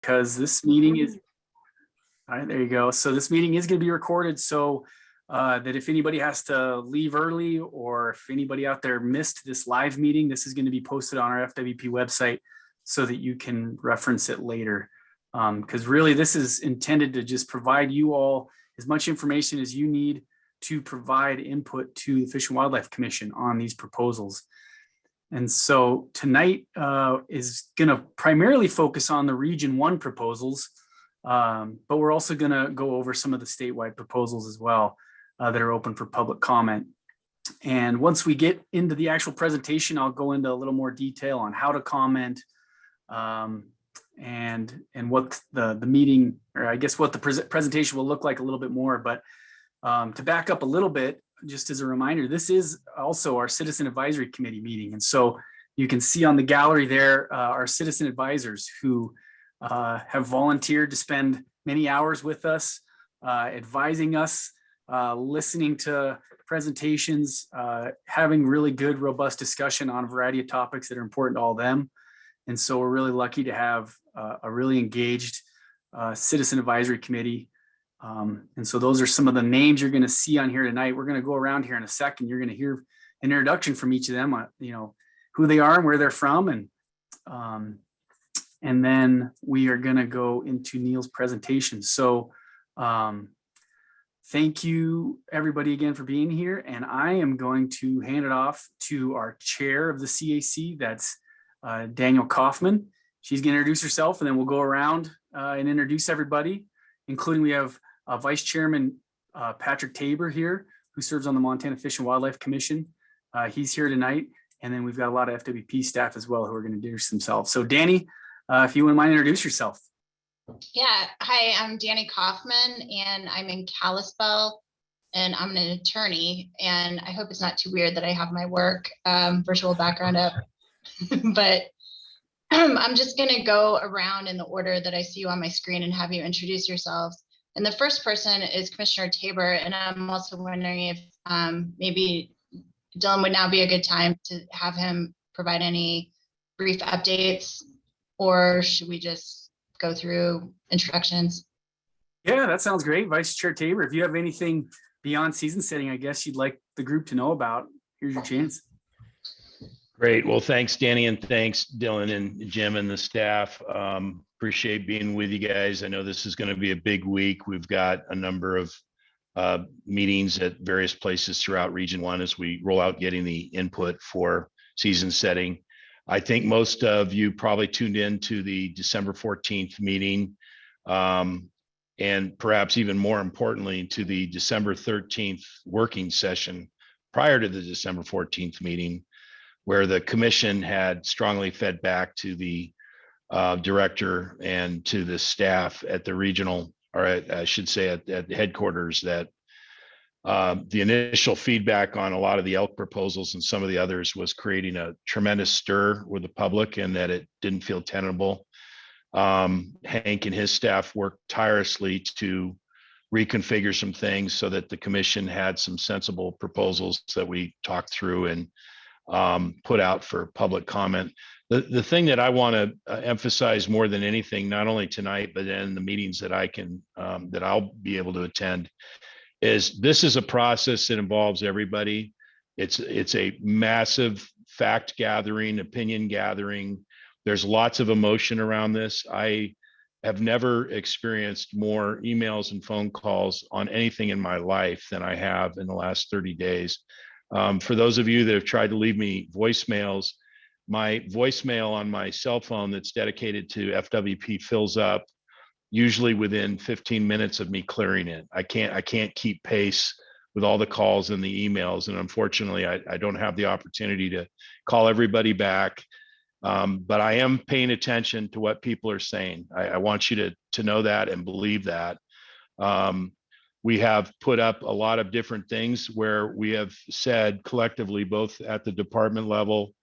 because this meeting is, all right, there you go. So this meeting is going to be recorded, so that if anybody has to leave early, or if anybody out there missed this live meeting, this is going to be posted on our FWP website so that you can reference it later. Because really this is intended to just provide you all as much information as you need to provide input to the Fish and Wildlife Commission on these proposals. And so tonight is going to primarily focus on the Region 1 proposals, but we're also going to go over some of the statewide proposals as well that are open for public comment. And once we get into the actual presentation, I'll go into a little more detail on how to comment, and what the meeting, or I guess what the presentation will look like a little bit more. But to back up a little bit, just as a reminder, this is also our Citizen Advisory Committee meeting. And so you can see on the gallery there, our citizen advisors who have volunteered to spend many hours with us, advising us, listening to presentations, having really good, robust discussion on a variety of topics that are important to all of them. And so we're really lucky to have a really engaged Citizen Advisory Committee. And so those are some of the names you're going to see on here tonight. We're going to go around here in a second. You're going to hear an introduction from each of them, who they are and where they're from. And then we are going to go into Neil's presentation. So thank you everybody again for being here. And I am going to hand it off to our chair of the CAC. That's Daniel Kaufman. She's going to introduce herself, and then we'll go around and introduce everybody, including we have Vice Chairman Patrick Tabor here, who serves on the Montana Fish and Wildlife Commission. He's here tonight. And then we've got a lot of FWP staff as well who are going to introduce themselves. So Danny, if you wouldn't mind, introduce yourself. Yeah, hi, I'm Danny Kaufman, and I'm in Kalispell, and I'm an attorney. And I hope it's not too weird that I have my work virtual background up, but I'm just going to go around in the order that I see you on my screen and have you introduce yourselves. And the first person is Commissioner Tabor, and I'm also wondering if maybe Dylan would now be a good time to have him provide any brief updates, or should we just go through introductions? Yeah, that sounds great. Vice Chair Tabor, if you have anything beyond season setting, I guess you'd like the group to know about, here's your chance. Great. Well, thanks, Danny, and thanks, Dylan and Jim and the staff. Appreciate being with you guys. I know this is going to be a big week. We've got a number of meetings at various places throughout Region 1 as we roll out getting the input for season setting. I think most of you probably tuned in to the December 14th meeting, and perhaps even more importantly, to the December 13th working session prior to the December 14th meeting, where the commission had strongly fed back to the director and to the staff at the regional, or I should say at the headquarters, that the initial feedback on a lot of the elk proposals and some of the others was creating a tremendous stir with the public, and that it didn't feel tenable. Hank and his staff worked tirelessly to reconfigure some things so that the commission had some sensible proposals that we talked through and put out for public comment. The thing that I want to emphasize more than anything, not only tonight, but in the meetings that I can, that I'll be able to attend, is this is a process that involves everybody. It's a massive fact gathering, opinion gathering. There's lots of emotion around this. I have never experienced more emails and phone calls on anything in my life than I have in the last 30 days. For those of you that have tried to leave me voicemails, my voicemail on my cell phone that's dedicated to FWP fills up usually within 15 minutes of me clearing it. I can't keep pace with all the calls and the emails. And unfortunately, I don't have the opportunity to call everybody back. But I am paying attention to what people are saying. I want you to know that and believe that. We have put up a lot of different things where we have said collectively, both at the department level,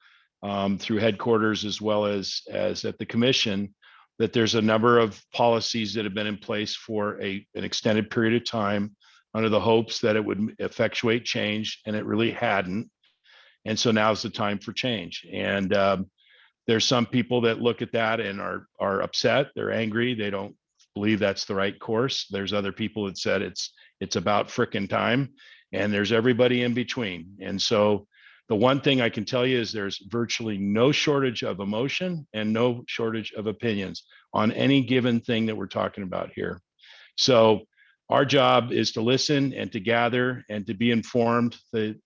through headquarters, as well as at the commission, that there's a number of policies that have been in place for an extended period of time under the hopes that it would effectuate change, and it really hadn't. And so now's the time for change. And There's some people that look at that and are upset, they're angry, they don't believe that's the right course. There's other people that said it's about frickin' time, and there's everybody in between. And so the one thing I can tell you is there's virtually no shortage of emotion and no shortage of opinions on any given thing that we're talking about here. So our job is to listen and to gather and to be informed.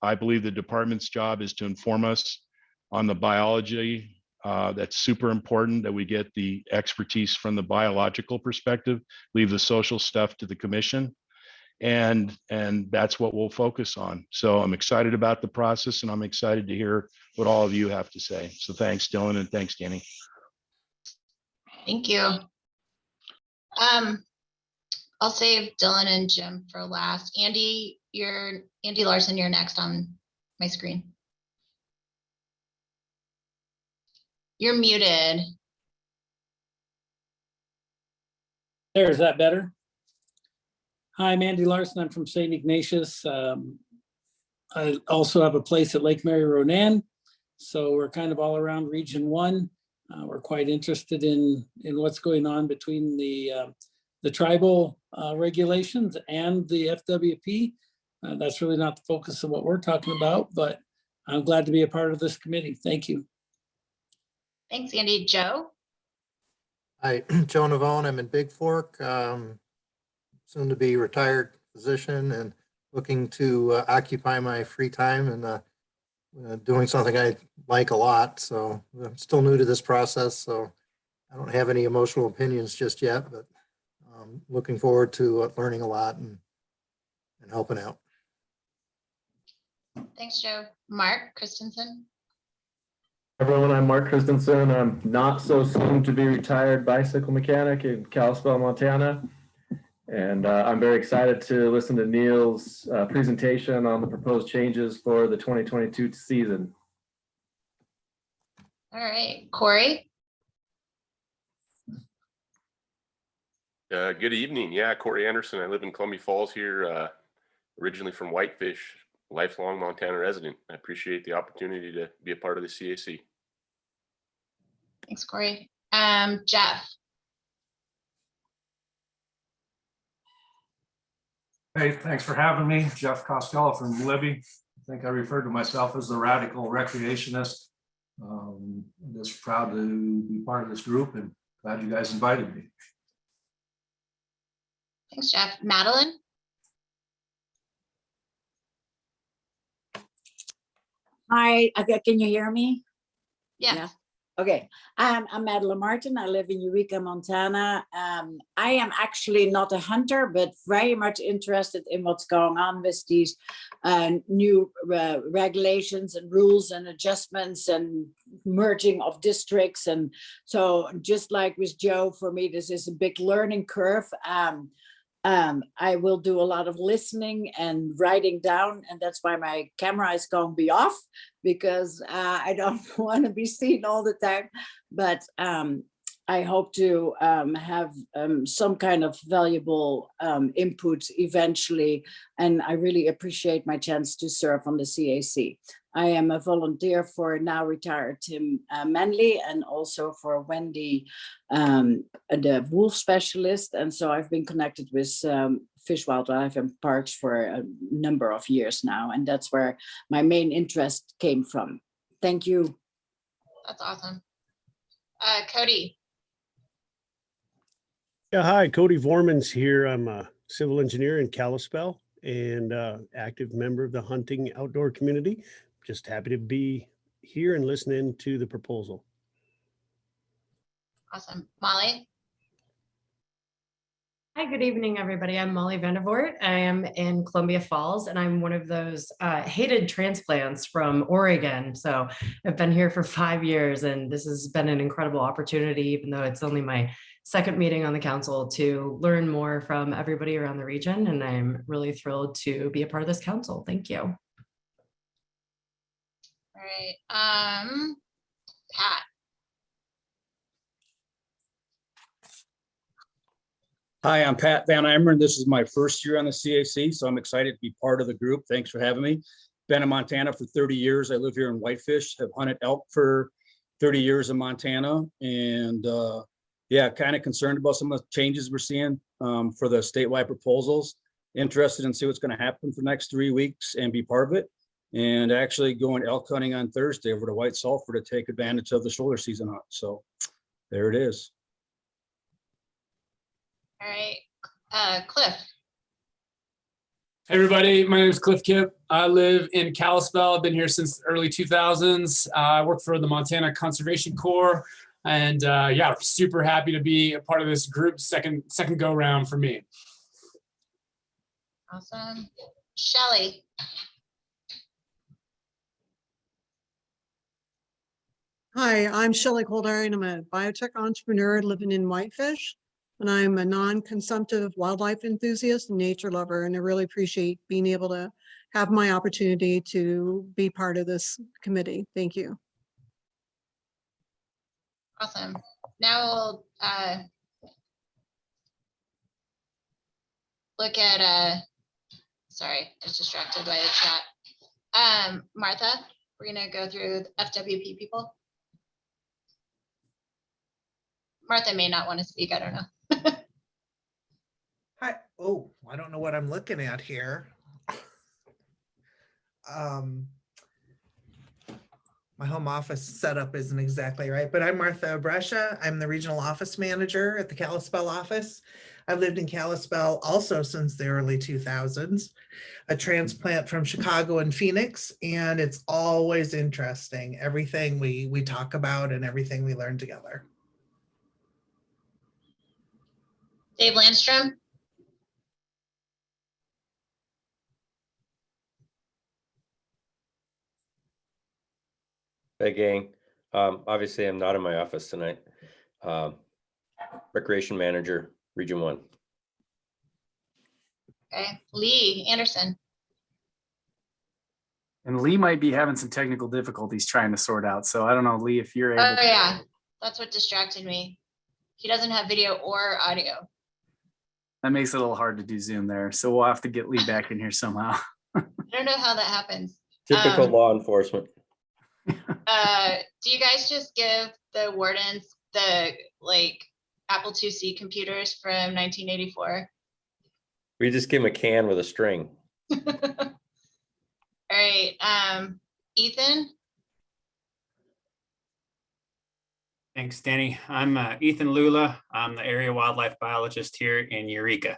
I believe the department's job is to inform us on the biology. That's super important that we get the expertise from the biological perspective, leave the social stuff to the commission. And that's what we'll focus on. So I'm excited about the process, and I'm excited to hear what all of you have to say. So thanks, Dylan, and thanks, Danny. Thank you. I'll save Dylan and Jim for last. Andy Larson, you're next on my screen. You're muted. There, is that better? Hi, I'm Andy Larson. I'm from St. Ignatius. I also have a place at Lake Mary Ronan. So we're kind of all around Region 1. We're quite interested in what's going on between the tribal regulations and the FWP. That's really not the focus of what we're talking about, but I'm glad to be a part of this committee. Thank you. Thanks, Andy. Joe? Hi, Joe Navone. I'm in Big Fork, soon to be retired physician and looking to occupy my free time and doing something I like a lot. So I'm still new to this process, so I don't have any emotional opinions just yet, but looking forward to learning a lot and helping out. Thanks, Joe. Mark Christensen? Everyone, I'm Mark Christensen. I'm not so soon to be retired bicycle mechanic in Kalispell, Montana. And I'm very excited to listen to Neil's presentation on the proposed changes for the 2022 season. All right, Corey? Good evening. Yeah, Corey Anderson. I live in Columbia Falls here, originally from Whitefish, lifelong Montana resident. I appreciate the opportunity to be a part of the CAC. Thanks, Corey. Jeff? Hey, thanks for having me. Jeff Costello from Libby. I think I referred to myself as the radical recreationist. I'm just proud to be part of this group and glad you guys invited me. Thanks, Jeff. Madeline? Hi, can you hear me? Yes. Yeah. Okay, I'm Madeline Martin. I live in Eureka, Montana. I am actually not a hunter, but very much interested in what's going on with these new regulations and rules and adjustments and merging of districts. And so just like with Joe, for me, this is a big learning curve. I will do a lot of listening and writing down, and that's why my camera is going to be off, because I don't want to be seen all the time. But I hope to have some kind of valuable input eventually, and I really appreciate my chance to serve on the CAC. I am a volunteer for now retired Tim Manley, and also for Wendy, the wolf specialist. And so I've been connected with fish, wildlife, and parks for a number of years now. And that's where my main interest came from. Thank you. That's awesome. Cody? Yeah, hi, Cody Vorman's here. I'm a civil engineer in Kalispell and active member of the hunting outdoor community. Just happy to be here and listening to the proposal. Awesome. Molly? Hi, good evening, everybody. I'm Molly Vandervoort. I am in Columbia Falls, and I'm one of those hated transplants from Oregon. So I've been here for 5 years, and this has been an incredible opportunity, even though it's only my second meeting on the council, to learn more from everybody around the region. And I'm really thrilled to be a part of this council. Thank you. All right. Pat? Hi, I'm Pat Van Imeren. This is my first year on the CAC, so I'm excited to be part of the group. Thanks for having me. Been in Montana for 30 years. I live here in Whitefish, have hunted elk for 30 years in Montana. And yeah, kind of concerned about some of the changes we're seeing for the statewide proposals. Interested in see what's going to happen for the next 3 weeks and be part of it. And actually going elk hunting on Thursday over to White Sulphur to take advantage of the shoulder season hunt. So there it is. All right, Cliff. Hey everybody, my name is Cliff Kipp. I live in Kalispell. I've been here since the early 2000s. I work for the Montana Conservation Corps, and yeah, super happy to be a part of this group. Second go round for me. Awesome. Shelly. Hi, I'm Shelley Coldarian. I'm a biotech entrepreneur living in Whitefish, and I'm a non-consumptive wildlife enthusiast and nature lover, and I really appreciate being able to have my opportunity to be part of this committee. Thank you. Awesome. Now we'll look at, sorry, I was distracted by the chat. Martha, we're gonna go through the FWP people. Martha may not want to speak, I don't know. Hi. Oh, I don't know what I'm looking at here. My home office setup isn't exactly right, but I'm Martha Brescia. I'm the regional office manager at the Kalispell office. I've lived in Kalispell also since the early 2000s, a transplant from Chicago and Phoenix, and it's always interesting, everything we talk about and everything we learn together. Dave Landstrom. Hey gang, obviously I'm not in my office tonight. Recreation manager, Region 1. Okay, Lee Anderson. And Lee might be having some technical difficulties trying to sort out. So I don't know, Lee, if you're able. Oh yeah, that's what distracted me. He doesn't have video or audio. That makes it a little hard to do Zoom there. So we'll have to get Lee back in here somehow. I don't know how that happens. Typical law enforcement. Do you guys just give the wardens the Apple IIc computers from 1984? We just give him a can with a string. All right, Ethan. Thanks, Danny. I'm Ethan Lula. I'm the area wildlife biologist here in Eureka.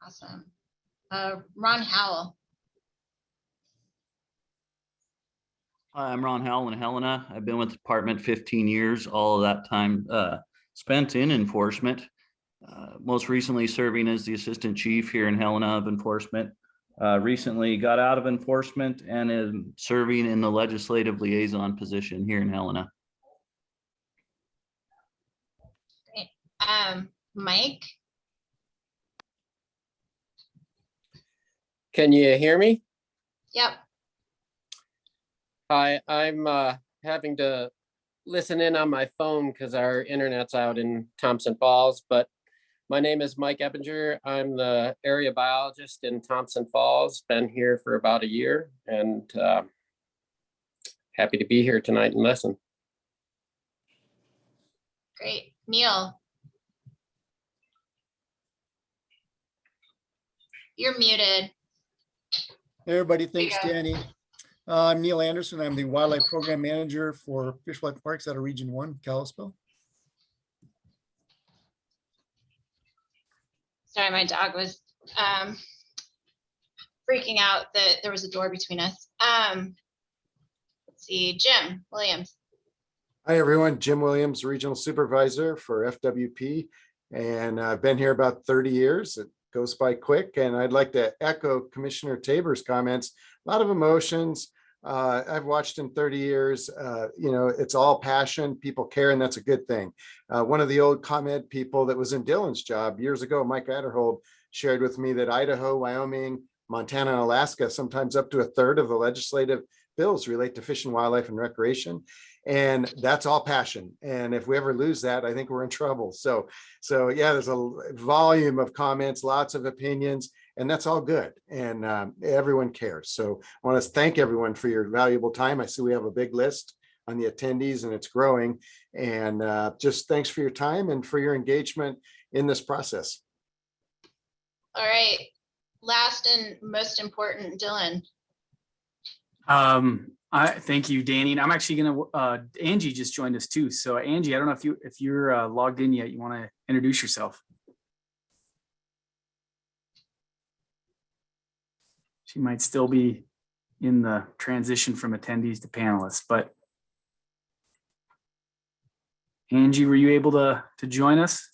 Awesome. Ron Howell. Hi, I'm Ron Howell in Helena. I've been with the department 15 years, all of that time spent in enforcement. Most recently serving as the assistant chief here in Helena of enforcement. Recently got out of enforcement and am serving in the legislative liaison position here in Helena. Great. Mike. Can you hear me? Yep. Hi, I'm having to listen in on my phone because our internet's out in Thompson Falls, but my name is Mike Eppinger. I'm the area biologist in Thompson Falls, been here for about a year, and happy to be here tonight and listen. Great. Neil. You're muted. Hey everybody, thanks Danny. I'm Neil Anderson. I'm the Wildlife Program Manager for Fish Wildlife Parks out of Region 1, Kalispell. Sorry, my dog was freaking out that there was a door between us. Let's see, Jim Williams. Hi, everyone. Jim Williams, Regional Supervisor for FWP. And I've been here about 30 years. It goes by quick. And I'd like to echo Commissioner Tabor's comments. A lot of emotions. I've watched in 30 years, it's all passion, people care, and that's a good thing. One of the old ComEd people that was in Dylan's job years ago, Mike Adderhold, shared with me that Idaho, Wyoming, Montana, and Alaska, sometimes up to a third of the legislative bills relate to fish and wildlife and recreation. And that's all passion. And if we ever lose that, I think we're in trouble. So yeah, there's a volume of comments, lots of opinions, and that's all good. And everyone cares. So I want to thank everyone for your valuable time. I see we have a big list on the attendees, and it's growing. And just thanks for your time and for your engagement in this process. All right. Last and most important, Dylan. I thank you, Danny. And I'm actually gonna Angie just joined us too. So Angie, I don't know if you're logged in yet. You want to introduce yourself? She might still be in the transition from attendees to panelists, but Angie, were you able to join us?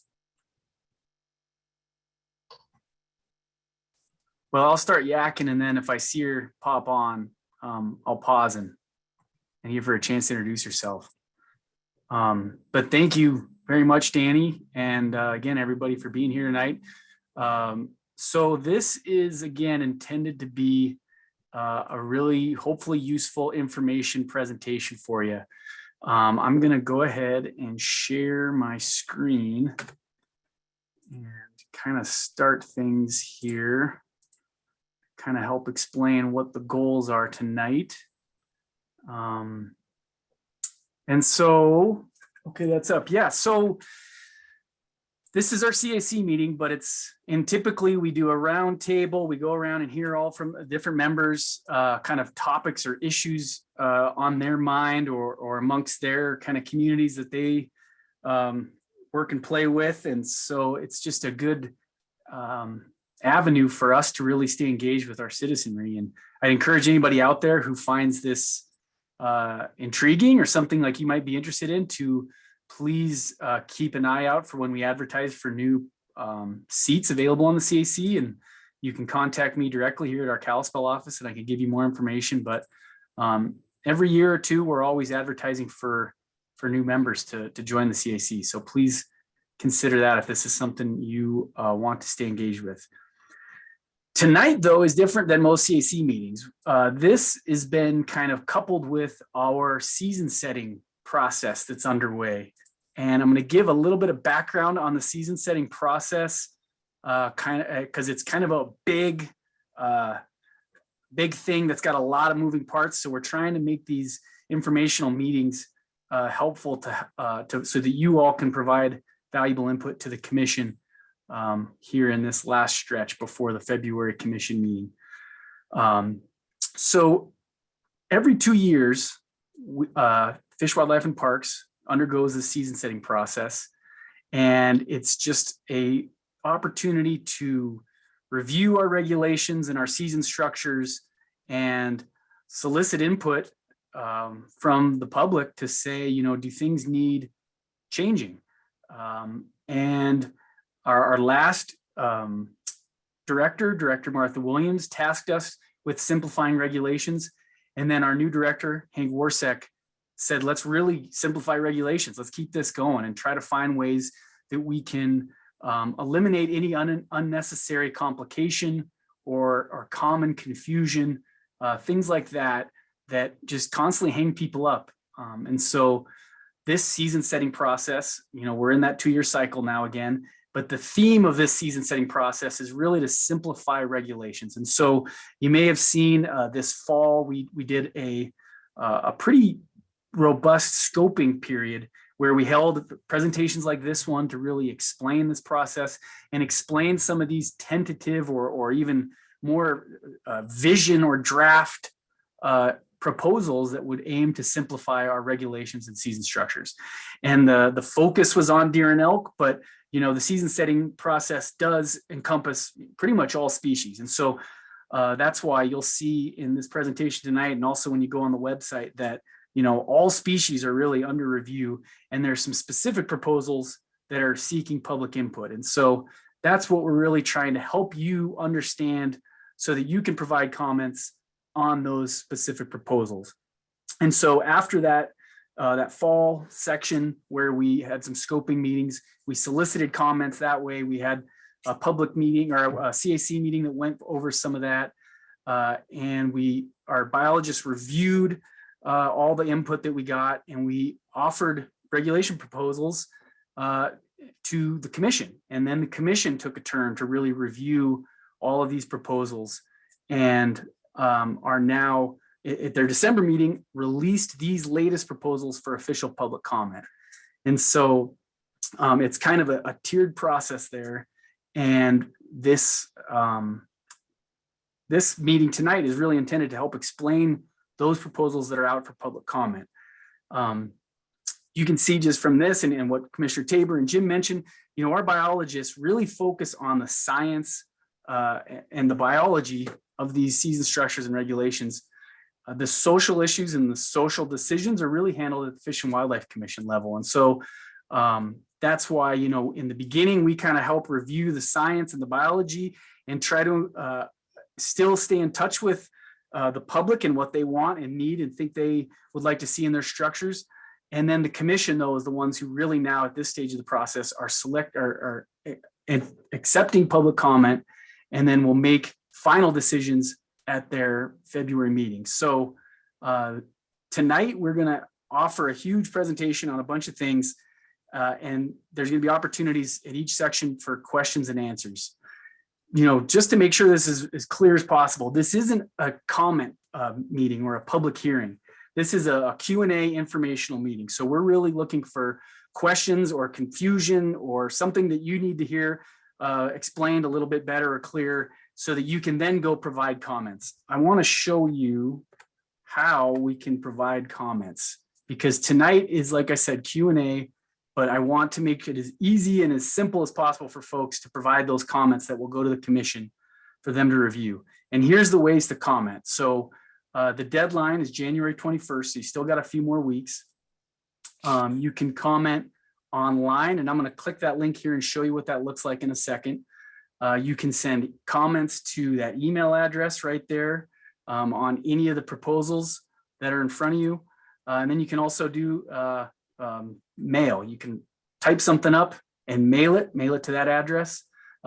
Well, I'll start yakking, and then if I see her pop on, I'll pause and give her a chance to introduce herself. But thank you very much, Danny, and again, everybody, for being here tonight. So this is, again, intended to be a really hopefully useful information presentation for you. I'm going to go ahead and share my screen and kind of start things here, kind of help explain what the goals are tonight. And so, okay, that's up. Yeah, so this is our CAC meeting, but typically we do a round table. We go around and hear all from different members, kind of topics or issues on their mind or amongst their kind of communities that they work and play with. And so it's just a good avenue for us to really stay engaged with our citizenry. And I encourage anybody out there who finds this intriguing or something like you might be interested in to please keep an eye out for when we advertise for new seats available on the CAC, and you can contact me directly here at our Kalispell office and I can give you more information. But every year or two, we're always advertising for new members to join the CAC. So please consider that if this is something you want to stay engaged with. Tonight, though, is different than most CAC meetings. This has been kind of coupled with our season setting process that's underway. And I'm going to give a little bit of background on the season setting process, because it's kind of a big thing that's got a lot of moving parts. So we're trying to make these informational meetings helpful so that you all can provide valuable input to the commission here in this last stretch before the February commission meeting. So every 2 years, Fish, Wildlife, and Parks undergoes the season setting process. And it's just a opportunity to review our regulations and our season structures and solicit input from the public to say, do things need changing? And our last Director Martha Williams, tasked us with simplifying regulations. And then our new director, Hank Warsek, said, let's really simplify regulations. Let's keep this going and try to find ways that we can eliminate any unnecessary complication or common confusion, things like that just constantly hang people up. And so this season setting process, we're in that 2-year cycle now again, but the theme of this season setting process is really to simplify regulations. And so you may have seen this fall, we did a pretty robust scoping period where we held presentations like this one to really explain this process and explain some of these tentative or even more vision or draft proposals that would aim to simplify our regulations and season structures. And the focus was on deer and elk, but the season setting process does encompass pretty much all species. And so that's why you'll see in this presentation tonight, and also when you go on the website, that all species are really under review, and there's some specific proposals that are seeking public input. And so that's what we're really trying to help you understand so that you can provide comments on those specific proposals. And so after that, that fall section where we had some scoping meetings, we solicited comments that way. We had a public meeting or a CAC meeting that went over some of that. And our biologists reviewed all the input that we got, and we offered regulation proposals to the commission. And then the commission took a turn to really review all of these proposals and are now at their December meeting, released these latest proposals for official public comment. And so it's kind of a tiered process there. And this meeting tonight is really intended to help explain those proposals that are out for public comment. You can see just from this and what Commissioner Tabor and Jim mentioned, you know, our biologists really focus on the science and the biology of these season structures and regulations. The social issues and the social decisions are really handled at the Fish and Wildlife Commission level. And so that's why, you know, in the beginning, we kind of help review the science and the biology and try to still stay in touch with the public and what they want and need and think they would like to see in their structures. And then the commission, though, is the ones who really now at this stage of the process are accepting public comment, and then will make final decisions at their February meeting. So tonight we're going to offer a huge presentation on a bunch of things, and there's going to be opportunities at each section for questions and answers. You know, just to make sure this is as clear as possible, this isn't a comment meeting or a public hearing. This is a Q&A informational meeting. So we're really looking for questions or confusion or something that you need to hear explained a little bit better or clearer so that you can then go provide comments. I want to show you how we can provide comments, because tonight is, like I said, Q&A, but I want to make it as easy and as simple as possible for folks to provide those comments that will go to the commission for them to review. And here's the ways to comment. So the deadline is January 21st, so you still got a few more weeks. You can comment online, and I'm going to click that link here and show you what that looks like in a second. You can send comments to that email address right there on any of the proposals that are in front of you. And then you can also do mail. You can type something up and mail it to that address.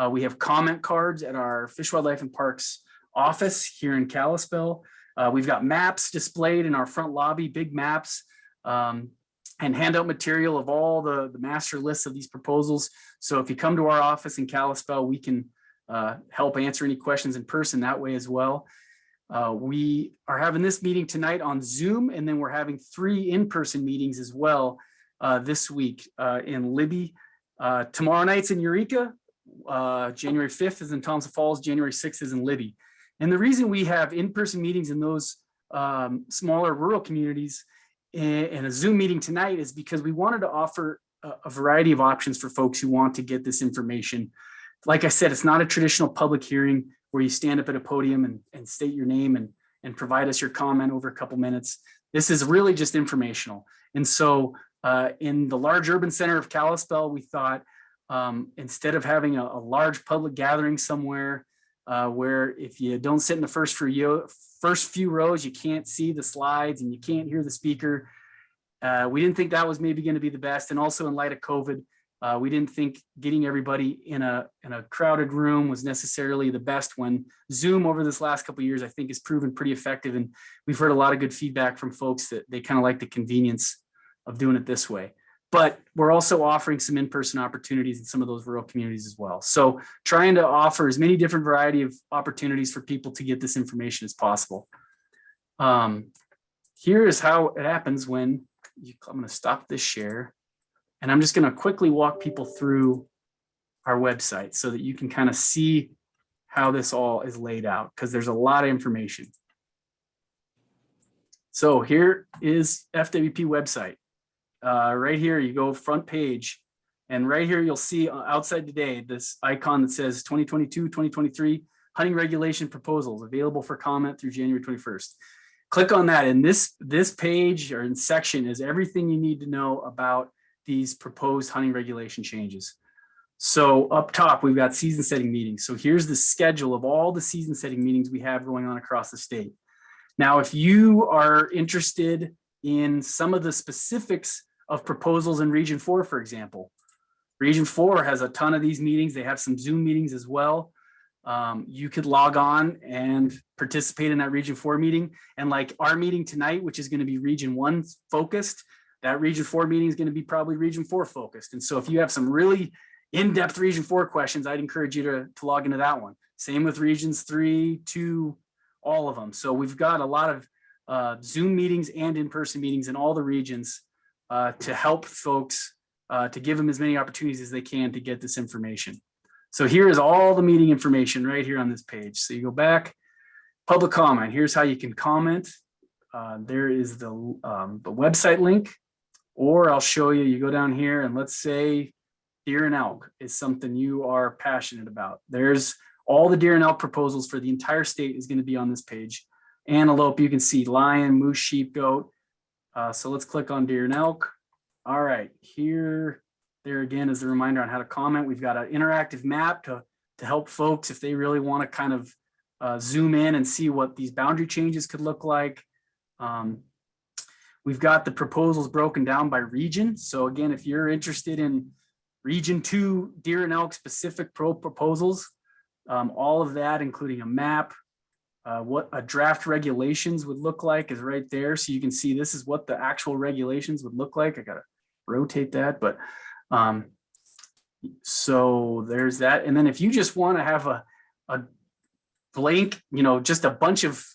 We have comment cards at our Fish, Wildlife, and Parks office here in Kalispell. We've got maps displayed in our front lobby, big maps, and handout material of all the master lists of these proposals. So if you come to our office in Kalispell, we can help answer any questions in person that way as well. We are having this meeting tonight on Zoom, and then we're having 3 in-person meetings as well this week in Libby. Tomorrow night's in Eureka. January 5th is in Thompson Falls. January 6th is in Libby. And the reason we have in-person meetings in those smaller rural communities and a Zoom meeting tonight is because we wanted to offer a variety of options for folks who want to get this information. Like I said, it's not a traditional public hearing where you stand up at a podium and state your name and provide us your comment over a couple minutes. This is really just informational. And so in the large urban center of Kalispell, we thought instead of having a large public gathering somewhere where if you don't sit in the first few rows, you can't see the slides and you can't hear the speaker. We didn't think that was maybe going to be the best. And also in light of COVID, we didn't think getting everybody in a crowded room was necessarily the best, when Zoom over this last couple of years, I think, has proven pretty effective. And we've heard a lot of good feedback from folks that they kind of like the convenience of doing it this way. But we're also offering some in-person opportunities in some of those rural communities as well. So trying to offer as many different variety of opportunities for people to get this information as possible. Here is how it happens when I'm going to stop this share. And I'm just going to quickly walk people through our website so that you can kind of see how this all is laid out, because there's a lot of information. So here is FWP website. Right here, you go front page, and right here you'll see outside today this icon that says 2022-2023 hunting regulation proposals available for comment through January 21st. Click on that, and this page or in section is everything you need to know about these proposed hunting regulation changes. So up top, we've got season setting meetings. So here's the schedule of all the season setting meetings we have going on across the state. Now, if you are interested in some of the specifics of proposals in Region 4, for example, Region 4 has a ton of these meetings. They have some Zoom meetings as well. You could log on and participate in that Region 4 meeting. And like our meeting tonight, which is going to be Region 1 focused, that Region 4 meeting is going to be probably Region 4 focused. And so if you have some really in-depth Region 4 questions, I'd encourage you to log into that one. Same with Regions 3, 2, all of them. So we've got a lot of Zoom meetings and in-person meetings in all the regions to help folks, to give them as many opportunities as they can to get this information. So here is all the meeting information right here on this page. So you go back, public comment. Here's how you can comment. There is the website link, or I'll show you, you go down here and let's say deer and elk is something you are passionate about. There's all the deer and elk proposals for the entire state is going to be on this page. Antelope, you can see lion, moose, sheep, goat. So let's click on deer and elk. All right, here, there again is the reminder on how to comment. We've got an interactive map to help folks if they really want to kind of zoom in and see what these boundary changes could look like. We've got the proposals broken down by region. So again, if you're interested in Region 2 deer and elk specific proposals, all of that, including a map, what a draft regulations would look like is right there. So you can see this is what the actual regulations would look like. I gotta rotate that, but so there's that. And then if you just want to have a blank, just a bunch of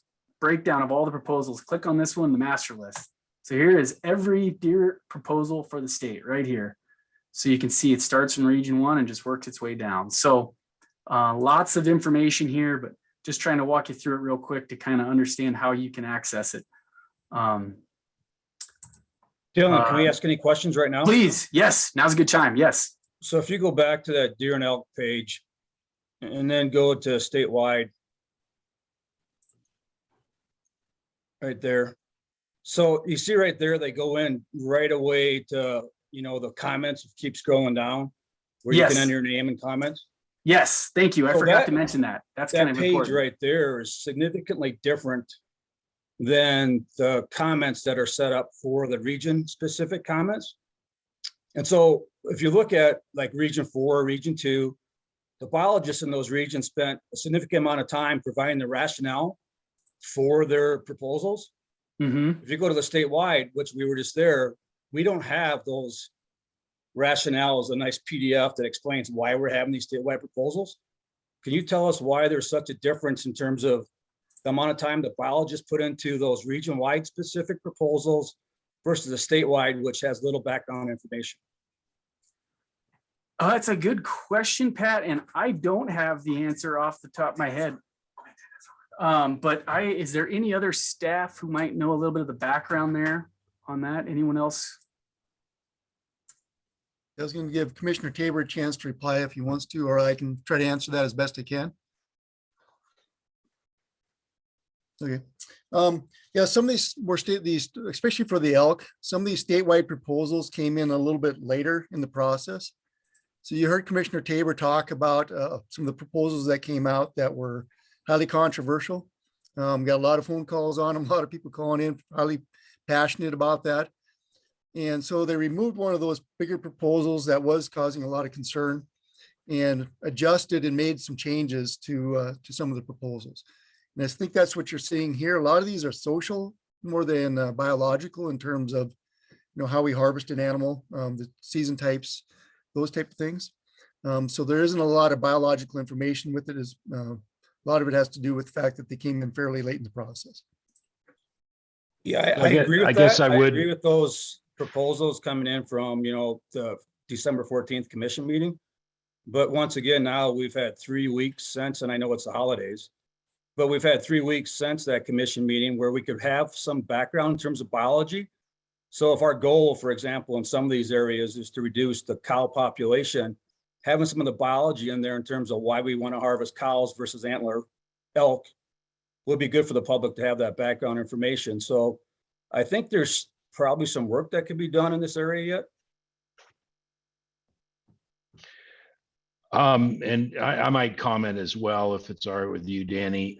breakdown of all the proposals, click on this one, the master list. So here is every deer proposal for the state right here. So you can see it starts in Region 1 and just works its way down. So lots of information here, but just trying to walk you through it real quick to kind of understand how you can access it. Dylan, can we ask any questions right now? Please, yes, now's a good time, yes. So if you go back to that deer and elk page and then go to statewide, right there. So you see right there, they go in right away to, the comments, keep scrolling down where you can enter your name and comments. Yes, thank you. I forgot to mention that. That's kind of page important. right there is significantly different than the comments that are set up for the region specific comments. And so if you look at like Region 4, Region 2, the biologists in those regions spent a significant amount of time providing the rationale for their proposals. If you go to the statewide, which we were just there, we don't have those rationales, a nice PDF that explains why we're having these statewide proposals. Can you tell us why there's such a difference in terms of the amount of time the biologists put into those region-wide specific proposals versus the statewide, which has little background information? That's a good question, Pat, and I don't have the answer off the top of my head. But is there any other staff who might know a little bit of the background there on that? Anyone else? I was going to give Commissioner Tabor a chance to reply if he wants to, or I can try to answer that as best I can. Okay. Yeah, some of these were especially for the elk, some of these statewide proposals came in a little bit later in the process. So you heard Commissioner Tabor talk about some of the proposals that came out that were highly controversial. Got a lot of phone calls on them, a lot of people calling in, highly passionate about that. And so they removed one of those bigger proposals that was causing a lot of concern and adjusted and made some changes to some of the proposals. And I think that's what you're seeing here. A lot of these are social more than biological in terms of, how we harvest an animal, the season types, those type of things. So there isn't a lot of biological information with it. A lot of it has to do with the fact that they came in fairly late in the process. Yeah, I agree with that. Guess I agree with those proposals coming in from, the December 14th commission meeting. But once again, now we've had 3 weeks since, and I know it's the holidays, but we've had 3 weeks since that commission meeting where we could have some background in terms of biology. So if our goal, for example, in some of these areas is to reduce the cow population, having some of the biology in there in terms of why we want to harvest cows versus antler elk would be good for the public to have that background information. So I think there's probably some work that could be done in this area yet. And I might comment as well, if it's all right with you, Danny.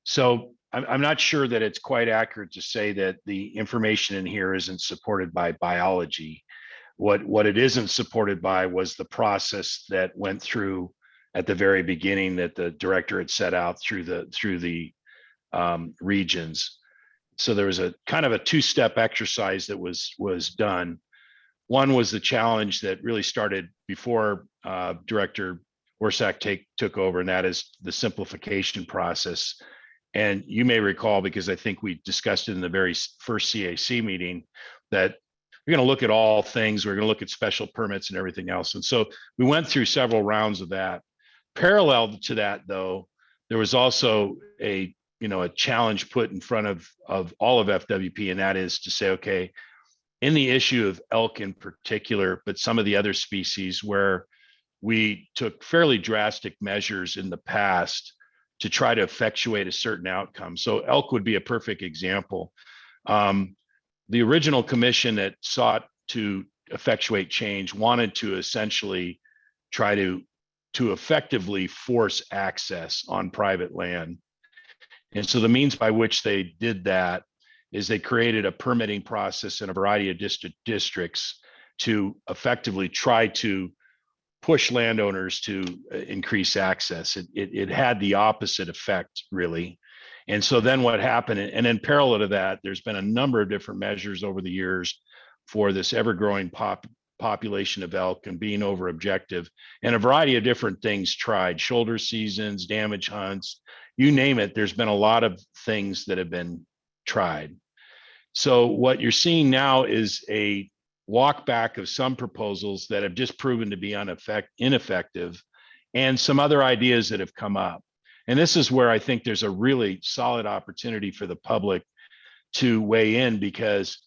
So I'm not sure that it's quite accurate to say that the information in here isn't supported by biology. What it isn't supported by was the process that went through at the very beginning that the director had set out through the regions. So there was a kind of a two-step exercise that was done. One was the challenge that really started before Director Orsak took over, and that is the simplification process. And you may recall, because I think we discussed it in the very first CAC meeting, that we're going to look at all things. We're going to look at special permits and everything else. And so we went through several rounds of that. Parallel to that, though, there was also a challenge put in front of all of FWP, and that is to say, okay, in the issue of elk in particular, but some of the other species where we took fairly drastic measures in the past to try to effectuate a certain outcome. So elk would be a perfect example. The original commission that sought to effectuate change wanted to essentially try to effectively force access on private land. And so the means by which they did that is they created a permitting process in a variety of districts to effectively try to push landowners to increase access. It had the opposite effect, really. And so then what happened, and in parallel to that, there's been a number of different measures over the years for this ever-growing population of elk and being over objective, and a variety of different things tried: shoulder seasons, damage hunts, you name it. There's been a lot of things that have been tried. So what you're seeing now is a walk back of some proposals that have just proven to be ineffective, and some other ideas that have come up. And this is where I think there's a really solid opportunity for the public to weigh in, because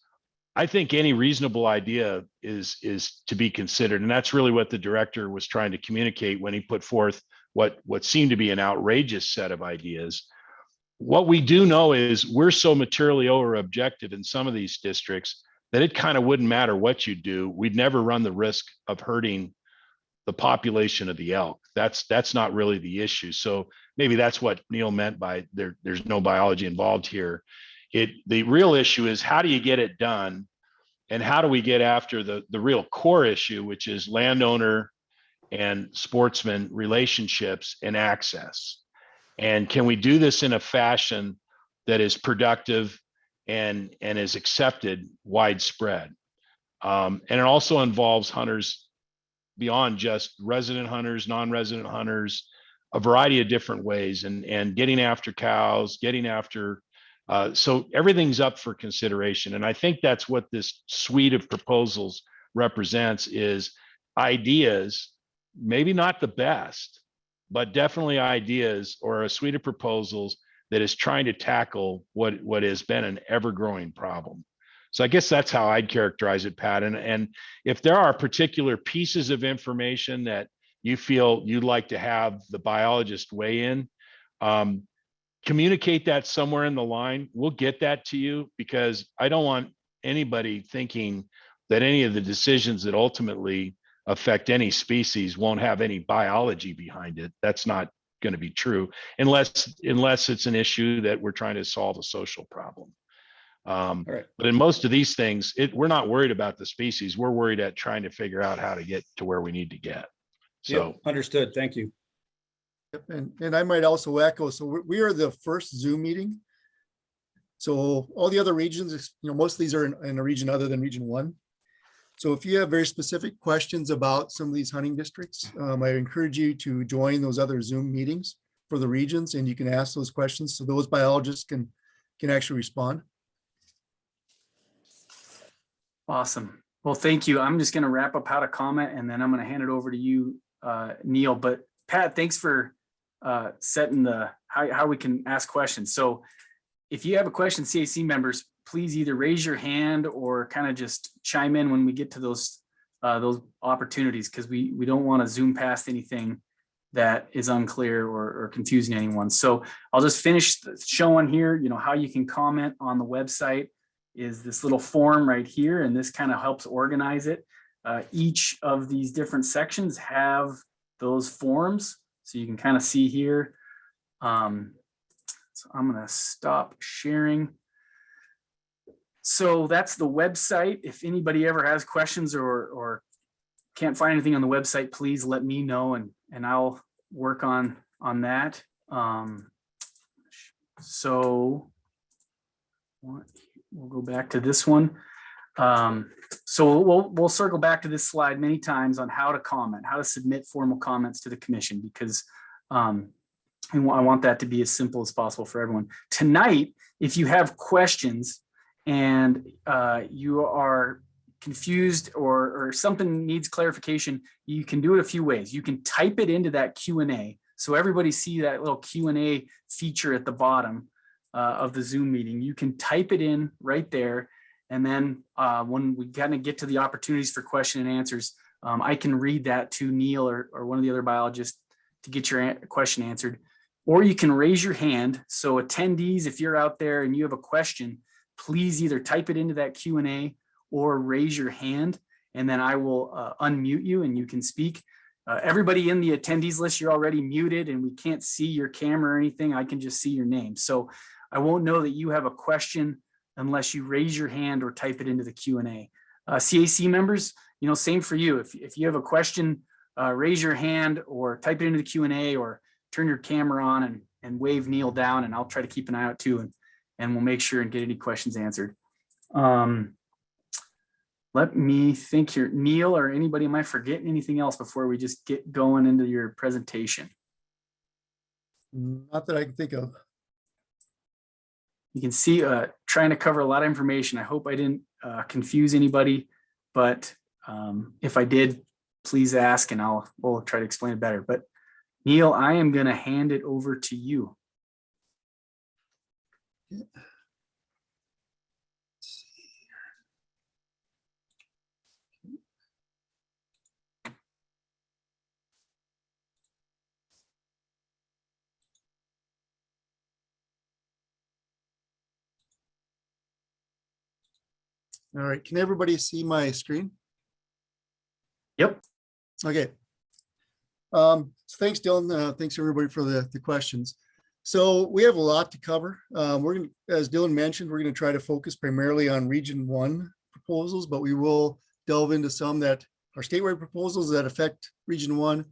I think any reasonable idea is to be considered. And that's really what the director was trying to communicate when he put forth what seemed to be an outrageous set of ideas. What we do know is we're so materially over objective in some of these districts that it kind of wouldn't matter what you do. We'd never run the risk of hurting the population of the elk. That's not really the issue. So maybe that's what Neil meant by there's no biology involved here. The real issue is, how do you get it done? And how do we get after the real core issue, which is landowner and sportsman relationships and access? And can we do this in a fashion that is productive and is accepted widespread? And it also involves hunters beyond just resident hunters, non-resident hunters, a variety of different ways, and getting after cows, getting after, so everything's up for consideration. And I think that's what this suite of proposals represents, is ideas, maybe not the best, but definitely ideas, or a suite of proposals that is trying to tackle what has been an ever-growing problem. So I guess that's how I'd characterize it, Pat. And if there are particular pieces of information that you feel you'd like to have the biologist weigh in, communicate that somewhere in the line. We'll get that to you, because I don't want anybody thinking that any of the decisions that ultimately affect any species won't have any biology behind it. That's not going to be true unless it's an issue that we're trying to solve a social problem. But in most of these things, we're not worried about the species. We're worried at trying to figure out how to get to where we need to get. So Yep, understood. Thank you. Yep, and I might also echo, so we are the first Zoom meeting. So all the other regions, most of these are in a region other than Region 1. So if you have very specific questions about some of these hunting districts, I encourage you to join those other Zoom meetings for the regions, and you can ask those questions so those biologists can actually respond. Awesome. Well, thank you. I'm just going to wrap up how to comment, and then I'm going to hand it over to you, Neil. But Pat, thanks for setting the how we can ask questions. So if you have a question, CAC members, please either raise your hand or kind of just chime in when we get to those opportunities, because we don't want to zoom past anything that is unclear or confusing anyone. So I'll just finish showing here, how you can comment on the website is this little form right here, and this kind of helps organize it. Each of these different sections have those forms, so you can kind of see here. So I'm going to stop sharing. So that's the website. If anybody ever has questions or can't find anything on the website, please let me know, and I'll work on that. So we'll go back to this one. So we'll circle back to this slide many times on how to comment, how to submit formal comments to the commission, because I want that to be as simple as possible for everyone. Tonight, if you have questions and you are confused or something needs clarification, you can do it a few ways. You can type it into that Q&A. So everybody see that little Q&A feature at the bottom of the Zoom meeting. You can type it in right there. And then when we kind of get to the opportunities for question and answers, I can read that to Neil or one of the other biologists to get your question answered. Or you can raise your hand. So attendees, if you're out there and you have a question, please either type it into that Q&A or raise your hand, and then I will unmute you and you can speak. Everybody in the attendees list, you're already muted and we can't see your camera or anything. I can just see your name. So I won't know that you have a question unless you raise your hand or type it into the Q&A. CAC members, same for you. If you have a question, raise your hand or type it into the Q&A or turn your camera on and wave Neil down, and I'll try to keep an eye out too, and we'll make sure and get any questions answered. Let me think here. Neil or anybody, am I forgetting anything else before we just get going into your presentation? Not that I can think of. You can see trying to cover a lot of information. I hope I didn't confuse anybody, but if I did, please ask and we'll try to explain it better. But Neil, I am going to hand it over to you. All right, can everybody see my screen? Yep. Okay. So thanks, Dylan. Thanks everybody for the questions. So we have a lot to cover. We're going to, as Dylan mentioned, we're going to try to focus primarily on Region 1 proposals, but we will delve into some that are statewide proposals that affect Region 1,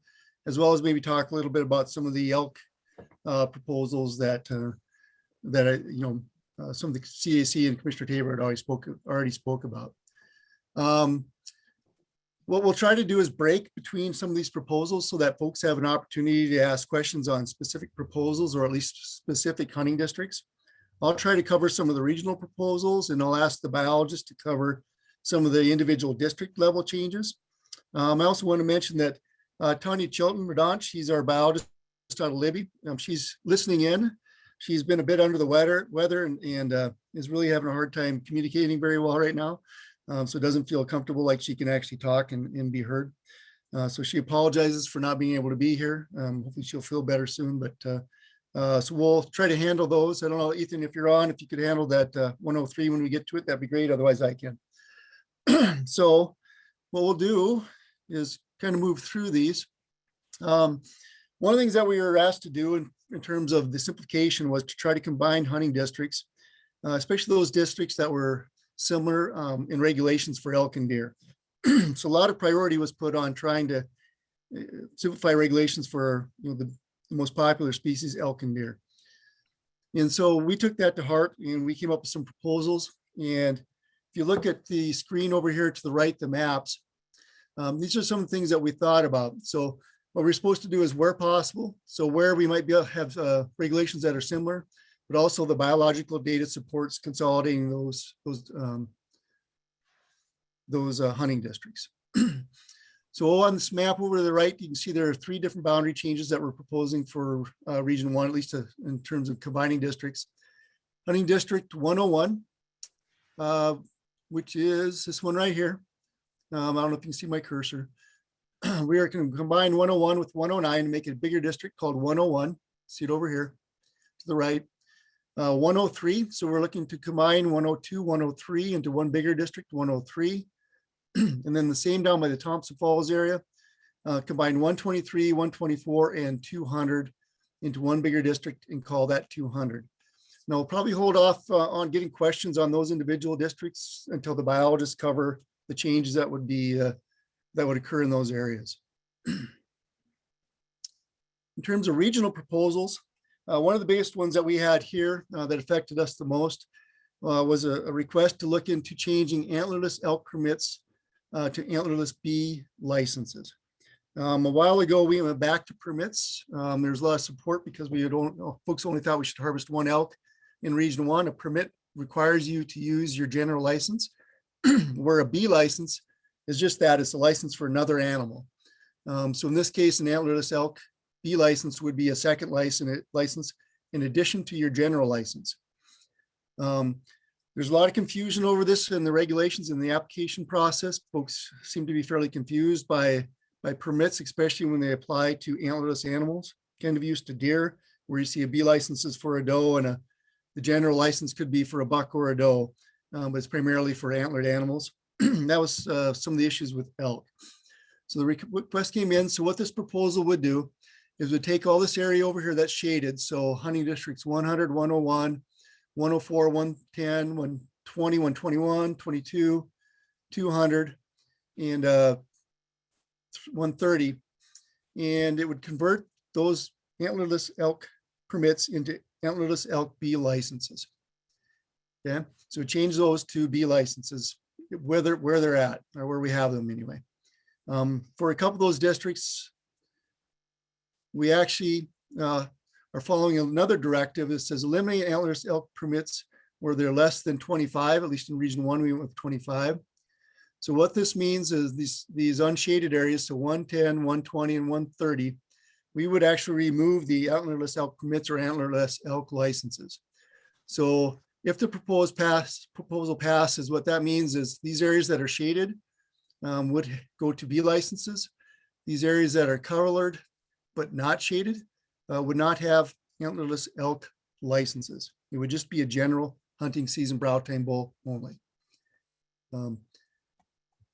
as well as maybe talk a little bit about some of the elk proposals that some of the CAC and Commissioner Tabor had already spoke about. What we'll try to do is break between some of these proposals so that folks have an opportunity to ask questions on specific proposals or at least specific hunting districts. I'll try to cover some of the regional proposals and I'll ask the biologist to cover some of the individual district level changes. I also want to mention that Tanya Chilton-Radonch, she's our biologist out of Libby. She's listening in. She's been a bit under the weather and is really having a hard time communicating very well right now. So doesn't feel comfortable like she can actually talk and be heard. So she apologizes for not being able to be here. Hopefully she'll feel better soon, but so we'll try to handle those. I don't know, Ethan, if you're on, if you could handle that 103 when we get to it, that'd be great. Otherwise I can. So what we'll do is kind of move through these. One of the things that we were asked to do in terms of the simplification was to try to combine hunting districts, especially those districts that were similar in regulations for elk and deer. So a lot of priority was put on trying to simplify regulations for the most popular species, elk and deer. And so we took that to heart and we came up with some proposals. And if you look at the screen over here to the right, the maps, these are some of the things that we thought about. So what we're supposed to do is where possible. So where we might be able to have regulations that are similar, but also the biological data supports consolidating those hunting districts. So on this map over to the right, you can see there are 3 different boundary changes that we're proposing for Region 1, at least in terms of combining districts. Hunting District 101, which is this one right here. I don't know if you can see my cursor. We are going to combine 101 with 109 and make it a bigger district called 101. See it over here to the right. 103, so we're looking to combine 102, 103 into one bigger district, 103. And then the same down by the Thompson Falls area, combine 123, 124, and 200 into one bigger district and call that 200. Now we'll probably hold off on getting questions on those individual districts until the biologists cover the changes that would be that would occur in those areas. In terms of regional proposals, one of the biggest ones that we had here that affected us the most was a request to look into changing antlerless elk permits to antlerless bee licenses. A while ago, we went back to permits. There's a lot of support because we don't know, folks only thought we should harvest one elk in Region 1. A permit requires you to use your general license, where a B license is just that, it's a license for another animal. So in this case, an antlerless elk B license would be a second license in addition to your general license. There's a lot of confusion over this in the regulations and the application process. Folks seem to be fairly confused by permits, especially when they apply to antlerless animals. Kind of used to deer, where you see a B license is for a doe and the general license could be for a buck or a doe, but it's primarily for antlered animals. That was some of the issues with elk. So the request came in. So what this proposal would do is would take all this area over here that's shaded. So hunting districts 100, 101, 104, 110, 120, 121, 22, 200, and 130. And it would convert those antlerless elk permits into antlerless elk B licenses. Okay, so change those to B licenses, where they're at, or where we have them anyway. For a couple of those districts, we actually are following another directive that says eliminate antlerless elk permits where they're less than 25, at least in Region 1, we went with 25. So what this means is these unshaded areas, so 110, 120, and 130, we would actually remove the antlerless elk permits or antlerless elk licenses. So if the proposal passes, what that means is these areas that are shaded would go to B licenses. These areas that are colored but not shaded would not have antlerless elk licenses. It would just be a general hunting season brow tine bull only,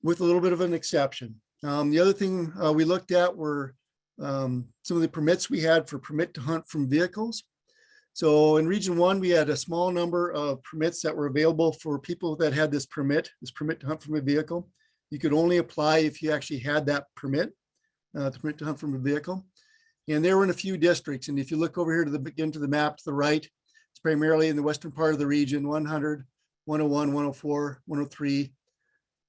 with a little bit of an exception. The other thing we looked at were some of the permits we had for permit to hunt from vehicles. So in Region 1, we had a small number of permits that were available for people that had this permit to hunt from a vehicle. You could only apply if you actually had that permit to hunt from a vehicle. And they were in a few districts. And if you look over here to the map to the right, it's primarily in the western part of the region, 100, 101, 104, 103,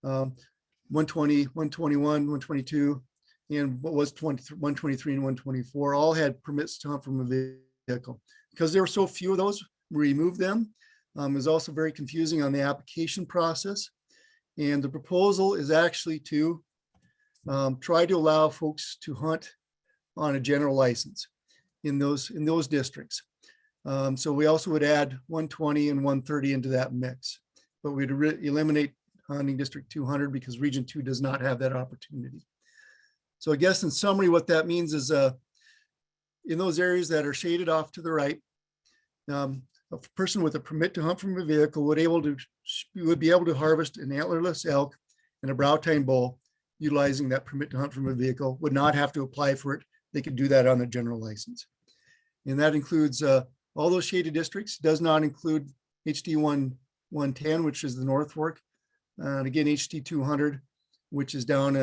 120, 121, 122, and what was 123 and 124 all had permits to hunt from a vehicle. Because there were so few of those, we removed them. It was also very confusing on the application process. And the proposal is actually to try to allow folks to hunt on a general license in those districts. So we also would add 120 and 130 into that mix, but we'd eliminate hunting district 200 because Region 2 does not have that opportunity. So I guess in summary, what that means is in those areas that are shaded off to the right, a person with a permit to hunt from a vehicle would be able to harvest an antlerless elk and a brow tine bull utilizing that permit to hunt from a vehicle, would not have to apply for it. They could do that on the general license. And that includes all those shaded districts, does not include HD 110, which is the North Fork. And again, HD 200, which is down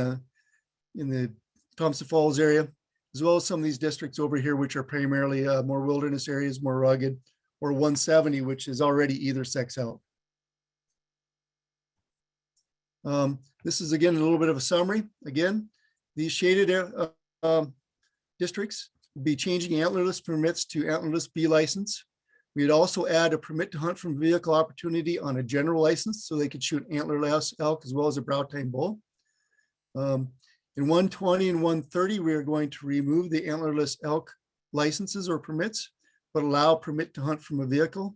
in the Thompson Falls area, as well as some of these districts over here, which are primarily more wilderness areas, more rugged, or 170, which is already either sex elk. This is again a little bit of a summary. Again, these shaded districts will be changing antlerless permits to antlerless B license. We'd also add a permit to hunt from vehicle opportunity on a general license so they could shoot antlerless elk as well as a brow tine bull. In 120 and 130, we are going to remove the antlerless elk licenses or permits, but allow permit to hunt from a vehicle.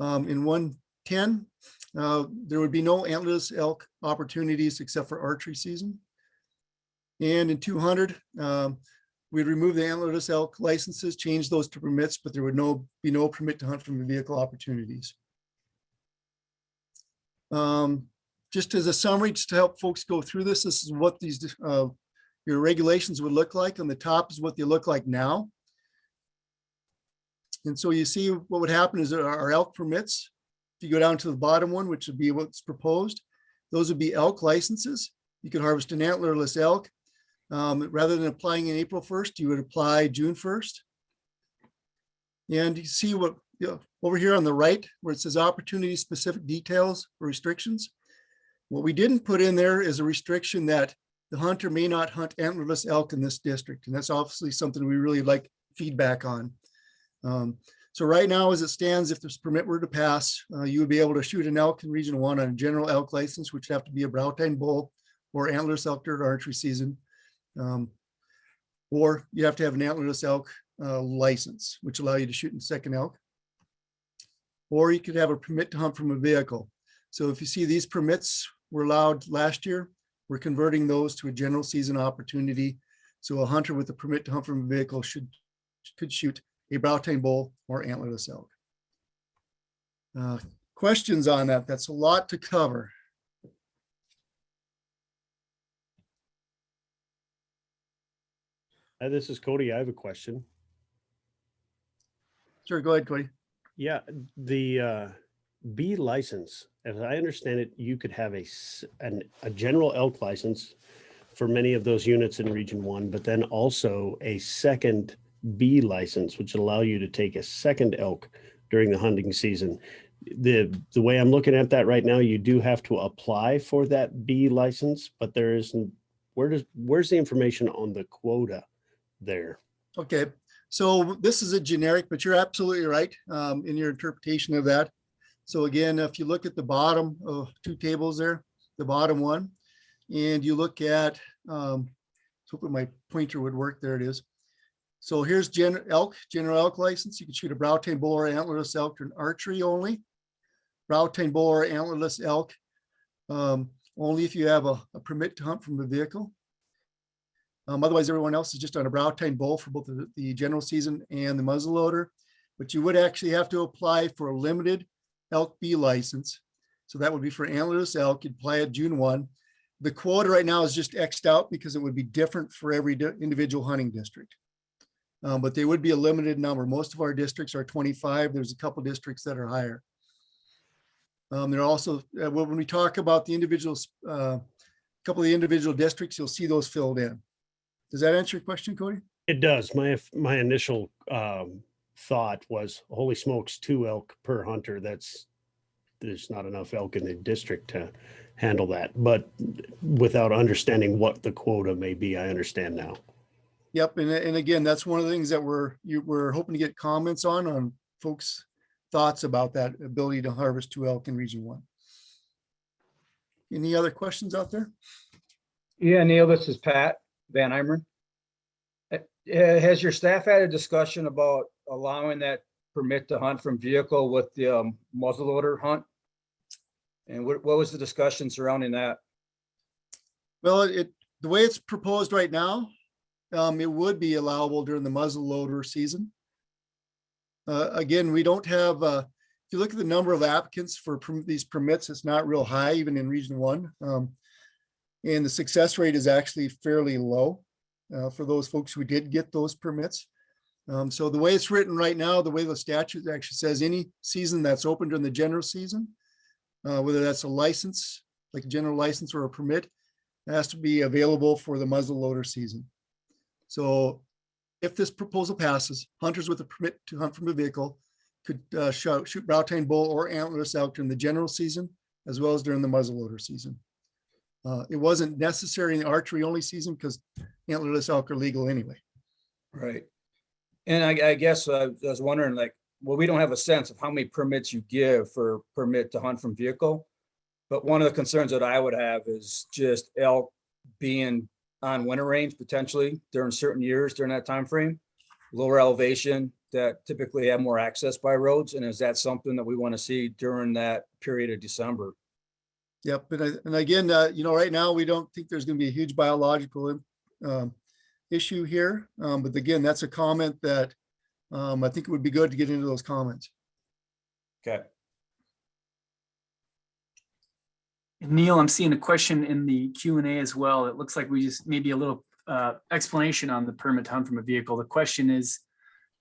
In 110, there would be no antlerless elk opportunities except for archery season. And in 200, we'd remove the antlerless elk licenses, change those to permits, but there would be no permit to hunt from a vehicle opportunities. Just as a summary, just to help folks go through this is what these your regulations would look like. On the top is what they look like now. And so you see what would happen is our elk permits. If you go down to the bottom one, which would be what's proposed, those would be elk licenses. You could harvest an antlerless elk. Rather than applying in April 1st, you would apply June 1st. And you see what over here on the right, where it says opportunity specific details or restrictions. What we didn't put in there is a restriction that the hunter may not hunt antlerless elk in this district. And that's obviously something we really like feedback on. So right now, as it stands, if this permit were to pass, you would be able to shoot an elk in Region 1 on a general elk license, which would have to be a brow tine bull or antlerless elk during archery season. Or you have to have an antlerless elk license, which allow you to shoot in second elk. Or you could have a permit to hunt from a vehicle. So if you see these permits were allowed last year, we're converting those to a general season opportunity. So a hunter with a permit to hunt from a vehicle could shoot a brow tine bull or antlerless elk. Questions on that? That's a lot to cover. This is Cody. I have a question. Sure, go ahead, Cody. Yeah, the B license, as I understand it, you could have a general elk license for many of those units in Region 1, but then also a second B license, which would allow you to take a second elk during the hunting season. The way I'm looking at that right now, you do have to apply for that B license, but there isn't. Where's the information on the quota there? Okay, so this is a generic, but you're absolutely right in your interpretation of that. So again, if you look at the bottom of two tables there, the bottom one, and you look at, hopefully my pointer would work, there it is. So here's general elk license. You can shoot a brow tine bull or antlerless elk in archery only. Brow tine bull or antlerless elk only if you have a permit to hunt from the vehicle. Otherwise, everyone else is just on a brow tine bull for both the general season and the muzzleloader. But you would actually have to apply for a limited elk B license. So that would be for antlerless elk. You'd apply at June 1. The quota right now is just X'd out because it would be different for every individual hunting district. But they would be a limited number. Most of our districts are 25. There's a couple districts that are higher. There are also, when we talk about the individuals, couple of the individual districts, you'll see those filled in. Does that answer your question, Cody? It does. My initial thought was, holy smokes, 2 elk per hunter. There's not enough elk in the district to handle that. But without understanding what the quota may be, I understand now. Yep, and again, that's one of the things that we're hoping to get comments on folks' thoughts about that ability to harvest 2 elk in Region 1. Any other questions out there? Yeah, Neil, this is Pat Van Eimeren. Has your staff had a discussion about allowing that permit to hunt from vehicle with the muzzleloader hunt? And what was the discussion surrounding that? Well, the way it's proposed right now, it would be allowable during the muzzleloader season. Again, we don't have, if you look at the number of applicants for these permits, it's not real high, even in Region 1. And the success rate is actually fairly low for those folks who did get those permits. So the way it's written right now, the way the statute actually says any season that's open during the general season, whether that's a license, like a general license or a permit, it has to be available for the muzzleloader season. So if this proposal passes, hunters with a permit to hunt from a vehicle could shoot brow tine bull or antlerless elk during the general season, as well as during the muzzleloader season. It wasn't necessary in the archery only season because antlerless elk are legal anyway. Right. And I guess I was wondering, like, well, we don't have a sense of how many permits you give for permit to hunt from vehicle. But one of the concerns that I would have is just elk being on winter range potentially during certain years during that time frame, lower elevation that typically have more access by roads. And is that something that we want to see during that period of December? Yep, and again, right now we don't think there's going to be a huge biological issue here, but again, that's a comment that I think it would be good to get into those comments. Okay. Neil, I'm seeing a question in the Q&A as well. It looks like we just maybe a little explanation on the permit to hunt from a vehicle. The question is,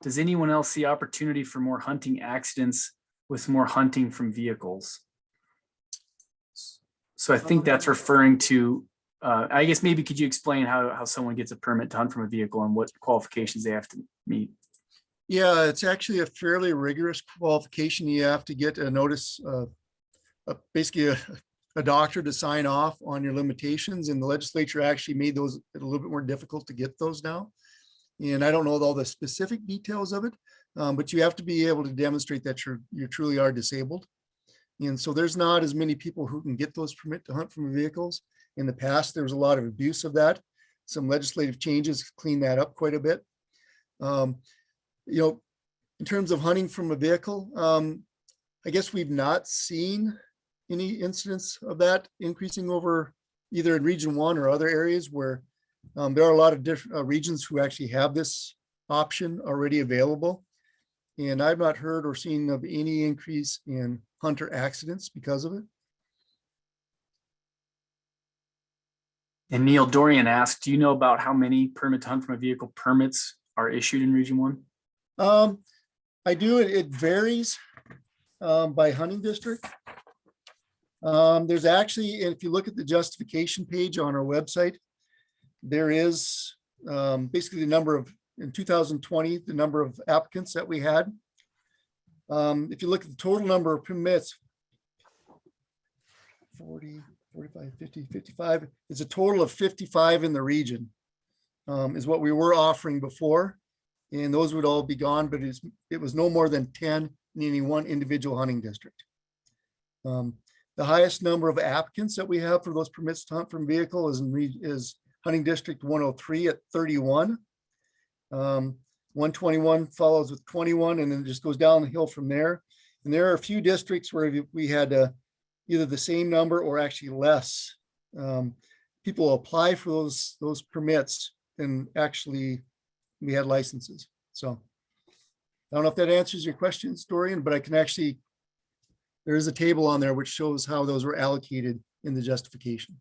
does anyone else see opportunity for more hunting accidents with more hunting from vehicles? So I think that's referring to, I guess maybe could you explain how someone gets a permit to hunt from a vehicle and what qualifications they have to meet? Yeah, it's actually a fairly rigorous qualification. You have to get a notice, basically a a doctor to sign off on your limitations, and the legislature actually made those a little bit more difficult to get those now. And I don't know all the specific details of it, but you have to be able to demonstrate that you truly are disabled. And so there's not as many people who can get those permit to hunt from vehicles. In the past, there was a lot of abuse of that. Some legislative changes clean that up quite a bit. In terms of hunting from a vehicle, I guess we've not seen any incidents of that increasing over either in Region 1 or other areas where there are a lot of different regions who actually have this option already available. And I've not heard or seen of any increase in hunter accidents because of it. And Neil Dorian asked, do you know about how many permit to hunt from a vehicle permits are issued in Region 1? I do. It varies by hunting district. There's actually, if you look at the justification page on our website, there is basically the number of, in 2020, the number of applicants that we had. If you look at the total number of permits, 40, 45, 50, 55, it's a total of 55 in the region, is what we were offering before. And those would all be gone, but it was no more than 10 in any one individual hunting district. The highest number of applicants that we have for those permits to hunt from vehicle is hunting district 103 at 31. 121 follows with 21, and then it just goes down the hill from there. And there are a few districts where we had either the same number or actually less people apply for those permits than actually we had licenses. So I don't know if that answers your questions, Dorian, but I can actually, there is a table on there which shows how those were allocated in the justification.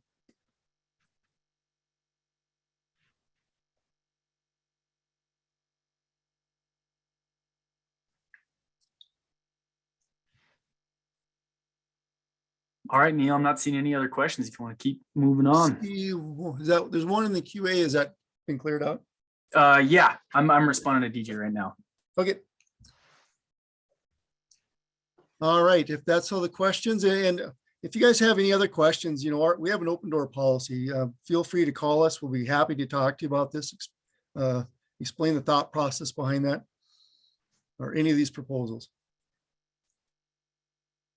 All right, Neil, I'm not seeing any other questions. If you want to keep moving on. There's one in the QA. Has that been cleared out? Yeah, I'm responding to DJ right now. Okay. All right, if that's all the questions, and if you guys have any other questions, we have an open door policy. Feel free to call us. We'll be happy to talk to you about this, explain the thought process behind that, or any of these proposals.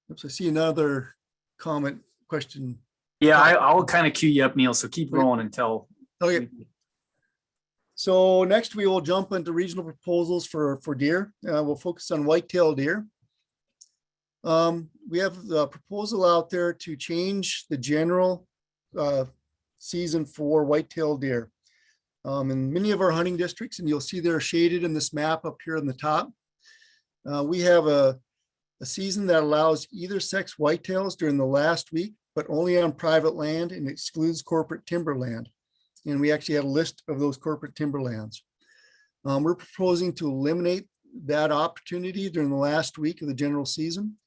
Oops, I see another comment question. Yeah, I'll kind of cue you up, Neil, so keep rolling until. Okay. So next we will jump into regional proposals for deer. We'll focus on white-tailed deer. We have the proposal out there to change the general season for white-tailed deer. In many of our hunting districts, and you'll see they're shaded in this map up here on the top, we have a season that allows either sex whitetails during the last week, but only on private land and excludes corporate timberland. And we actually had a list of those corporate timberlands. We're proposing to eliminate that opportunity during the last week of the general season.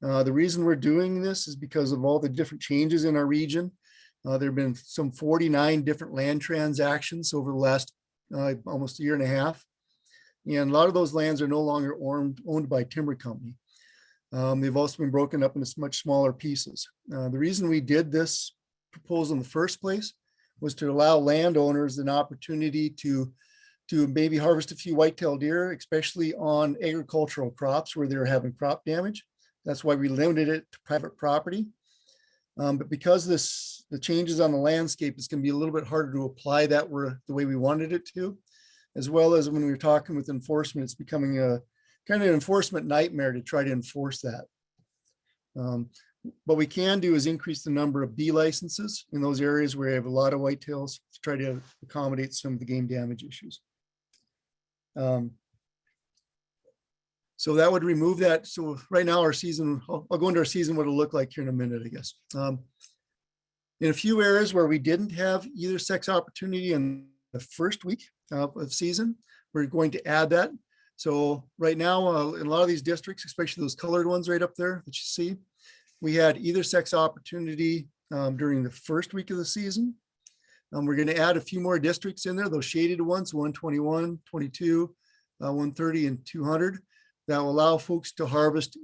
The reason we're doing this is because of all the different changes in our region. There have been some 49 different land transactions over the last almost a year and a half. And a lot of those lands are no longer owned by timber company. They've also been broken up into much smaller pieces. The reason we did this proposal in the first place was to allow landowners an opportunity to maybe harvest a few white-tailed deer, especially on agricultural crops where they're having crop damage. That's why we limited it to private property. But because the changes on the landscape, it's going to be a little bit harder to apply that the way we wanted it to, as well as when we were talking with enforcement, it's becoming a kind of an enforcement nightmare to try to enforce that. What we can do is increase the number of B licenses in those areas where you have a lot of whitetails to try to accommodate some of the game damage issues. So that would remove that. So right now our season, I'll go into our season, what it'll look like here in a minute, I guess. In a few areas where we didn't have either sex opportunity in the first week of season, we're going to add that. So right now in a lot of these districts, especially those colored ones right up there that you see, we had either sex opportunity during the first week of the season. We're going to add a few more districts in there, those shaded ones, 121, 22, 130, and 200, that will allow folks to harvest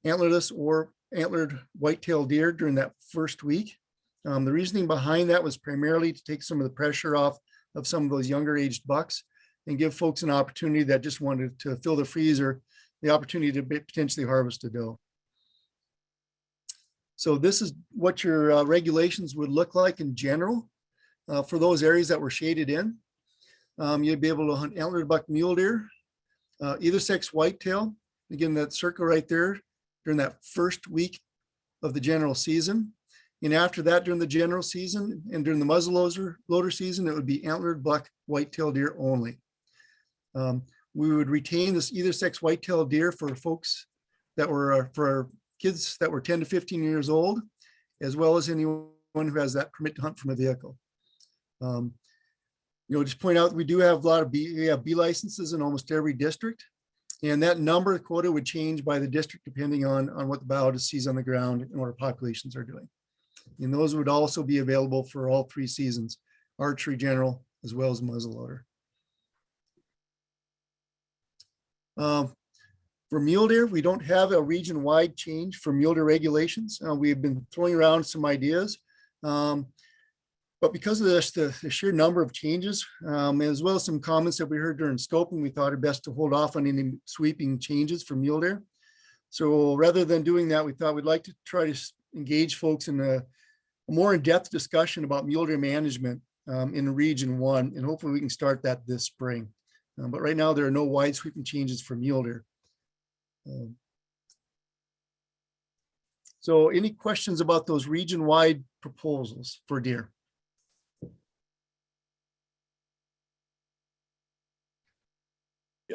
antlerless or antlered white-tailed deer during that first week. The reasoning behind that was primarily to take some of the pressure off of some of those younger aged bucks and give folks an opportunity that just wanted to fill the freezer, the opportunity to potentially harvest a doe. So this is what your regulations would look like in general for those areas that were shaded in. You'd be able to hunt antlered buck mule deer, either sex whitetail. Again, that circle right there during that first week of the general season. And after that, during the general season and during the muzzle loader season, it would be antlered buck whitetail deer only. We would retain this either sex whitetail deer for folks that were for kids that were 10 to 15 years old, as well as anyone who has that permit to hunt from a vehicle. Just point out, we do have a lot of B licenses in almost every district. And that number quota would change by the district depending on what the biologist sees on the ground and what our populations are doing. And those would also be available for all 3 seasons, archery general, as well as muzzleloader. For mule deer, we don't have a region-wide change for mule deer regulations. We've been throwing around some ideas. But because of this, the sheer number of changes, as well as some comments that we heard during scoping, we thought it best to hold off on any sweeping changes for mule deer. So rather than doing that, we thought we'd like to try to engage folks in a more in-depth discussion about mule deer management in Region 1, and hopefully we can start that this spring. But right now, there are no wide sweeping changes for mule deer. So any questions about those region-wide proposals for deer?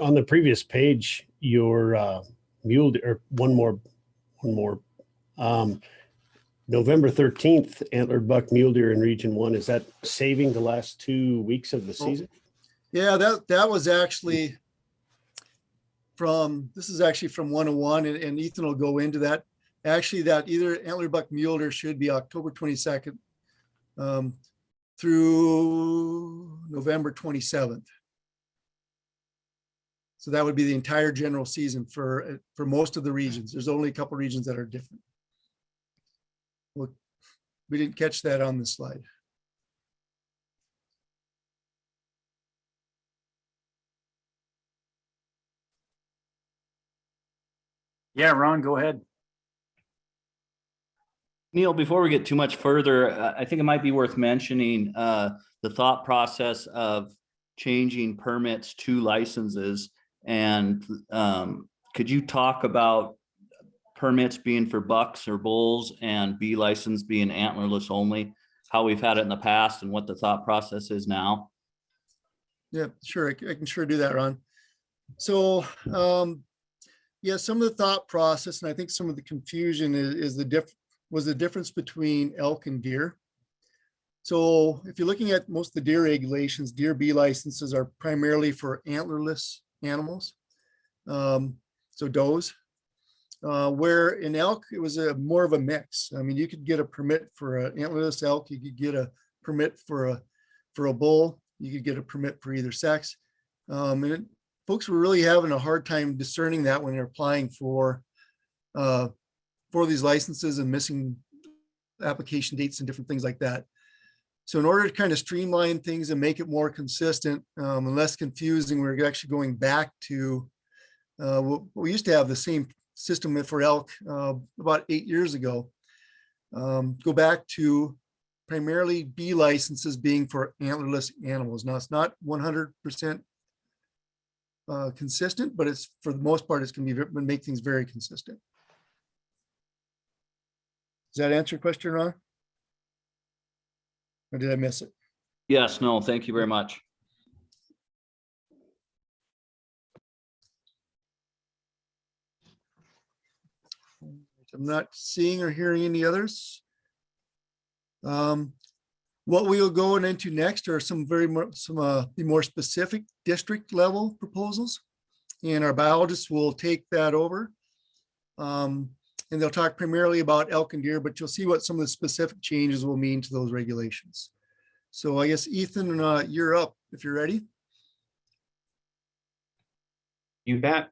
On the previous page, your mule deer, or one more. November 13th, antlered buck mule deer in Region 1. Is that saving the last 2 weeks of the season? Yeah, that was actually this is actually from 101, and Ethan will go into that. Actually, that either antlered buck mule deer should be October 22nd through November 27th. So that would be the entire general season for most of the regions. There's only a couple regions that are different. Well, we didn't catch that on the slide. Yeah, Ron, go ahead. Neil, before we get too much further, I think it might be worth mentioning the thought process of changing permits to licenses. And could you talk about permits being for bucks or bulls and B license being antlerless only, how we've had it in the past and what the thought process is now? Yeah, sure. I can sure do that, Ron. So, yeah, some of the thought process, and I think some of the confusion was the difference between elk and deer. So if you're looking at most of the deer regulations, deer B licenses are primarily for antlerless animals, so does. Where in elk, it was more of a mix. I mean, you could get a permit for an antlerless elk, you could get a permit for a bull, you could get a permit for either sex. Folks were really having a hard time discerning that when they're applying for these licenses and missing application dates and different things like that. So in order to kind of streamline things and make it more consistent and less confusing, we're actually going back to we used to have the same system for elk about 8 years ago. Go back to primarily B licenses being for antlerless animals. Now it's not 100% consistent, but it's for the most part, it's going to make things very consistent. Does that answer your question, Ron? Or did I miss it? Yes, no, thank you very much. I'm not seeing or hearing any others. What we will go into next are some more specific district level proposals, and our biologists will take that over. And they'll talk primarily about elk and deer, but you'll see what some of the specific changes will mean to those regulations. So I guess, Ethan, you're up if you're ready. You bet.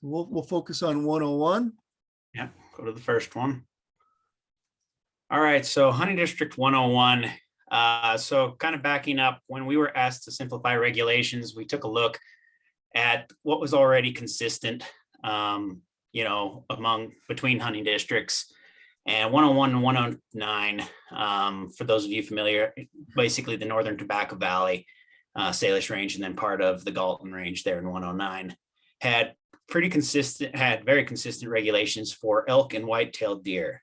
we'll focus on 101. Yeah, go to the first one. All right, so hunting district 101. So kind of backing up, when we were asked to simplify regulations, we took a look at what was already consistent, between hunting districts. And 101 and 109, for those of you familiar, basically the Northern Tobacco Valley, Salish Range, and then part of the Galton Range there in 109, had very consistent regulations for elk and white-tailed deer.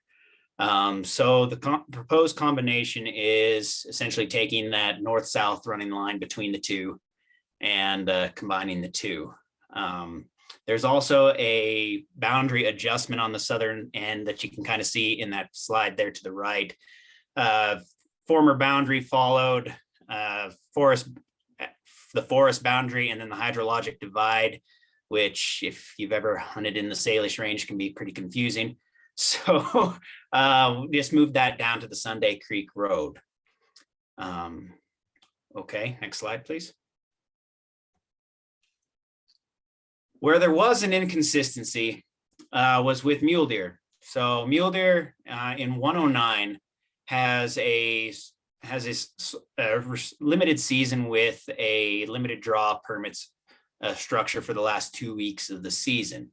So the proposed combination is essentially taking that north-south running line between the two and combining the two. There's also a boundary adjustment on the southern end that you can kind of see in that slide there to the right. Former boundary followed the forest boundary and then the hydrologic divide, which if you've ever hunted in the Salish Range can be pretty confusing. So just moved that down to the Sunday Creek Road. Okay, next slide, please. Where there was an inconsistency was with mule deer. So mule deer in 109 has a limited season with a limited draw permits structure for the last 2 weeks of the season.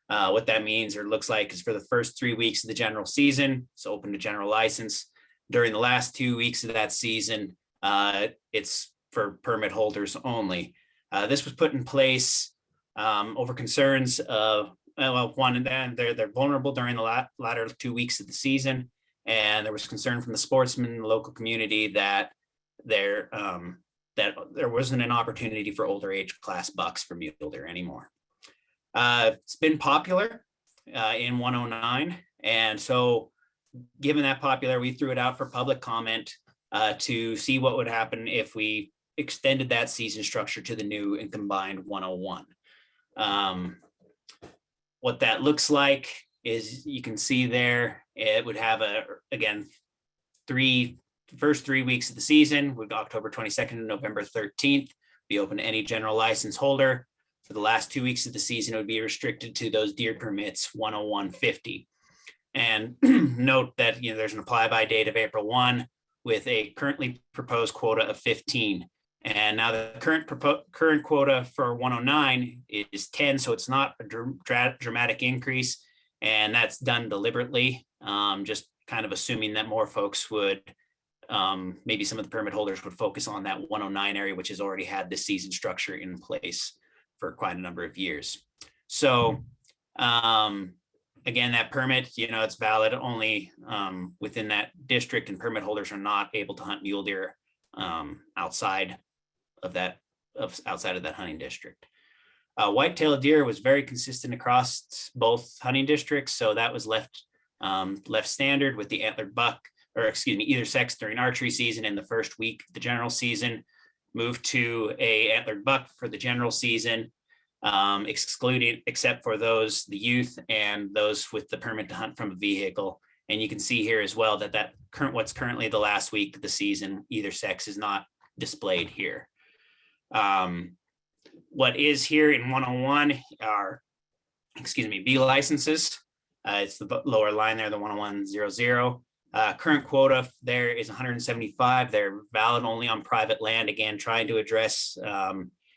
What that means or looks like is for the first 3 weeks of the general season, it's open to general license. During the last 2 weeks of that season, it's for permit holders only. This was put in place over concerns of, one, and then they're vulnerable during the latter 2 weeks of the season. And there was concern from the sportsmen in the local community that there wasn't an opportunity for older age class bucks for mule deer anymore. It's been popular in 109. And so given that popular, we threw it out for public comment to see what would happen if we extended that season structure to the new and combined 101. What that looks like is you can see there, it would have first 3 weeks of the season, with October 22nd to November 13th, be open to any general license holder. For the last 2 weeks of the season, it would be restricted to those deer permits 10150. And note that there's an apply by date of April 1 with a currently proposed quota of 15. And now the current quota for 109 is 10, so it's not a dramatic increase, and that's done deliberately, just kind of assuming that more folks would, maybe some of the permit holders would focus on that 109 area, which has already had the season structure in place for quite a number of years. So again, that permit, it's valid only within that district, and permit holders are not able to hunt mule deer outside of that hunting district. White-tailed deer was very consistent across both hunting districts, so that was left standard with the antlered buck, either sex during archery season in the first week of the general season, moved to a antlered buck for the general season, except for the youth and those with the permit to hunt from a vehicle. And you can see here as well that what's currently the last week of the season, either sex is not displayed here. What is here in 101 are, B licenses. It's the lower line there, the 10100. Current quota there is 175. They're valid only on private land, again, trying to address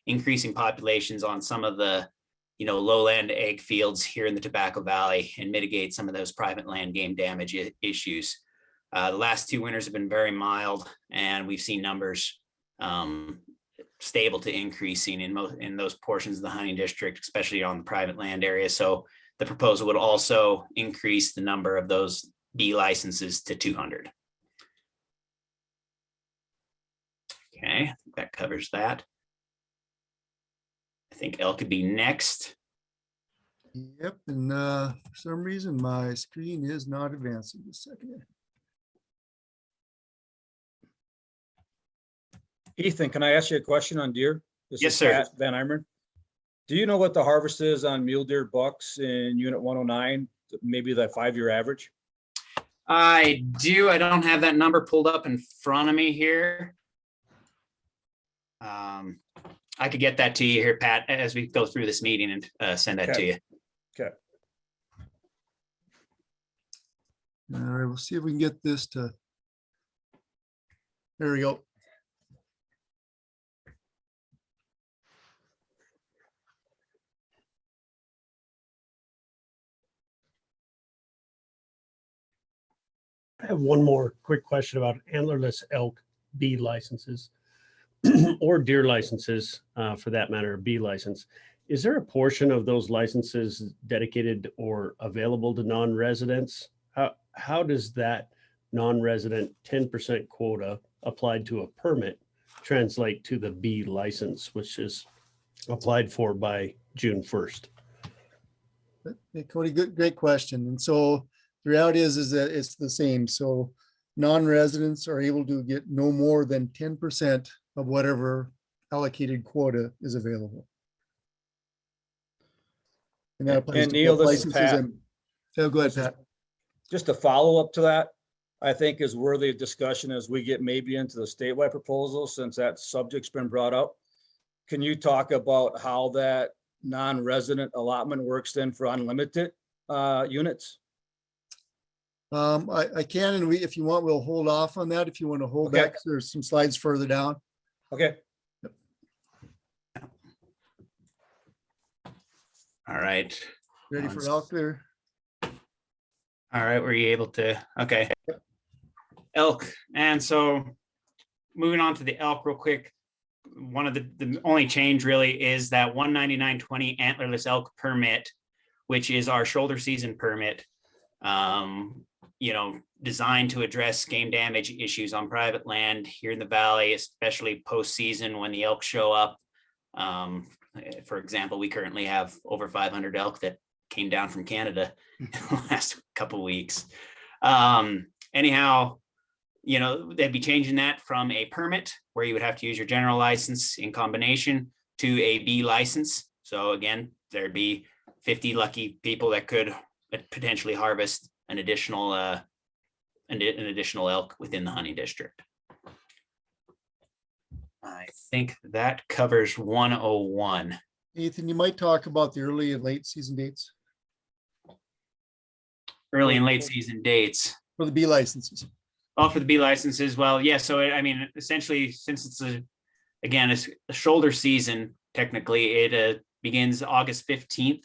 increasing populations on some of the lowland egg fields here in the Tobacco Valley and mitigate some of those private land game damage issues. The last 2 winters have been very mild, and we've seen numbers stable to increasing in those portions of the hunting district, especially on the private land area. So the proposal would also increase the number of those B licenses to 200. Okay, I think that covers that. I think elk could be next. Yep, and for some reason my screen is not advancing this second. Ethan, can I ask you a question on deer? Yes, sir. Pat Van Eimer. Do you know what the harvest is on mule deer bucks in unit 109, maybe the 5-year average? I do. I don't have that number pulled up in front of me here. I could get that to you here, Pat, as we go through this meeting and send that to you. All right, we'll see if we can get this to. There we go. I have one more quick question about antlerless elk B licenses or deer licenses, for that matter, B license. Is there a portion of those licenses dedicated or available to non-residents? How does that non-resident 10% quota applied to a permit translate to the B license, which is applied for by June 1st? Hey, Cody, great question. And so the reality is that it's the same. So non-residents are able to get no more than 10% of whatever allocated quota is available. And that applies And to Neil, both this is licenses Pat. and. Oh, go ahead, Pat. Just a follow-up to that, I think is worthy of discussion as we get maybe into the statewide proposal, since that subject's been brought up. Can you talk about how that non-resident allotment works then for unlimited units? I can, and if you want, we'll hold off on that. If you want to hold Okay. back, there's some slides further down. Okay. All right. Ready for elk there? All right, were you able to? Okay. Elk. And so moving on to the elk real quick. One of the only change really is that 199.20 antlerless elk permit, which is our shoulder season permit, designed to address game damage issues on private land here in the valley, especially post-season when the elk show up. For example, we currently have over 500 elk that came down from Canada in the last couple of weeks. Anyhow, they'd be changing that from a permit where you would have to use your general license in combination to a B license. So again, there'd be 50 lucky people that could potentially harvest an additional elk within the hunting district. I think that covers 101. Ethan, you might talk about the early and late season dates Early and late season dates. for the B licenses. Oh, for the B licenses. Well, yeah. So essentially, since it's it's a shoulder season, technically it begins August 15th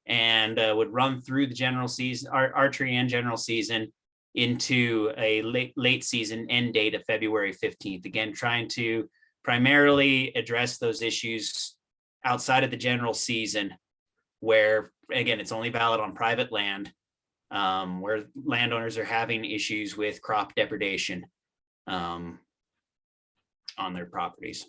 and would run through the general season, archery and general season, into a late season end date of February 15th. Again, trying to primarily address those issues outside of the general season, where again, it's only valid on private land, where landowners are having issues with crop depredation on their properties.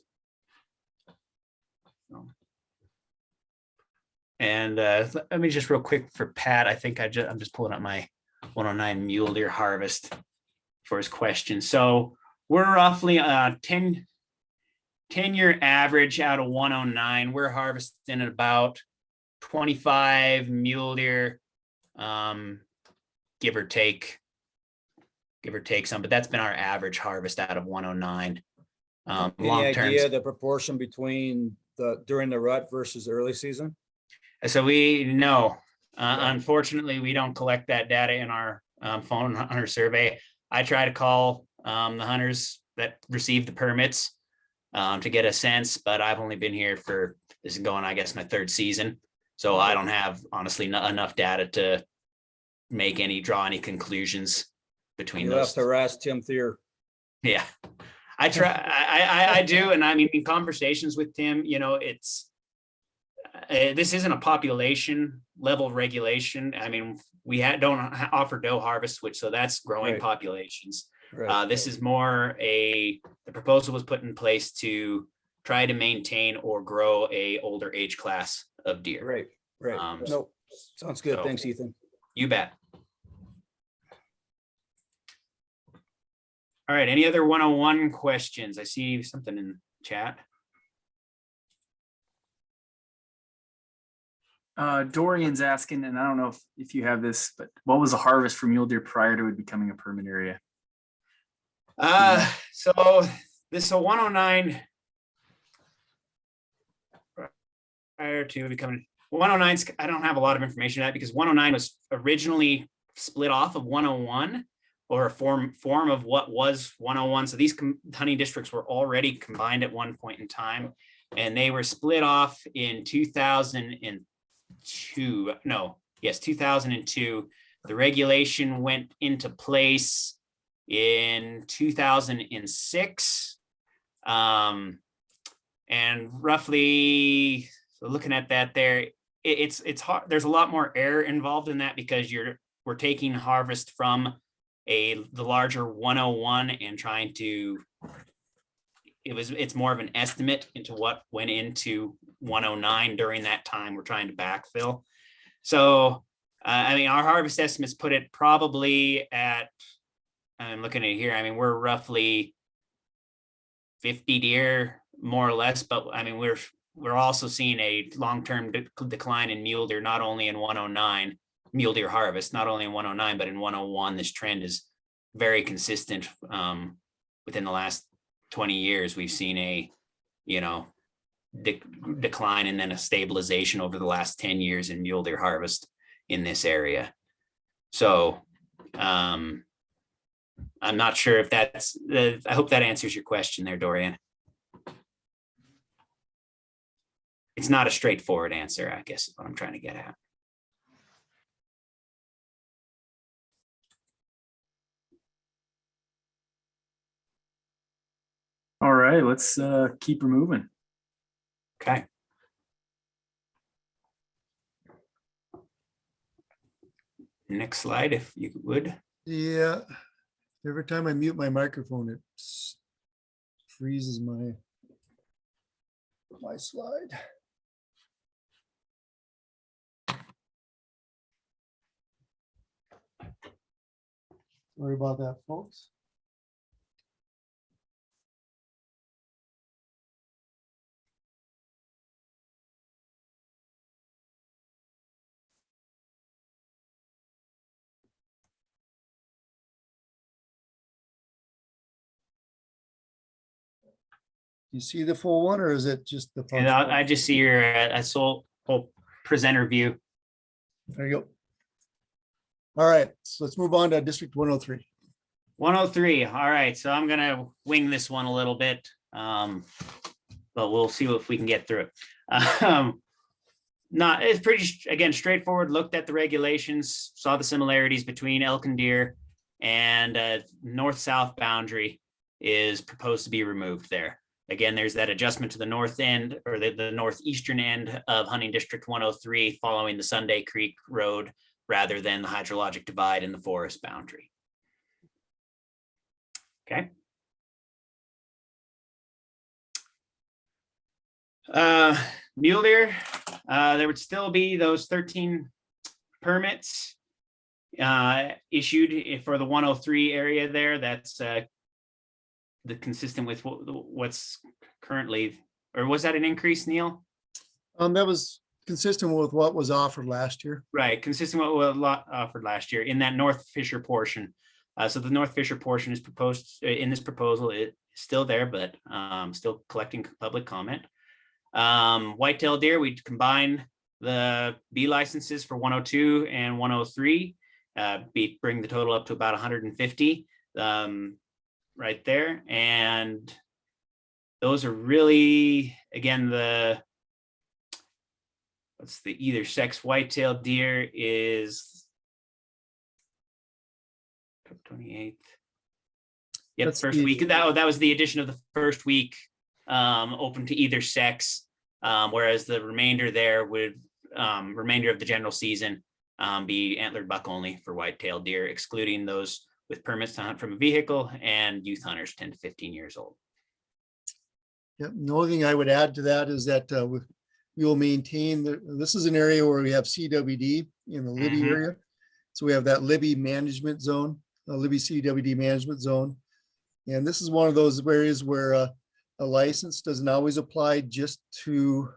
And let me just real quick for Pat, I think I'm just pulling up my 109 mule deer harvest for his question. So we're roughly 10-year average out of 109. We're harvesting at about 25 mule deer, give or take some, but that's been our average harvest out of 109. Any Long-term. idea the proportion between during the rut versus early season? So we know, unfortunately, we don't collect that data in our phone hunter survey. I try to call the hunters that receive the permits to get a sense, but I've only been here for, this is going, I guess, my third season. So I don't have honestly enough data to draw any conclusions between You'll those. have to harass Tim Thier. Yeah, I try. I do, and I mean, in conversations with Tim, it's this isn't a population level regulation. I mean, we don't offer doe harvest, so that's growing Right. populations. Right. This is more the proposal was put in place to try to maintain or grow a older age class of deer. Right. Nope. Sounds good. so- Thanks, Ethan. You bet. All right, any other 101 questions? I see something in chat. Dorian's asking, and I don't know if you have this, but what was the harvest for mule deer prior to it becoming a permit area? So this 109 prior to becoming 109's, I don't have a lot of information on that because 109 was originally split off of 101 or a form of what was 101. So these hunting districts were already combined at one point in time, and they were split off in 2002. No, yes, 2002. The regulation went into place in 2006. And roughly, so looking at that there, it's hard. There's a lot more error involved in that because we're taking harvest from the larger 101 and trying to, it's more of an estimate into what went into 109 during that time. We're trying to backfill. So, I mean, our harvest estimates put it probably at, I'm looking at it here, I mean, we're roughly 50 deer, more or less, but I mean, we're also seeing a long-term decline in mule deer, not only in 109, mule deer harvest, not only in 109, but in 101. This trend is very consistent. Within the last 20 years, we've seen a, decline and then a stabilization over the last 10 years in mule deer harvest in this area. So I'm not sure if that's, I hope that answers your question there, Dorian. It's not a straightforward answer, I guess is what I'm trying to get at. All right, let's keep moving. Okay. Next slide, if you would. Yeah. Every time I mute my microphone, it freezes my slide. Sorry about that, folks. You see the full one, or is it just the? And I just see your whole presenter view. There you go. All right, so let's move on to District 103. 103. All right, so I'm gonna wing this one a little bit, but we'll see if we can get through it. It's pretty, again, straightforward. Looked at the regulations, saw the similarities between elk and deer, and north-south boundary is proposed to be removed there. Again, there's that adjustment to the north end, or the northeastern end of hunting district 103 following the Sunday Creek Road rather than the hydrologic divide in the forest boundary. Okay. Mule deer, there would still be those 13 permits issued for the 103 area there. That's consistent with what's currently, or was that an increase, Neil? That was consistent with what was offered last year. Right, consistent with what was offered last year in that North Fisher portion. So the North Fisher portion is proposed in this proposal. It's still there, but still collecting public comment. White-tailed deer, we combine the B licenses for 102 and 103, bring the total up to about 150. Right there. And those are really, again, what's the either sex white-tailed deer is 28th. Yep, That's first week. That was the addition of the first week, open to either sex, whereas the remainder there would, remainder of the general season, be antlered buck only for white-tailed deer, excluding those with permits to hunt from a vehicle and youth hunters 10 to 15 years old. Yep. The only thing I would add to that is that we will maintain this is an area where we have CWD in the Libby area. So we have that Libby management zone, Libby CWD management zone. And this is one of those areas where a license doesn't always apply just to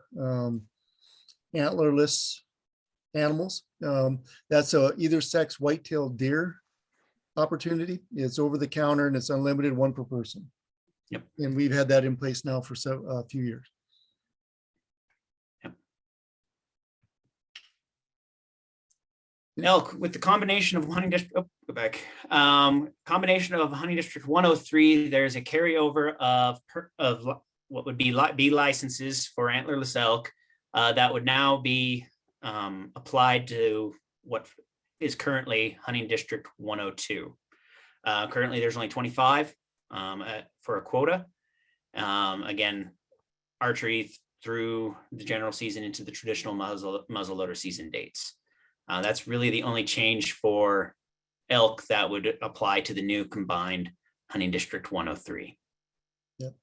antlerless animals. That's a either sex white-tailed deer opportunity. It's over the counter and it's unlimited, one per person. Yep. And we've had that in place now for a few years. Yep. Elk with the combination of hunting district, go back. Combination of hunting district 103, there's a carryover of what would be B licenses for antlerless elk that would now be applied to what is currently hunting district 102. Currently, there's only 25 for a quota. Again, archery through the general season into the traditional muzzleloader season dates. That's really the only change for elk that would apply to the new combined hunting district 103. Yep.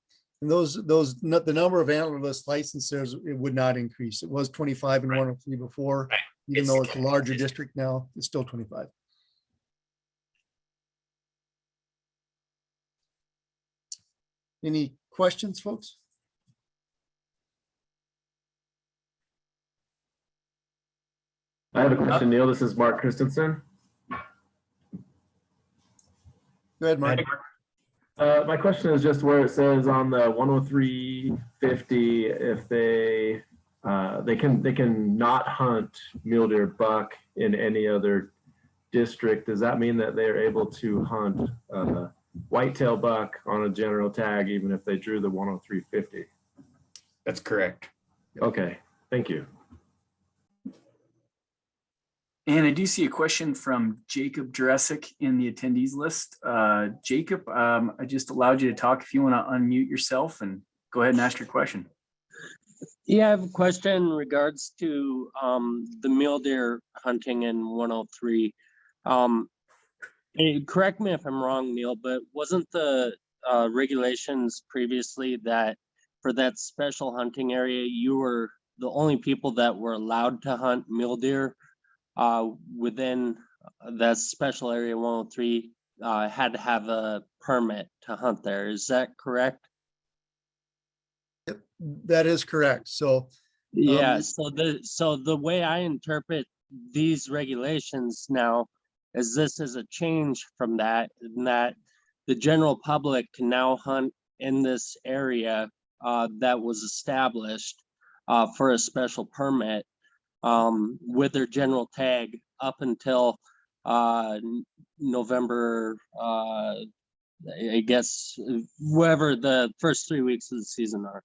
And the number of antlerless licenses, it would not increase. It was 25 and 103 before, even though it's a larger district now, it's still 25. Any questions, folks? I have a question, Neil. This is Mark Christensen. Go ahead, Mark. My question is just where it says on the 10350, if they can not hunt mule deer buck in any other district. Does that mean that they're able to hunt whitetail buck on a general tag, even if they drew the 10350? That's correct. Okay, thank you. And I do see a question from Jacob Jurassic in the attendees list. Jacob, I just allowed you to talk. If you want to unmute yourself and go ahead and ask your question. Yeah, I have a question in regards to the mule deer hunting in 103. Correct me if I'm wrong, Neil, but wasn't the regulations previously that for that special hunting area, you were the only people that were allowed to hunt mule deer within that special area 103 had to have a permit to hunt there. Is that correct? Yep, that is correct. So yeah, so the way I interpret these regulations now is this is a change from that, in that the general public can now hunt in this area that was established for a special permit with their general tag up until November, I guess, whatever the first 3 weeks of the season are.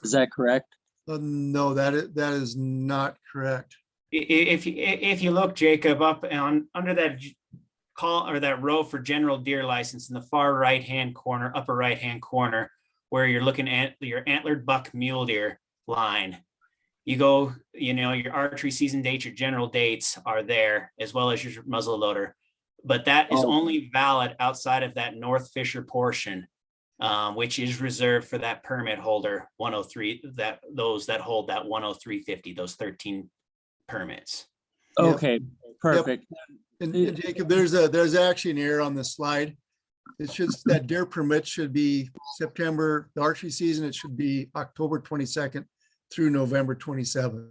Is that correct? no, that is not correct. If you look, Jacob, up on under that call or that row for general deer license in the far right hand corner, upper right hand corner, where you're looking at your antlered buck mule deer line, you go, your archery season dates, your general dates are there, as well as your muzzle loader. But that is only valid outside of that North Fisher portion, which is reserved for that permit holder 103, those that hold that 10350, those 13 permits. Okay, perfect. Yep. And Jacob, there's actually an error on the slide. It should, that deer permit should be September, the archery season, it should be October 22nd through November 27th.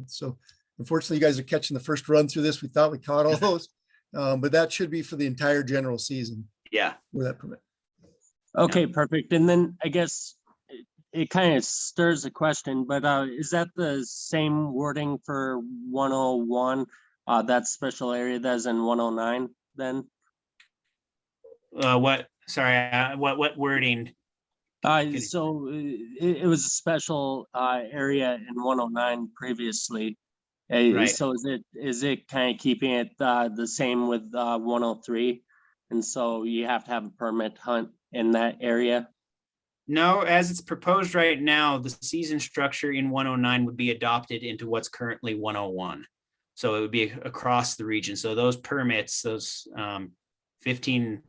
So unfortunately, you guys are catching the first run through this. We thought we caught all those, but that should be for the entire general season. Yeah. For that permit. Okay, perfect. And then I guess it kind of stirs the question, but is that the same wording for 101, that special area that's in 109 then? What wording? So it was a special area in 109 previously. Right. So is it kind of keeping it the same with 103? And so you have to have a permit to hunt in that area? No, as it's proposed right now, the season structure in 109 would be adopted into what's currently 101. So it would be across the region. So those permits, those 15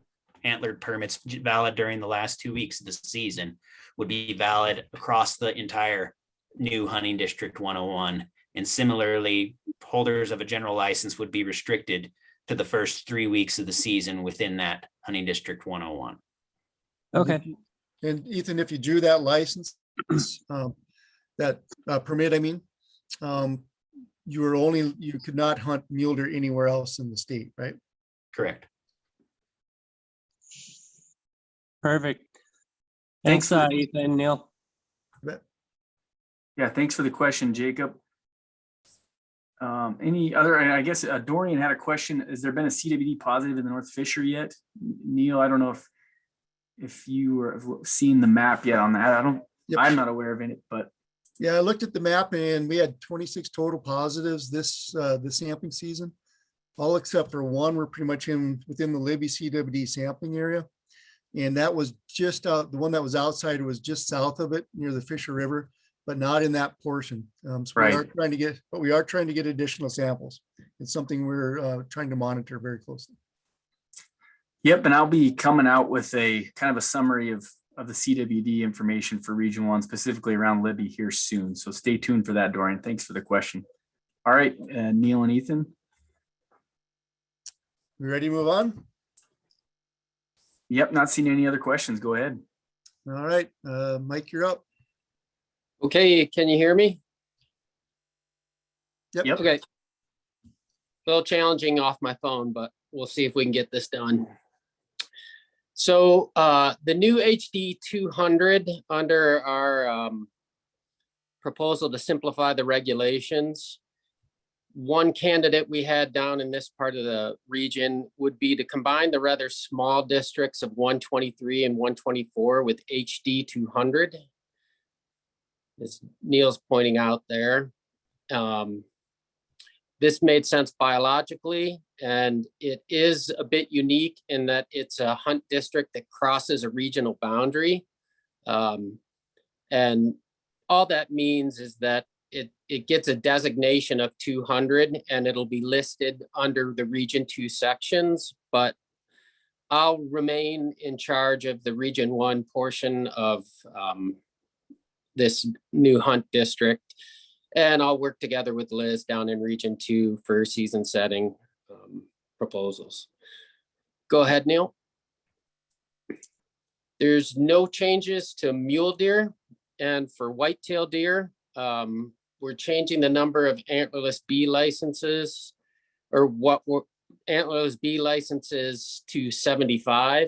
antlered permits valid during the last 2 weeks of the season would be valid across the entire new hunting district 101. And similarly, holders of a general license would be restricted to the first 3 weeks of the season within that hunting district 101. Okay. And Ethan, if you drew that license, that permit, I mean, you could not hunt mule deer anywhere else in the state, right? Correct. Perfect. Thanks, Ethan, Neil. Yeah, thanks for the question, Jacob. Any other, and I guess Dorian had a question. Has there been a CWD positive in the North Fisher yet? Neil, I don't know if you have seen the map yet on that. Yep. I'm not aware of it, but Yeah, I looked at the map and we had 26 total positives this sampling season. All except for one were pretty much within the Libby CWD sampling area. And that was just the one that was outside was just south of it near the Fisher River, but not in that portion. So Right. we are trying to get additional samples. It's something we're trying to monitor very closely. yep. And I'll be coming out with a kind of a summary of the CWD information for Region 1, specifically around Libby here soon. So stay tuned for that, Dorian. Thanks for the question. All right, Neil and Ethan. We ready to move on? Yep, not seeing any other questions. Go ahead. All right, Mike, you're up. Okay, can you hear me? Yep. Okay. A little challenging off my phone, but we'll see if we can get this done. So the new HD 200 under our proposal to simplify the regulations. One candidate we had down in this part of the region would be to combine the rather small districts of 123 and 124 with HD 200. As Neil's pointing out there. This made sense biologically, and it is a bit unique in that it's a hunt district that crosses a regional boundary. And all that means is that it gets a designation of 200 and it'll be listed under the Region 2 sections, but I'll remain in charge of the Region 1 portion of this new hunt district. And I'll work together with Liz down in Region 2 for season setting proposals. Go ahead, Neil. There's no changes to mule deer, and for white-tailed deer, we're changing the number of antlerless bee licenses, or what were antlerless bee licenses, to 75.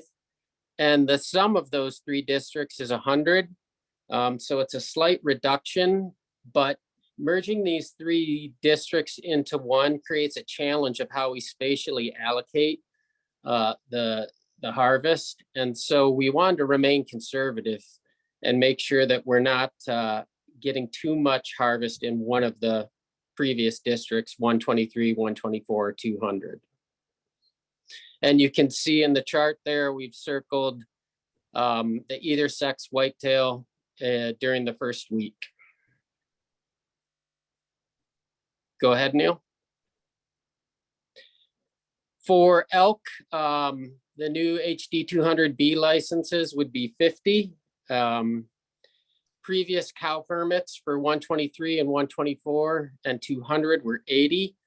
And the sum of those three districts is 100. So it's a slight reduction, but merging these three districts into one creates a challenge of how we spatially allocate the harvest. And so we wanted to remain conservative and make sure that we're not getting too much harvest in one of the previous districts, 123, 124, 200. And you can see in the chart there, we've circled the either sex whitetail during the first week. Go ahead, Neil. For elk, the new HD 200B licenses would be 50. Previous cow permits for 123 and 124 and 200 were 80.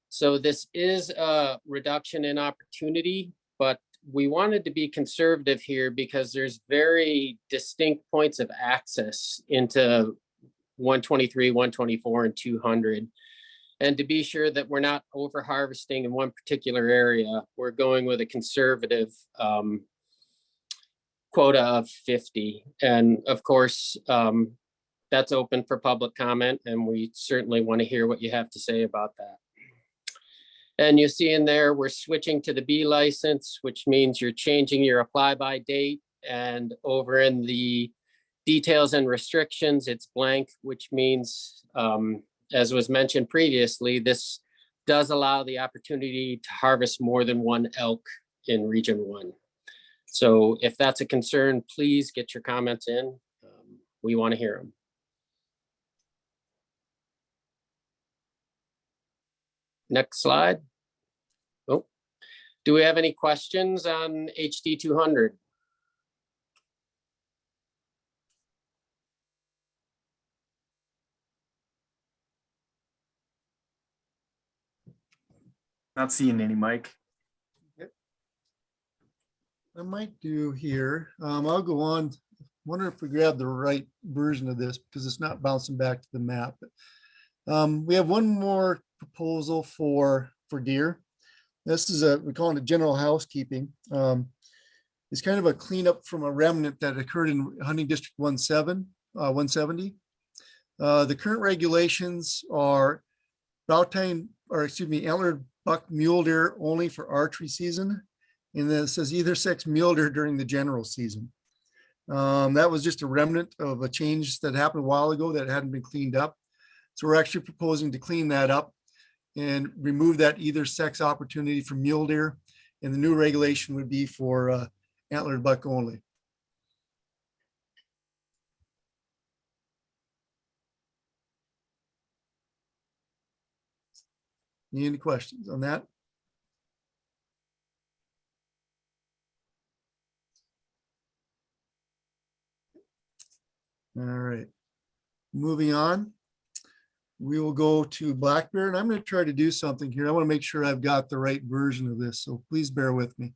So this is a reduction in opportunity, but we wanted to be conservative here because there's very distinct points of access into 123, 124, and 200. And to be sure that we're not over harvesting in one particular area, we're going with a conservative quota of 50. And of course, that's open for public comment, and we certainly want to hear what you have to say about that. And you see in there, we're switching to the B license, which means you're changing your apply by date. And over in the details and restrictions, it's blank, which means, as was mentioned previously, this does allow the opportunity to harvest more than one elk in Region 1. So if that's a concern, please get your comments in. We want to hear them. Next slide. Oh, do we have any questions on HD 200? Not seeing any, Mike. I might do here. I'll go on. Wonder if we grab the right version of this because it's not bouncing back to the map. We have one more proposal for deer. This is we call it a general housekeeping. It's kind of a cleanup from a remnant that occurred in hunting district 170. The current regulations are antlered buck mule deer only for archery season. And then it says either sex mule deer during the general season. That was just a remnant of a change that happened a while ago that hadn't been cleaned up. So we're actually proposing to clean that up and remove that either sex opportunity for mule deer. And the new regulation would be for antlered buck only. Any questions on that? All right, moving on. We will go to black bear, and I'm going to try to do something here. I want to make sure I've got the right version of this, so please bear with me.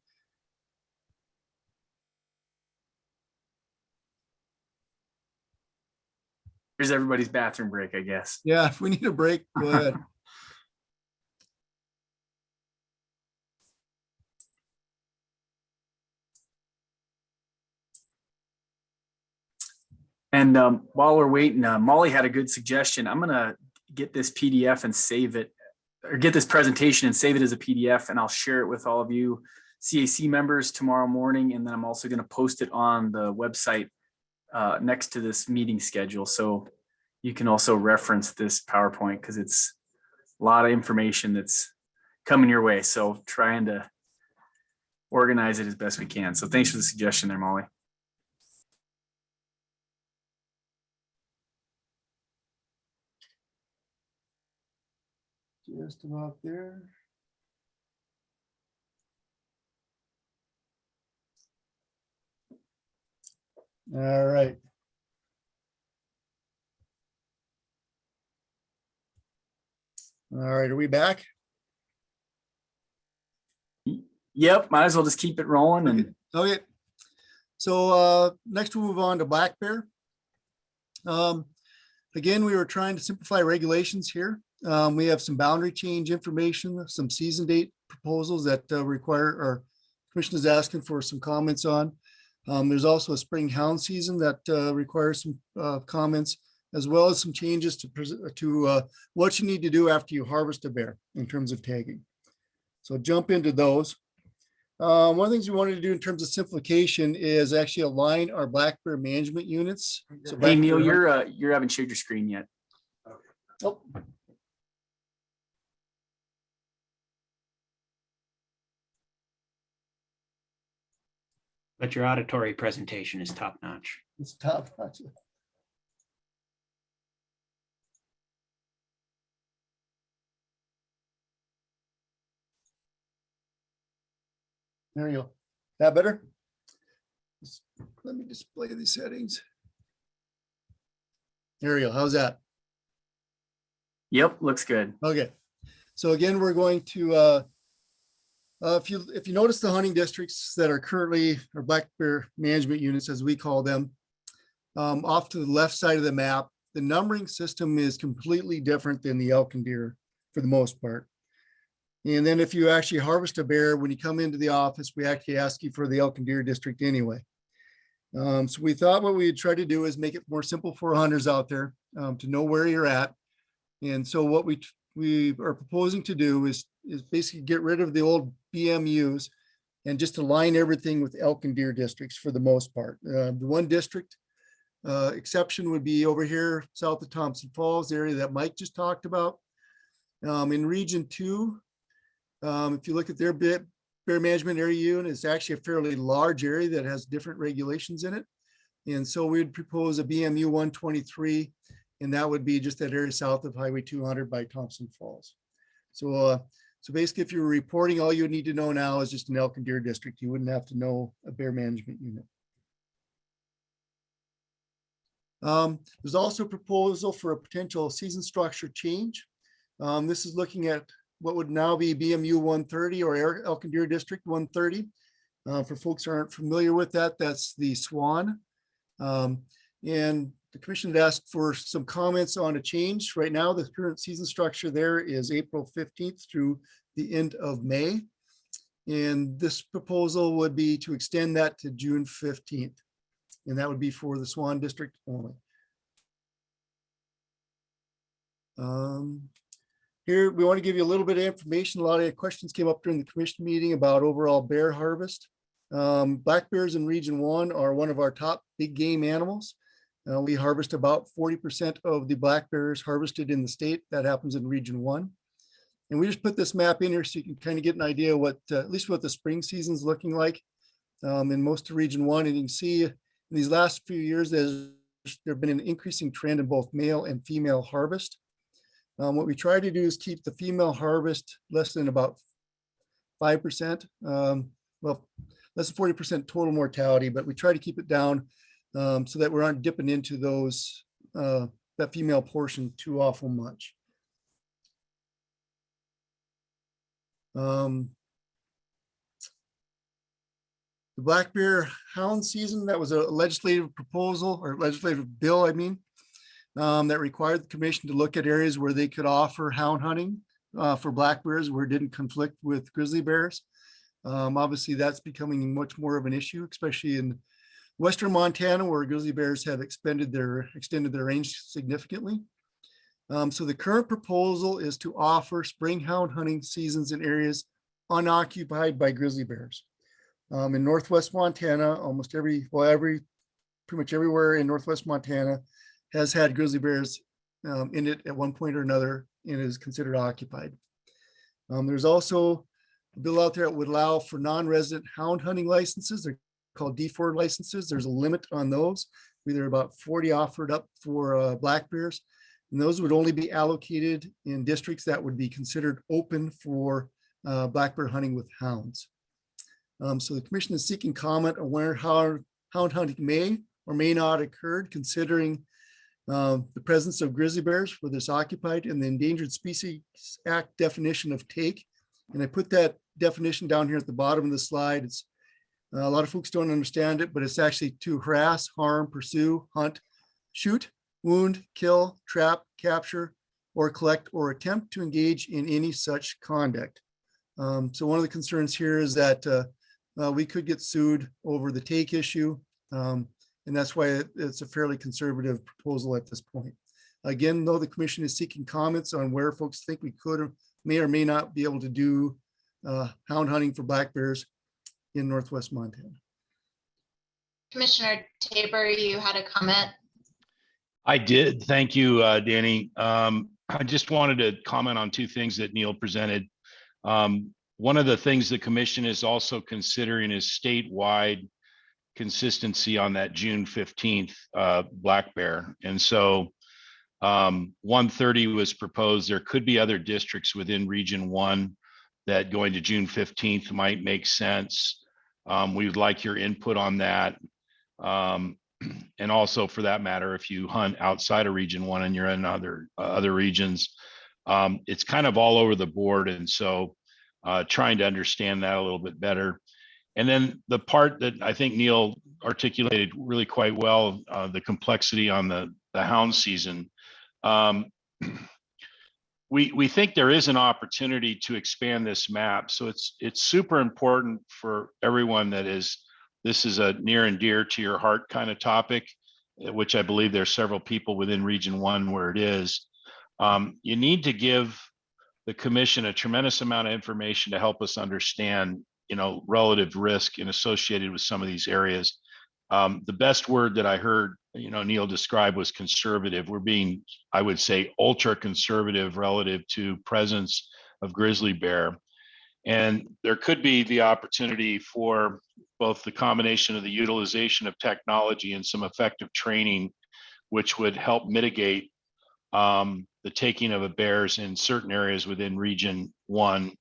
Here's everybody's bathroom break, I guess. Yeah, if we need a break, go ahead. And while we're waiting, Molly had a good suggestion. I'm going to get this PDF and save it, or get this presentation and save it as a PDF, and I'll share it with all of you CAC members tomorrow morning. And then I'm also going to post it on the website next to this meeting schedule. So you can also reference this PowerPoint because it's a lot of information that's coming your way. So trying to organize it as best we can. So thanks for the suggestion there, Molly. Just about there. All right. All right, are we back? Yep, might as well just keep it rolling. And okay. So next we'll move on to black bear. Again, we were trying to simplify regulations here. We have some boundary change information, some season date proposals that require, our commission is asking for some comments on. There's also a spring hound season that requires some comments, as well as some changes to what you need to do after you harvest a bear in terms of tagging. So jump into those. One of the things we wanted to do in terms of simplification is actually align our black bear management units. So hey, Neil, you haven't shared your screen yet. Oh. But your auditory presentation is top notch. It's top notch. There you go. That better? Let me display these settings. There you go. How's that? Yep, looks good. Okay. So again, we're going to if you notice the hunting districts that are currently, or black bear management units as we call them, off to the left side of the map, the numbering system is completely different than the elk and deer for the most part. And then if you actually harvest a bear, when you come into the office, we actually ask you for the elk and deer district anyway. So we thought what we'd try to do is make it more simple for hunters out there to know where you're at. And so what we are proposing to do is basically get rid of the old BMUs and just align everything with elk and deer districts for the most part. The one district exception would be over here south of Thompson Falls, the area that Mike just talked about. In region 2, if you look at their bear management area unit, it's actually a fairly large area that has different regulations in it. And so we'd propose a BMU 123, and that would be just that area south of Highway 200 by Thompson Falls. So basically, if you're reporting, all you would need to know now is just an elk and deer district. You wouldn't have to know a bear management unit. There's also a proposal for a potential season structure change. This is looking at what would now be BMU 130 or elk and deer district 130. For folks who aren't familiar with that, that's the SWAN. And the commission had asked for some comments on a change. Right now, the current season structure there is April 15th through the end of May. And this proposal would be to extend that to June 15th. And that would be for the SWAN district only. Here, we want to give you a little bit of information. A lot of questions came up during the commission meeting about overall bear harvest. Black bears in Region 1 are one of our top big game animals. We harvest about 40% of the black bears harvested in the state. That happens in Region 1. And we just put this map in here so you can kind of get an idea what, at least what the spring season's looking like in most of Region 1. And you can see in these last few years, there's been an increasing trend in both male and female harvest. What we try to do is keep the female harvest less than about 5%. Well, less than 40% total mortality, but we try to keep it down so that we aren't dipping into those that female portion too awful much. The black bear hound season, that was a legislative proposal or legislative bill, I mean, that required the commission to look at areas where they could offer hound hunting for black bears where it didn't conflict with grizzly bears. Obviously, that's becoming much more of an issue, especially in western Montana, where grizzly bears have extended their range significantly. So the current proposal is to offer spring hound hunting seasons in areas unoccupied by grizzly bears. In Northwest Montana, pretty much everywhere in Northwest Montana has had grizzly bears in it at one point or another and is considered occupied. There's also a bill out there that would allow for non-resident hound hunting licenses. They're called D4 licenses. There's a limit on those. There are about 40 offered up for black bears. And those would only be allocated in districts that would be considered open for black bear hunting with hounds. So the commission is seeking comment on where hound hunting may or may not occur, considering the presence of grizzly bears where this occupied and the Endangered Species Act definition of take. And I put that definition down here at the bottom of the slide. It's a lot of folks don't understand it, but it's actually to harass, harm, pursue, hunt, shoot, wound, kill, trap, capture, or collect or attempt to engage in any such conduct. So one of the concerns here is that we could get sued over the take issue. And that's why it's a fairly conservative proposal at this point. Again, though, the commission is seeking comments on where folks think we could or may not be able to do hound hunting for black bears in Northwest Montana. Commissioner Tabor, you had a comment. I did. Thank you, Danny. I just wanted to comment on two things that Neil presented. One of the things the commission is also considering is statewide consistency on that June 15th black bear. And so 130 was proposed. There could be other districts within Region 1 that going to June 15th might make sense. We would like your input on that. And also, for that matter, if you hunt outside of Region 1 and you're in other regions, it's kind of all over the board. And so trying to understand that a little bit better. And then the part that I think Neil articulated really quite well, the complexity on the hound season. We think there is an opportunity to expand this map. So it's super important for everyone this is a near and dear to your heart kind of topic, which I believe there's several people within Region 1 where it is. You need to give the commission a tremendous amount of information to help us understand, relative risk and associated with some of these areas. The best word that I heard, Neil describe was conservative. We're being, I would say, ultra conservative relative to presence of grizzly bear. And there could be the opportunity for both the combination of the utilization of technology and some effective training, which would help mitigate the taking of bears in certain areas within Region 1.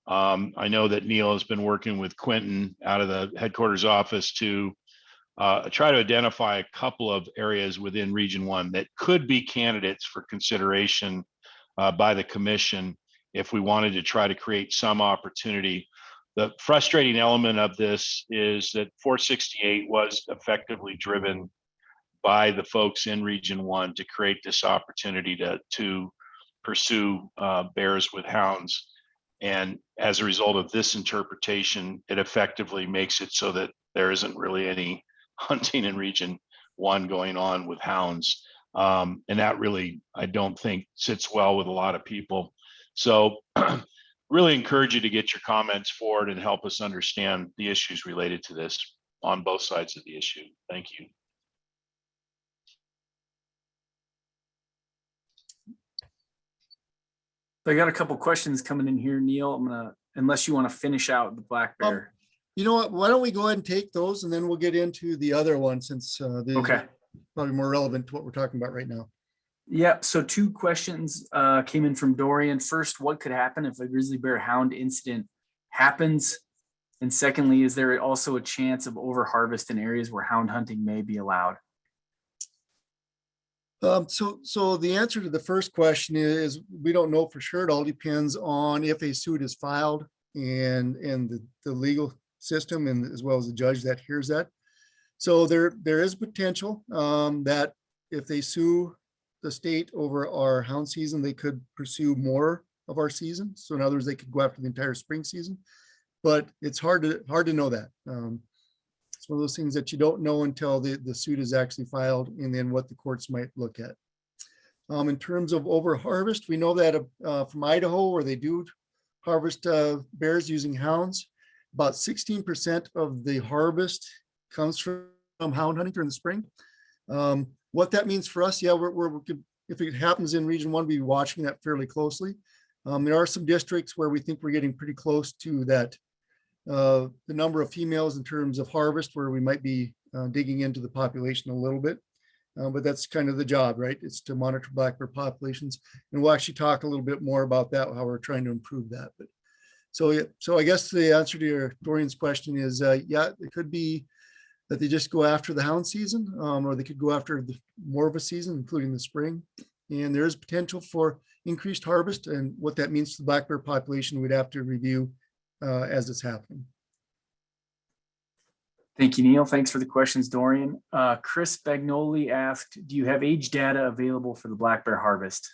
I know that Neil has been working with Quentin out of the headquarters office to try to identify a couple of areas within Region 1 that could be candidates for consideration by the commission if we wanted to try to create some opportunity. The frustrating element of this is that 468 was effectively driven by the folks in Region 1 to create this opportunity to pursue bears with hounds. And as a result of this interpretation, it effectively makes it so that there isn't really any hunting in Region 1 going on with hounds. And that really, I don't think, sits well with a lot of people. So really encourage you to get your comments forward and help us understand the issues related to this on both sides of the issue. Thank you. I got a couple questions coming in here, Neil. I'm gonna, unless you want to finish out the black bear. You know what? Why don't we go ahead and take those and then we'll get into the other one since these Okay. are probably more relevant to what we're talking about right now. Yeah, so two questions came in from Dorian. First, what could happen if a grizzly bear hound incident happens? And secondly, is there also a chance of overharvest in areas where hound hunting may be allowed? So the answer to the first question is we don't know for sure. It all depends on if a suit is filed and the legal system and as well as the judge that hears that. So there is potential that if they sue the state over our hound season, they could pursue more of our season. So in other words, they could go after the entire spring season, but it's hard to know that. It's one of those things that you don't know until the suit is actually filed and then what the courts might look at. In terms of over harvest, we know that from Idaho where they do harvest bears using hounds, about 16% of the harvest comes from hound hunting during the spring. What that means for us, yeah, if it happens in Region 1, we'll be watching that fairly closely. There are some districts where we think we're getting pretty close to that, the number of females in terms of harvest, where we might be digging into the population a little bit. But that's kind of the job, right? It's to monitor black bear populations. And we'll actually talk a little bit more about that, how we're trying to improve that. But so I guess the answer to Dorian's question is, yeah, it could be that they just go after the hound season, or they could go after more of a season, including the spring. And there is potential for increased harvest, and what that means to the black bear population, we'd have to review as it's happening. Thank you, Neil. Thanks for the questions, Dorian. Chris Bagnoli asked, do you have age data available for the black bear harvest?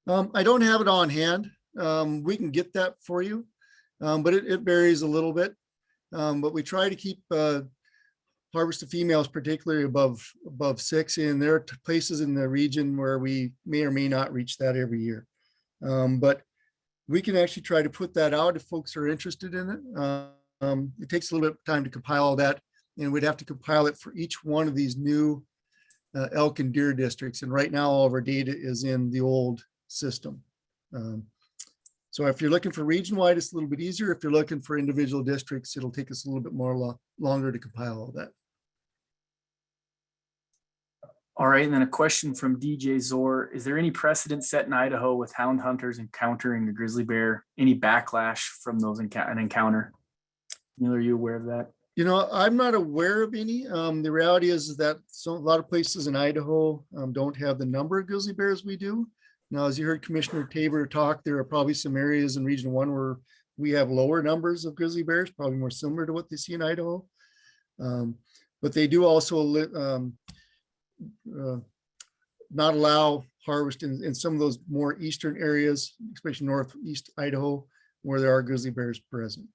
I don't have it on hand. We can get that for you, but it varies a little bit. But we try to keep harvest of females, particularly above 6, and there are places in the region where we may or may not reach that every year. But we can actually try to put that out if folks are interested in it. It takes a little bit of time to compile all that, and we'd have to compile it for each one of these new elk and deer districts. And right now, all of our data is in the old system. So if you're looking for region-wide, it's a little bit easier. If you're looking for individual districts, it'll take us a little bit more longer to compile all that. All right, and then a question from DJ Zor. Is there any precedent set in Idaho with hound hunters encountering a grizzly bear? Any backlash from those an encounter? Neil, are you aware of that? You know, I'm not aware of any. The reality is that a lot of places in Idaho don't have the number of grizzly bears we do. Now, as you heard Commissioner Tabor talk, there are probably some areas in Region 1 where we have lower numbers of grizzly bears, probably more similar to what they see in Idaho. But they do also not allow harvest in some of those more eastern areas, especially northeast Idaho, where there are grizzly bears present.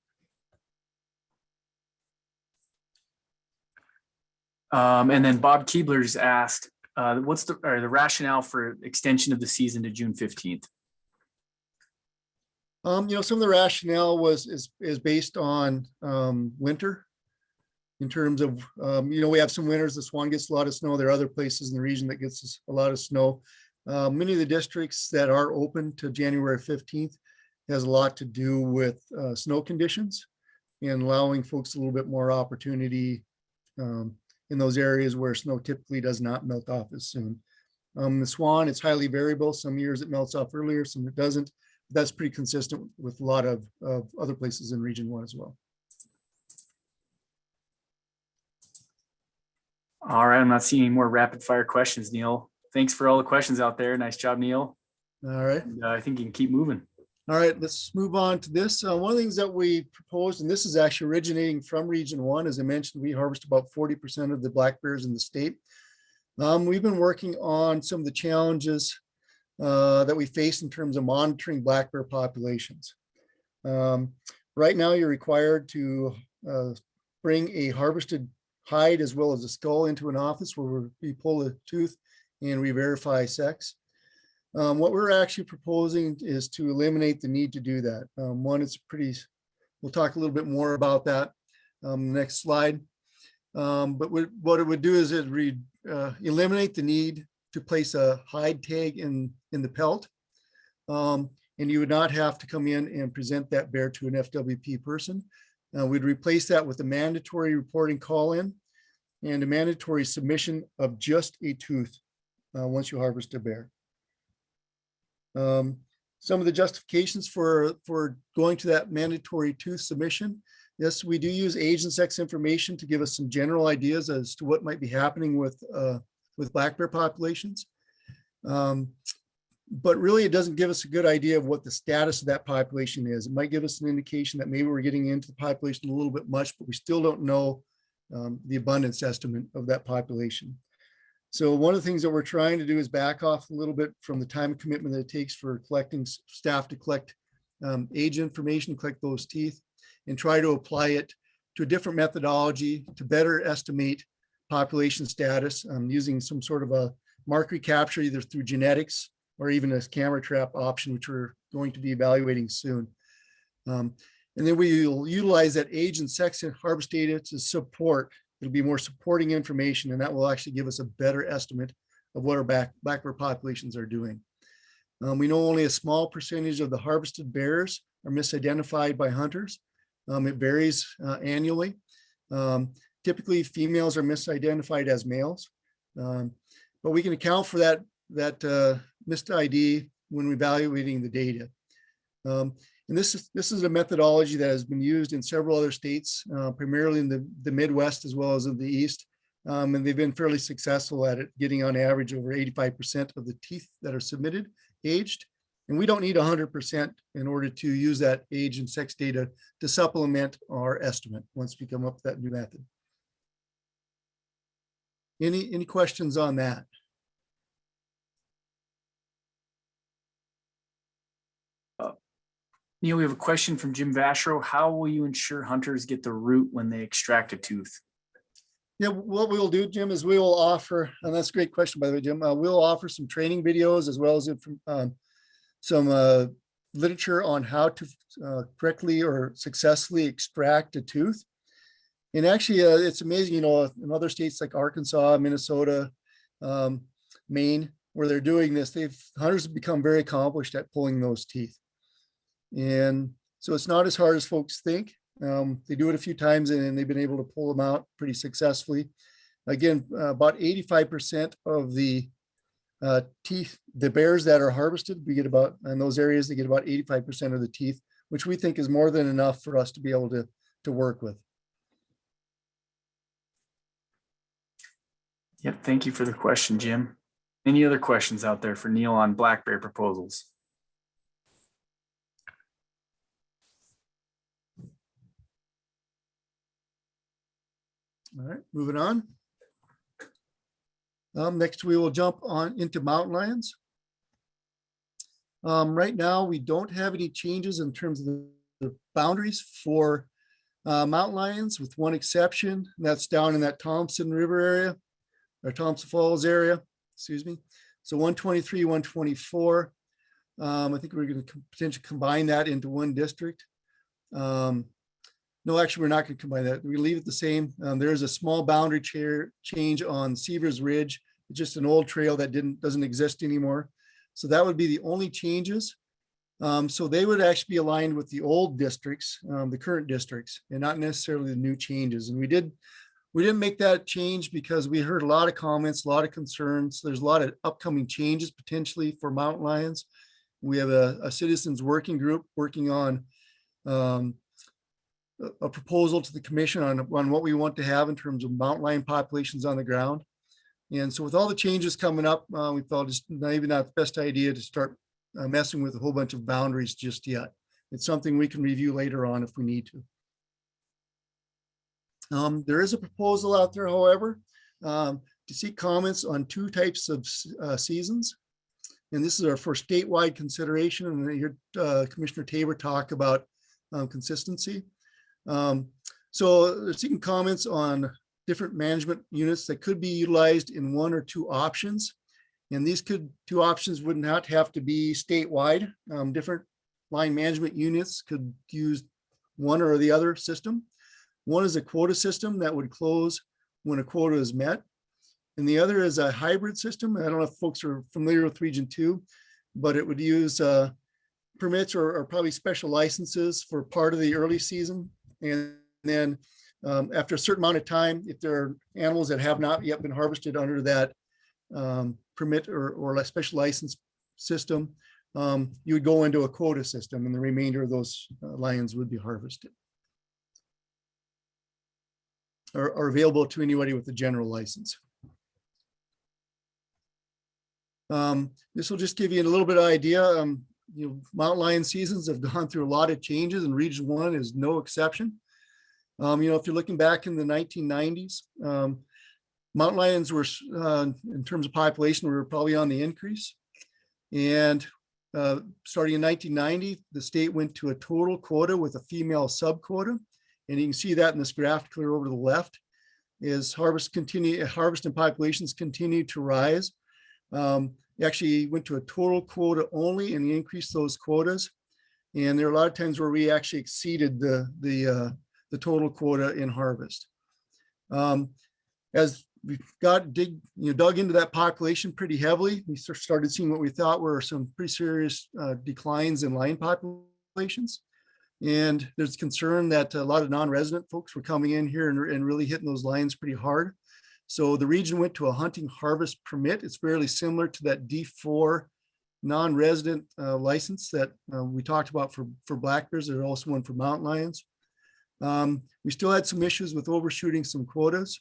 And then Bob Keebler's asked, what's the rationale for extension of the season to June 15th? You know, some of the rationale is based on winter. In terms of, you know, we have some winters, the Swan gets a lot of snow. There are other places in the region that gets a lot of snow. Many of the districts that are open to January 15th has a lot to do with snow conditions and allowing folks a little bit more opportunity in those areas where snow typically does not melt off as soon. The Swan, it's highly variable. Some years it melts off earlier, some it doesn't. That's pretty consistent with a lot of other places in Region 1 as well. All right, I'm not seeing any more rapid fire questions, Neil. Thanks for all the questions out there. Nice job, Neil. All right. And, I think you can keep moving. All right, let's move on to this. One of the things that we proposed, and this is actually originating from Region 1, as I mentioned, we harvest about 40% of the black bears in the state. We've been working on some of the challenges that we face in terms of monitoring black bear populations. Right now, you're required to bring a harvested hide as well as a skull into an office where we pull a tooth and we verify sex. What we're actually proposing is to eliminate the need to do that. One, it's pretty, we'll talk a little bit more about that next slide. But what it would do is it would eliminate the need to place a hide tag in the pelt. And you would not have to come in and present that bear to an FWP person. We'd replace that with a mandatory reporting call-in and a mandatory submission of just a tooth once you harvest a bear. Some of the justifications for going to that mandatory tooth submission. Yes, we do use age and sex information to give us some general ideas as to what might be happening with black bear populations. But really, it doesn't give us a good idea of what the status of that population is. It might give us an indication that maybe we're getting into the population a little bit much, but we still don't know the abundance estimate of that population. So one of the things that we're trying to do is back off a little bit from the time commitment that it takes for collecting staff to collect age information, collect those teeth, and try to apply it to a different methodology to better estimate population status using some sort of a mark recapture, either through genetics or even a camera trap option, which we're going to be evaluating soon. And then we'll utilize that age and sex and harvest data to support. It'll be more supporting information, and that will actually give us a better estimate of what our black bear populations are doing. We know only a small percentage of the harvested bears are misidentified by hunters. It varies annually. Typically, females are misidentified as males, but we can account for that missed ID when evaluating the data. And this is a methodology that has been used in several other states, primarily in the Midwest as well as in the East. And they've been fairly successful at it, getting on average over 85% of the teeth that are submitted aged. And we don't need 100% in order to use that age and sex data to supplement our estimate once we come up with that new method. Any questions on that? Neil, we have a question from Jim Vashro. How will you ensure hunters get the root when they extract a tooth? Yeah, what we'll do, Jim, is we will offer, and that's a great question, by the way, Jim, we'll offer some training videos as well as some literature on how to correctly or successfully extract a tooth. And actually, it's amazing, in other states like Arkansas, Minnesota, Maine, where they're doing this, hunters have become very accomplished at pulling those teeth. And so it's not as hard as folks think. They do it a few times and they've been able to pull them out pretty successfully. Again, about 85% of the teeth, the bears that are harvested, we get about, in those areas, they get about 85% of the teeth, which we think is more than enough for us to be able to work with. Yep, thank you for the question, Jim. Any other questions out there for Neil on black bear proposals? All right, moving on. Next, we will jump on into mountain lions. Right now, we don't have any changes in terms of the boundaries for mountain lions, with one exception, and that's down in that Thompson River area, or Thompson Falls area, excuse me. So 123, 124. I think we're going to potentially combine that into one district. No, actually, we're not going to combine that. We leave it the same. There is a small boundary change on Seavers Ridge. It's just an old trail that doesn't exist anymore. So that would be the only changes. So they would actually be aligned with the old districts, the current districts, and not necessarily the new changes. And we didn't make that change because we heard a lot of comments, a lot of concerns. There's a lot of upcoming changes potentially for mountain lions. We have a citizens working group working on a proposal to the commission on what we want to have in terms of mountain lion populations on the ground. And so with all the changes coming up, we felt it's maybe not the best idea to start messing with a whole bunch of boundaries just yet. It's something we can review later on if we need to. There is a proposal out there, however, to seek comments on two types of seasons. And this is our first statewide consideration. And I heard Commissioner Tabor talk about consistency. So they're seeking comments on different management units that could be utilized in one or two options. And these two options would not have to be statewide. Different line management units could use one or the other system. One is a quota system that would close when a quota is met. And the other is a hybrid system. I don't know if folks are familiar with Region 2, but it would use permits or probably special licenses for part of the early season. And then after a certain amount of time, if there are animals that have not yet been harvested under that permit or a special license system, you would go into a quota system and the remainder of those lions would be harvested or available to anybody with a general license. This will just give you a little bit of idea. Mountain lion seasons have gone through a lot of changes, and Region 1 is no exception. If you're looking back in the 1990s, mountain lions were, in terms of population, were probably on the increase. And starting in 1990, the state went to a total quota with a female subquota. And you can see that in this graph clear over to the left, is harvest and populations continue to rise. Actually went to a total quota only and increased those quotas. And there are a lot of times where we actually exceeded the total quota in harvest. As we dug into that population pretty heavily, we started seeing what we thought were some pretty serious declines in lion populations. And there's concern that a lot of non-resident folks were coming in here and really hitting those lions pretty hard. So the region went to a hunting harvest permit. It's fairly similar to that D4 non-resident license that we talked about for black bears. There's also one for mountain lions. We still had some issues with overshooting some quotas.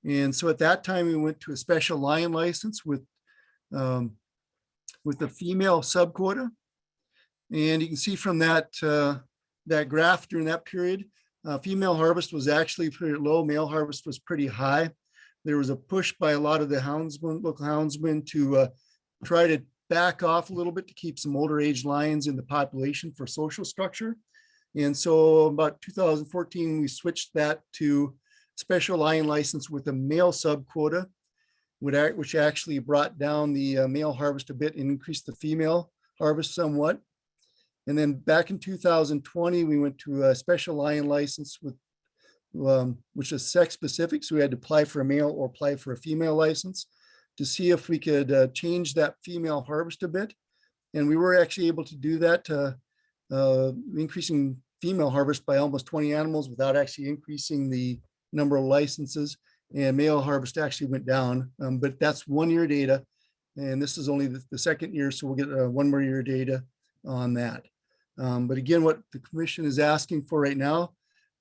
And so at that time, we went to a special lion license with the female subquota. And you can see from that graph during that period, female harvest was actually pretty low. Male harvest was pretty high. There was a push by a lot of the local houndsmen to try to back off a little bit to keep some older age lions in the population for social structure. And so about 2014, we switched that to special lion license with a male subquota, which actually brought down the male harvest a bit and increased the female harvest somewhat. And then back in 2020, we went to a special lion license with which is sex specific. So we had to apply for a male or apply for a female license to see if we could change that female harvest a bit. And we were actually able to do that, increasing female harvest by almost 20 animals without actually increasing the number of licenses. And male harvest actually went down, but that's 1 year data. And this is only the second year, so we'll get 1 more year data on that. But again, what the commission is asking for right now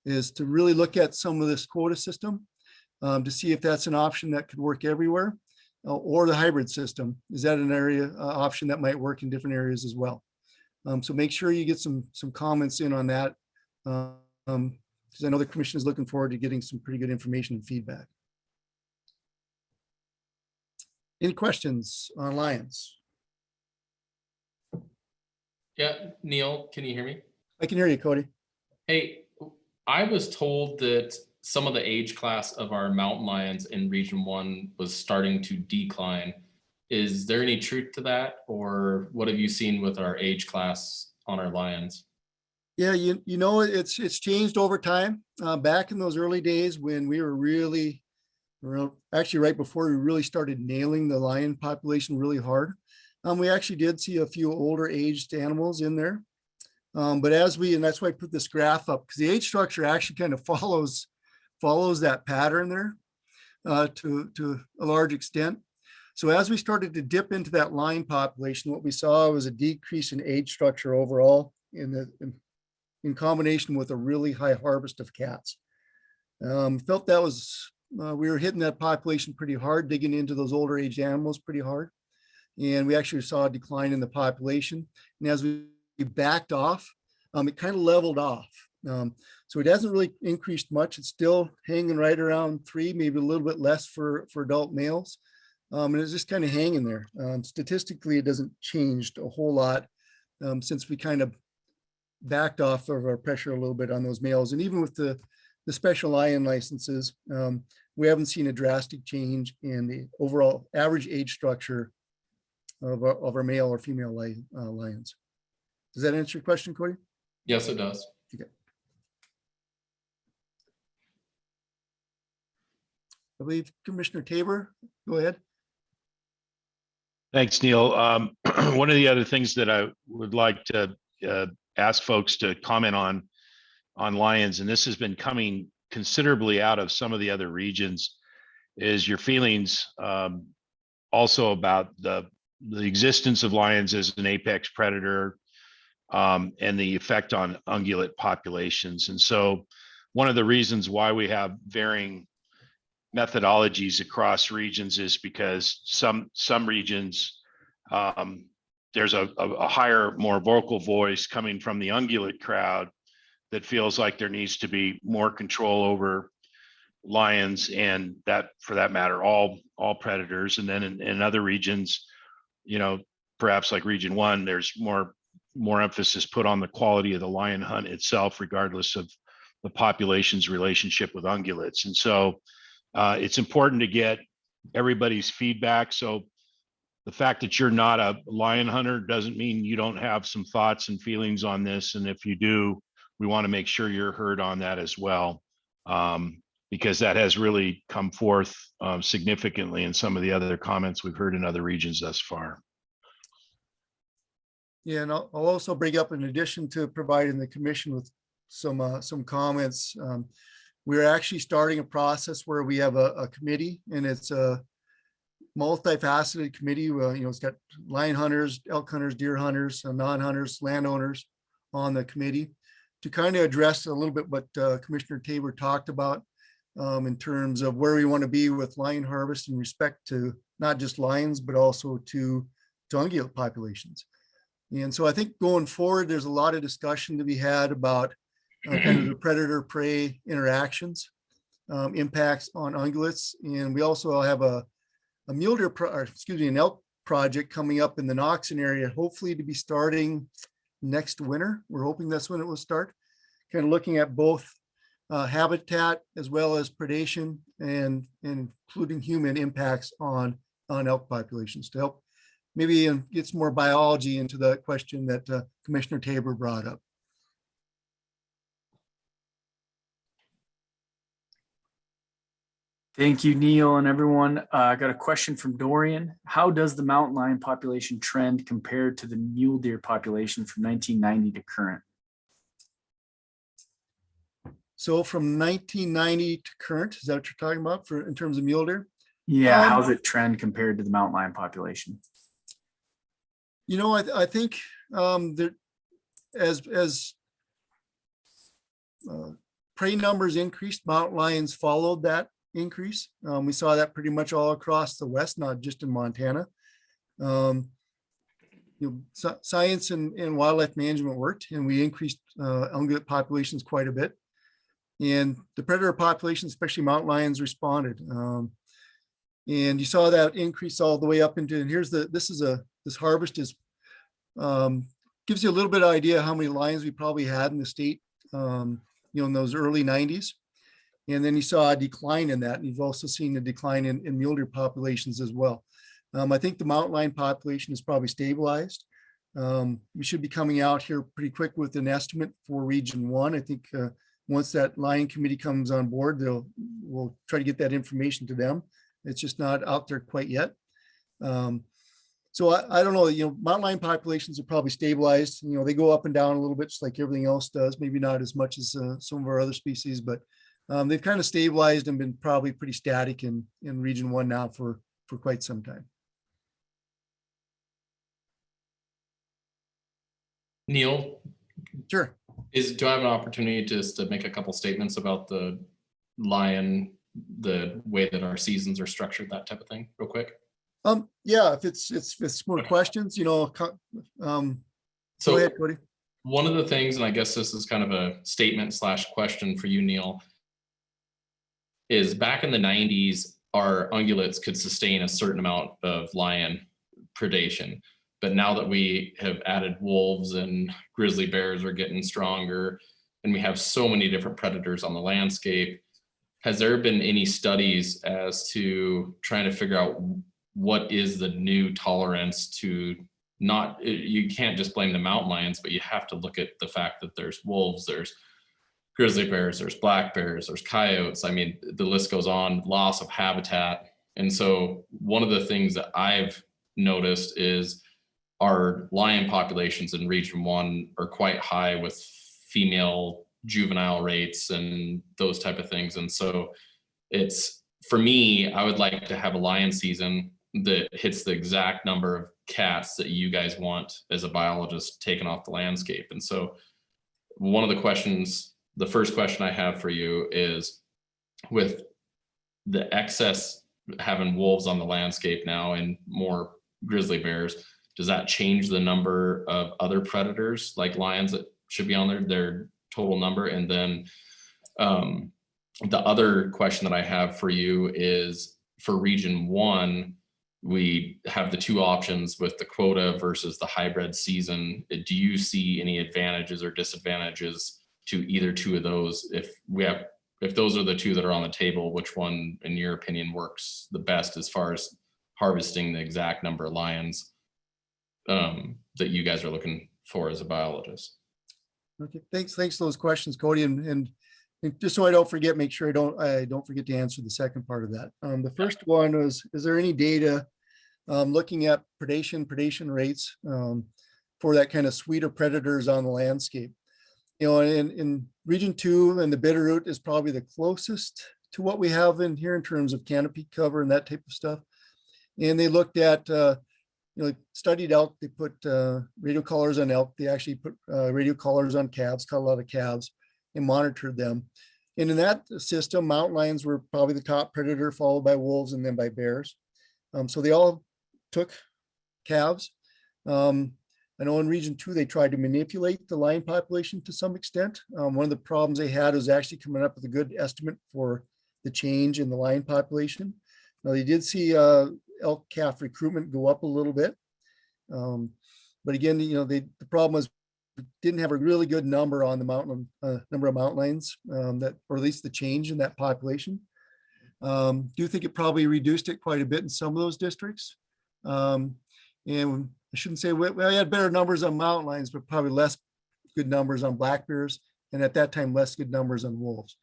is to really look at some of this quota system to see if that's an option that could work everywhere, or the hybrid system. Is that an area option that might work in different areas as well? So make sure you get some comments in on that, because I know the commission is looking forward to getting some pretty good information and feedback. Any questions on lions? Yeah, Neil, can you hear me? I can hear you, Cody. Hey, I was told that some of the age class of our mountain lions in Region 1 was starting to decline. Is there any truth to that, or what have you seen with our age class on our lions? Yeah, you know, it's changed over time. Back in those early days when we were actually right before we really started nailing the lion population really hard, we actually did see a few older aged animals in there. But and that's why I put this graph up, because the age structure actually kind of follows that pattern there to a large extent. So as we started to dip into that lion population, what we saw was a decrease in age structure overall in combination with a really high harvest of cats. Felt that was, we were hitting that population pretty hard, digging into those older age animals pretty hard. And we actually saw a decline in the population. And as we backed off, it kind of leveled off. So it hasn't really increased much. It's still hanging right around 3, maybe a little bit less for adult males. And it's just kind of hanging there. Statistically, it doesn't change a whole lot since we kind of backed off of our pressure a little bit on those males. And even with the special lion licenses, we haven't seen a drastic change in the overall average age structure of our male or female lions. Does that answer your question, Cody? Yes, it does. Okay. I believe Commissioner Tabor, go ahead. Thanks, Neil. One of the other things that I would like to ask folks to comment on lions, and this has been coming considerably out of some of the other regions, is your feelings also about the existence of lions as an apex predator and the effect on ungulate populations. And so one of the reasons why we have varying methodologies across regions is because some regions there's a higher, more vocal voice coming from the ungulate crowd that feels like there needs to be more control over lions, and that, for that matter, all predators. And then in other regions, perhaps like region 1, there's more emphasis put on the quality of the lion hunt itself, regardless of the population's relationship with ungulates. And so it's important to get everybody's feedback. So the fact that you're not a lion hunter doesn't mean you don't have some thoughts and feelings on this. And if you do, we want to make sure you're heard on that as well, because that has really come forth significantly in some of the other comments we've heard in other regions thus far. Yeah, and I'll also bring up, in addition to providing the commission with some comments, we're actually starting a process where we have a committee, and it's a multifaceted committee. It's got lion hunters, elk hunters, deer hunters, non-hunters, landowners on the committee to kind of address a little bit what Commissioner Tabor talked about in terms of where we want to be with lion harvest in respect to not just lions, but also to ungulate populations. And so I think going forward, there's a lot of discussion to be had about kind of the predator-prey interactions, impacts on ungulates. And we also have an elk project coming up in the Knoxon area, hopefully to be starting next winter. We're hoping that's when it will start, kind of looking at both habitat as well as predation and including human impacts on elk populations, to help maybe get some more biology into the question that Commissioner Tabor brought up. Thank you, Neil, and everyone. I got a question from Dorian. How does the mountain lion population trend compared to the mule deer population from 1990 to current? So from 1990 to current, is that what you're talking about in terms of mule deer? Yeah, how's it trend compared to the mountain lion population? I think that as prey numbers increased, mountain lions followed that increase. We saw that pretty much all across the West, not just in Montana. Science and wildlife management worked, and we increased ungulate populations quite a bit. And the predator population, especially mountain lions, responded. And you saw that increase all the way up into, and this harvest is gives you a little bit of idea how many lions we probably had in the state, in those early 90s. And then you saw a decline in that. And you've also seen a decline in mule deer populations as well. I think the mountain lion population is probably stabilized. We should be coming out here pretty quick with an estimate for region 1. I think once that lion committee comes on board, we'll try to get that information to them. It's just not out there quite yet. So I don't know, mountain lion populations are probably stabilized. They go up and down a little bit, just like everything else does. Maybe not as much as some of our other species, but they've kind of stabilized and been probably pretty static in region 1 now for quite some time. Neil? Sure. Do I have an opportunity just to make a couple statements about the lion, the way that our seasons are structured, that type of thing, real quick? Yeah, if it's more questions, So go ahead, Cody. One of the things, and I guess this is kind of a statement / question for you, Neil, is back in the 90s, our ungulates could sustain a certain amount of lion predation. But now that we have added wolves and grizzly bears are getting stronger, and we have so many different predators on the landscape, has there been any studies as to trying to figure out what is the new tolerance to not, you can't just blame the mountain lions, but you have to look at the fact that there's wolves, there's grizzly bears, there's black bears, there's coyotes. I mean, the list goes on, loss of habitat. And so one of the things that I've noticed is our lion populations in Region 1 are quite high with female juvenile rates and those type of things. And so it's, for me, I would like to have a lion season that hits the exact number of cats that you guys want as a biologist taken off the landscape. And so one of the questions, the first question I have for you is, with the excess having wolves on the landscape now and more grizzly bears, does that change the number of other predators like lions that should be on their total number? And then the other question that I have for you is, for Region 1, we have the two options with the quota versus the hybrid season. Do you see any advantages or disadvantages to either two of those? If those are the two that are on the table, which one, in your opinion, works the best as far as harvesting the exact number of lions that you guys are looking for as a biologist? Okay, thanks for those questions, Cody. And just so I don't forget, make sure I don't forget to answer the second part of that. The first one was, is there any data looking at predation rates for that kind of suite of predators on the landscape? You know, in Region 2, and the Bitterroot is probably the closest to what we have in here in terms of canopy cover and that type of stuff. And they looked at, studied elk. They put radio collars on elk. They actually put radio collars on calves, caught a lot of calves, and monitored them. And in that system, mountain lions were probably the top predator, followed by wolves and then by bears. So they all took calves. I know in Region 2, they tried to manipulate the lion population to some extent. One of the problems they had was actually coming up with a good estimate for the change in the lion population. Now, they did see elk calf recruitment go up a little bit. But again, the problem was, didn't have a really good number on the number of mountain lions, or at least the change in that population. Do think it probably reduced it quite a bit in some of those districts. And I shouldn't say, we had better numbers on mountain lions, but probably less good numbers on black bears. And at that time, less good numbers on wolves.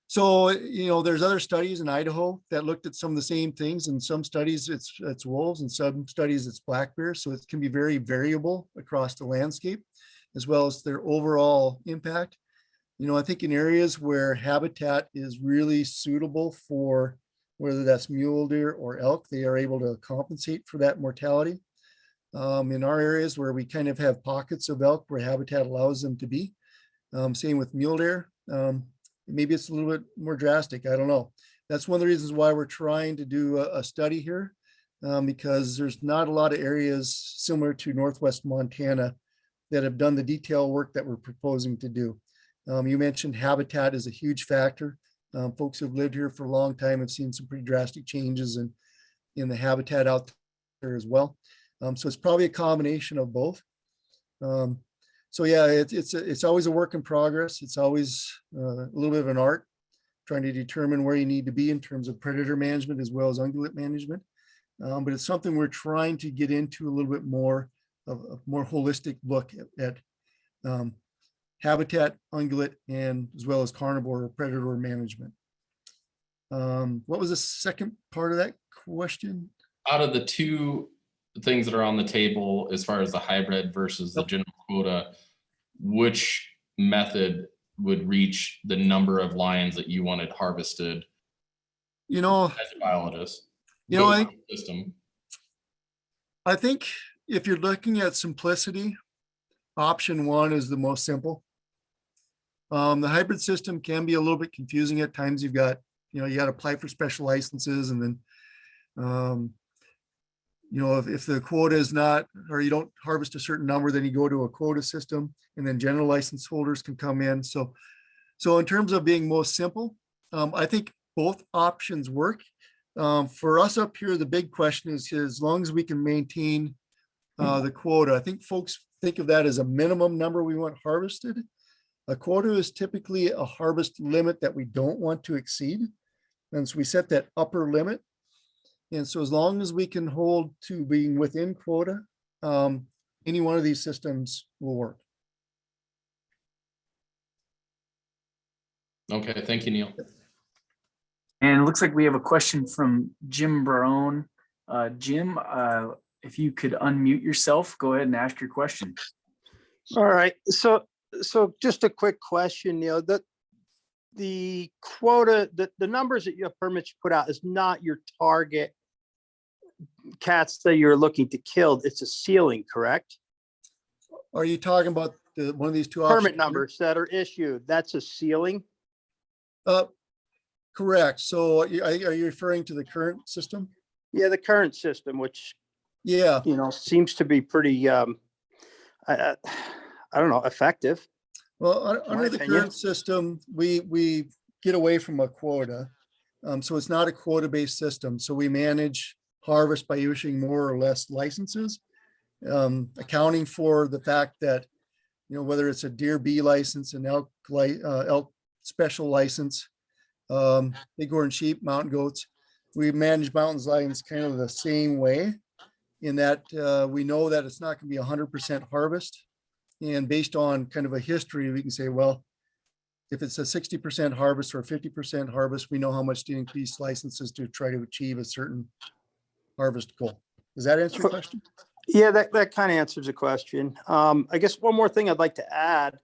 So, there's other studies in Idaho that looked at some of the same things. In some studies, it's wolves, and some studies it's black bears. So it can be very variable across the landscape, as well as their overall impact. I think in areas where habitat is really suitable for whether that's mule deer or elk, they are able to compensate for that mortality. In our areas where we kind of have pockets of elk where habitat allows them to be, same with mule deer. Maybe it's a little bit more drastic. I don't know. That's one of the reasons why we're trying to do a study here, because there's not a lot of areas similar to Northwest Montana that have done the detail work that we're proposing to do. You mentioned habitat is a huge factor. Folks who've lived here for a long time have seen some pretty drastic changes in the habitat out there as well. So it's probably a combination of both. So yeah, it's always a work in progress. It's always a little bit of an art, trying to determine where you need to be in terms of predator management as well as ungulate management. But it's something we're trying to get into a little bit more of a more holistic look at habitat, ungulate, and as well as carnivore or predator management. What was the second part of that question? Out of the two things that are on the table, as far as the hybrid versus the general quota, which method would reach the number of lions that you wanted harvested? As a biologist, I think if you're looking at simplicity, option one is the most simple. The hybrid system can be a little bit confusing at times. You've got, you got to apply for special licenses, and then, if the quota is not, or you don't harvest a certain number, then you go to a quota system, and then general license holders can come in. So in terms of being most simple, I think both options work. For us up here, the big question is, as long as we can maintain the quota, I think folks think of that as a minimum number we want harvested. A quota is typically a harvest limit that we don't want to exceed. And so we set that upper limit. And so as long as we can hold to being within quota, any one of these systems will work. Okay, thank you, Neil. And it looks like we have a question from Jim Brown. Jim, if you could unmute yourself, go ahead and ask your question. All right, so just a quick question, Neil. The quota, the numbers that your permits put out is not your target cats that you're looking to kill. It's a ceiling, correct? Are you talking about one of these two Permit options? numbers that are issued, that's a ceiling? Correct. So are you referring to the current system? Yeah, the current system, which, yeah, seems to be pretty, I don't know, effective. Well, under the opinion. current system, we get away from a quota. So it's not a quota-based system. So we manage harvest by issuing more or less licenses, accounting for the fact that, whether it's a deer B license, an elk special license, bighorn sheep, mountain goats, we manage mountains lions kind of the same way, in that we know that it's not going to be 100% harvest. And based on kind of a history, we can say, well, if it's a 60% harvest or a 50% harvest, we know how much to increase licenses to try to achieve a certain harvest goal. Does that answer your question? Yeah, that kind of answers the question. I guess one more thing I'd like to add.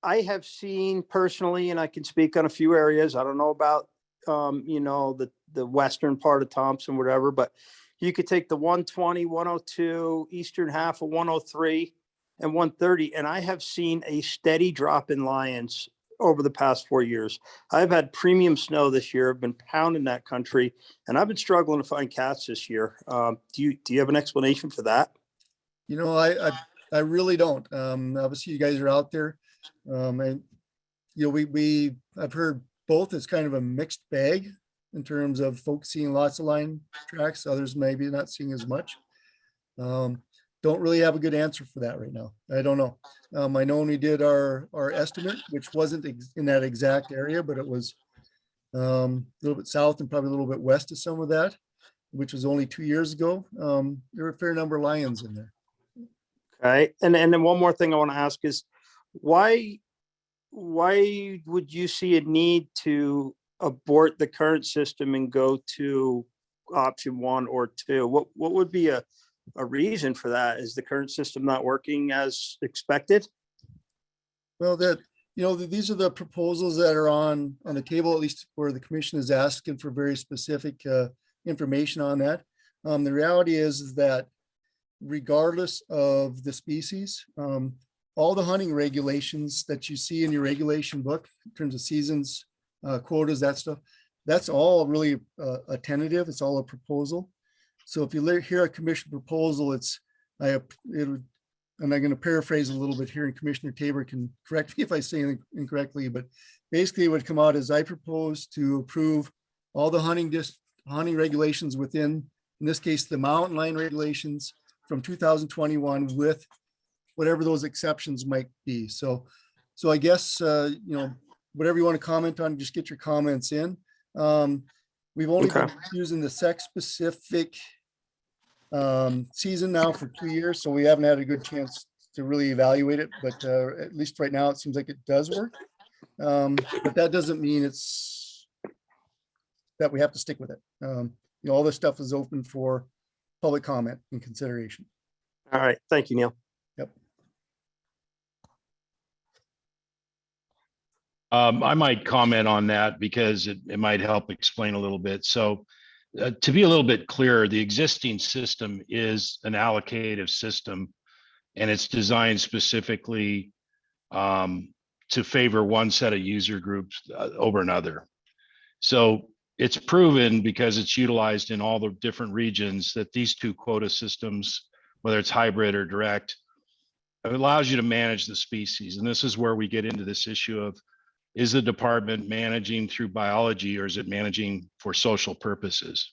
I have seen personally, and I can speak on a few areas. I don't know about, the western part of Thompson, whatever, but you could take the 120, 102, eastern half of 103 and 130. And I have seen a steady drop in lions over the past 4 years. I've had premium snow this year. I've been pounding that country, and I've been struggling to find cats this year. Do you have an explanation for that? I really don't. Obviously you guys are out there. I've heard both. It's kind of a mixed bag in terms of folks seeing lots of lion tracks, others maybe not seeing as much. Don't really have a good answer for that right now. I don't know. I know when we did our estimate, which wasn't in that exact area, but it was a little bit south and probably a little bit west of some of that, which was only 2 years ago. There were a fair number of lions in there. Okay. And then one more thing I want to ask is why would you see a need to abort the current system and go to option 1 or 2? What would be a reason for that? Is the current system not working as expected? Well, these are the proposals that are on the table, at least where the commission is asking for very specific information on that. The reality is that regardless of the species, all the hunting regulations that you see in your regulation book in terms of seasons, quotas, that stuff, that's all really a tentative. It's all a proposal. So if you hear a commission proposal, and I'm going to paraphrase a little bit here, and Commissioner Tabor can correct me if I say anything incorrectly, but basically it would come out as I propose to approve all the hunting regulations within, in this case, the mountain lion regulations from 2021 with whatever those exceptions might be. So I guess, whatever you want to comment on, just get your comments in. We've only been using the sex specific season now for 2 years, so we haven't had a good chance to really evaluate it, but at least right now it seems like it does work. But that doesn't mean that we have to stick with it. All this stuff is open for public comment and consideration. All right. Thank you, Neil. Yep. I might comment on that because it might help explain a little bit. So to be a little bit clearer, the existing system is an allocative system, and it's designed specifically to favor one set of user groups over another. So it's proven, because it's utilized in all the different regions, that these two quota systems, whether it's hybrid or direct, it allows you to manage the species. And this is where we get into this issue of, is the department managing through biology, or is it managing for social purposes?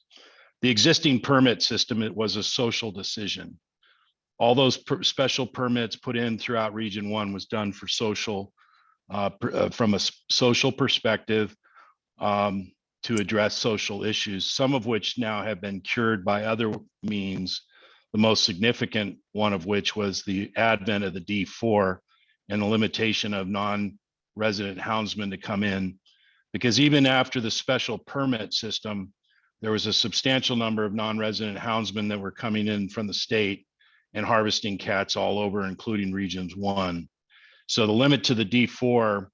The existing permit system, it was a social decision. All those special permits put in throughout Region 1 was done for social, from a social perspective. to address social issues, some of which now have been cured by other means, the most significant one of which was the advent of the D4 and the limitation of non-resident houndsmen to come in. Because even after the special permit system, there was a substantial number of non-resident houndsmen that were coming in from the state and harvesting cats all over, including Regions 1. So the limit to the D4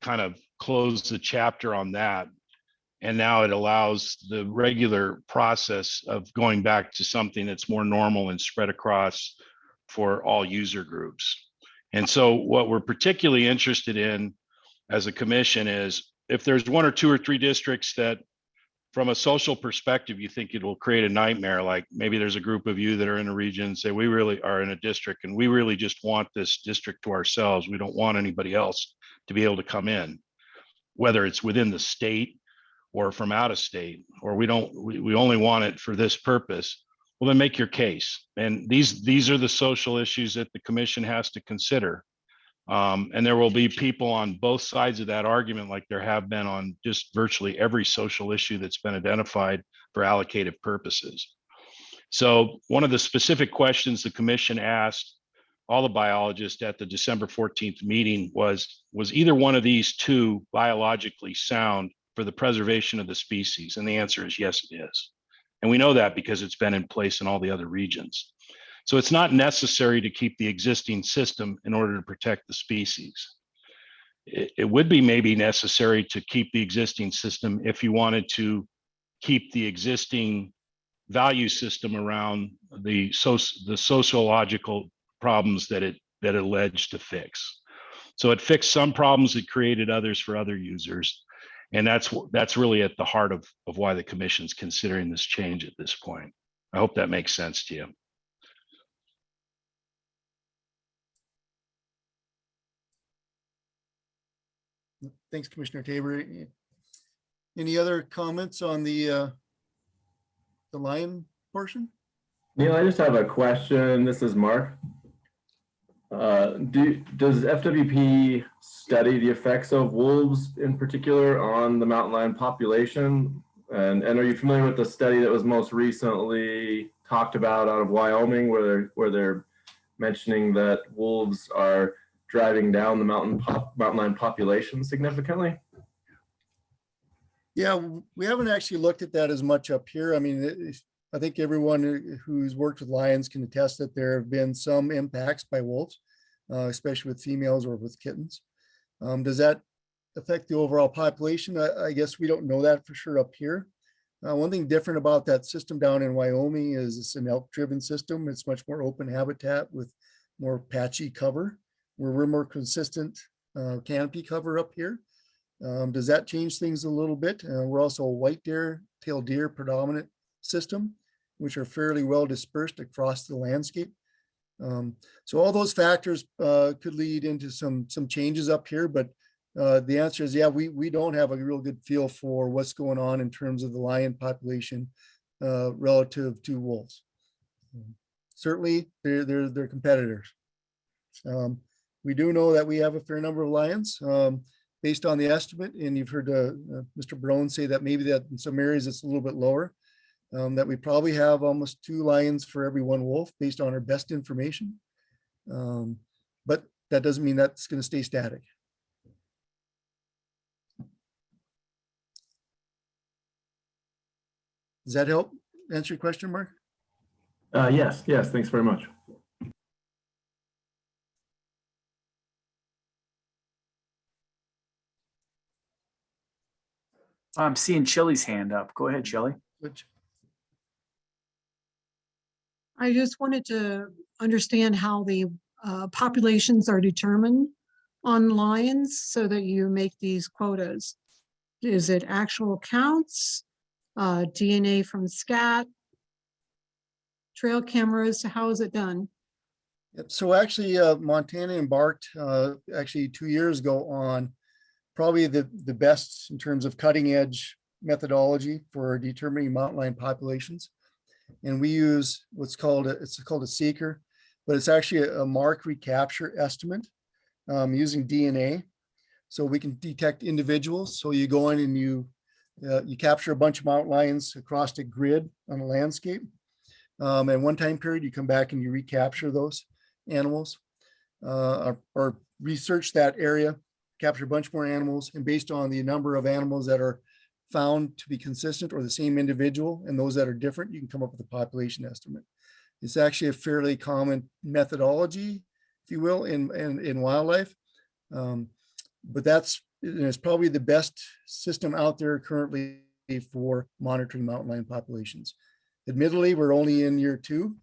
kind of closed the chapter on that. And now it allows the regular process of going back to something that's more normal and spread across for all user groups. And so what we're particularly interested in as a commission is if there's 1 or 2 or 3 districts that from a social perspective, you think it will create a nightmare, like maybe there's a group of you that are in a region and say, we really are in a district and we really just want this district to ourselves. We don't want anybody else to be able to come in, whether it's within the state or from out of state, or we only want it for this purpose. Well, then make your case. And these are the social issues that the commission has to consider. And there will be people on both sides of that argument, like there have been on just virtually every social issue that's been identified for allocated purposes. So one of the specific questions the commission asked all the biologists at the December 14th meeting was either one of these two biologically sound for the preservation of the species? And the answer is yes, it is. And we know that because it's been in place in all the other regions. So it's not necessary to keep the existing system in order to protect the species. It would be maybe necessary to keep the existing system if you wanted to keep the existing value system around the sociological problems that it alleged to fix. So it fixed some problems, it created others for other users. And that's really at the heart of why the commission's considering this change at this point. I hope that makes sense to you. Thanks, Commissioner Tabor. Any other comments on the lion portion? Neil, I just have a question. This is Mark. Does FWP study the effects of wolves in particular on the mountain lion population? And are you familiar with the study that was most recently talked about out of Wyoming, where they're mentioning that wolves are driving down the mountain lion population significantly? Yeah, we haven't actually looked at that as much up here. I mean, I think everyone who's worked with lions can attest that there have been some impacts by wolves, especially with females or with kittens. Does that affect the overall population? I guess we don't know that for sure up here. One thing different about that system down in Wyoming is it's an elk-driven system. It's much more open habitat with more patchy cover, where we're more consistent canopy cover up here. Does that change things a little bit? We're also a white-tailed deer predominant system, which are fairly well dispersed across the landscape. So all those factors could lead into some changes up here, but the answer is, yeah, we don't have a real good feel for what's going on in terms of the lion population relative to wolves. Certainly, they're competitors. We do know that we have a fair number of lions based on the estimate, and you've heard Mr. Barone say that maybe that in some areas it's a little bit lower, that we probably have almost 2 lions for every 1 wolf based on our best information. But that doesn't mean that's going to stay static. Does that help answer your question, Mark? Yes, thanks very much. I'm seeing Chili's hand up. Go ahead, Chili. I just wanted to understand how the populations are determined on lions so that you make these quotas. Is it actual counts, DNA from scat, trail cameras? How is it done? So actually, Montana embarked actually 2 years ago on probably the best in terms of cutting edge methodology for determining mountain lion populations. And we use what's called it's called a seeker, but it's actually a mark recapture estimate using DNA. So we can detect individuals. So you go in and you You capture a bunch of mountain lions across a grid on a landscape. And one time period, you come back and you recapture those animals, or research that area, capture a bunch more animals, and based on the number of animals that are found to be consistent or the same individual and those that are different, you can come up with a population estimate. It's actually a fairly common methodology, if you will, in wildlife. But it's probably the best system out there currently for monitoring mountain lion populations. Admittedly, we're only in year 2.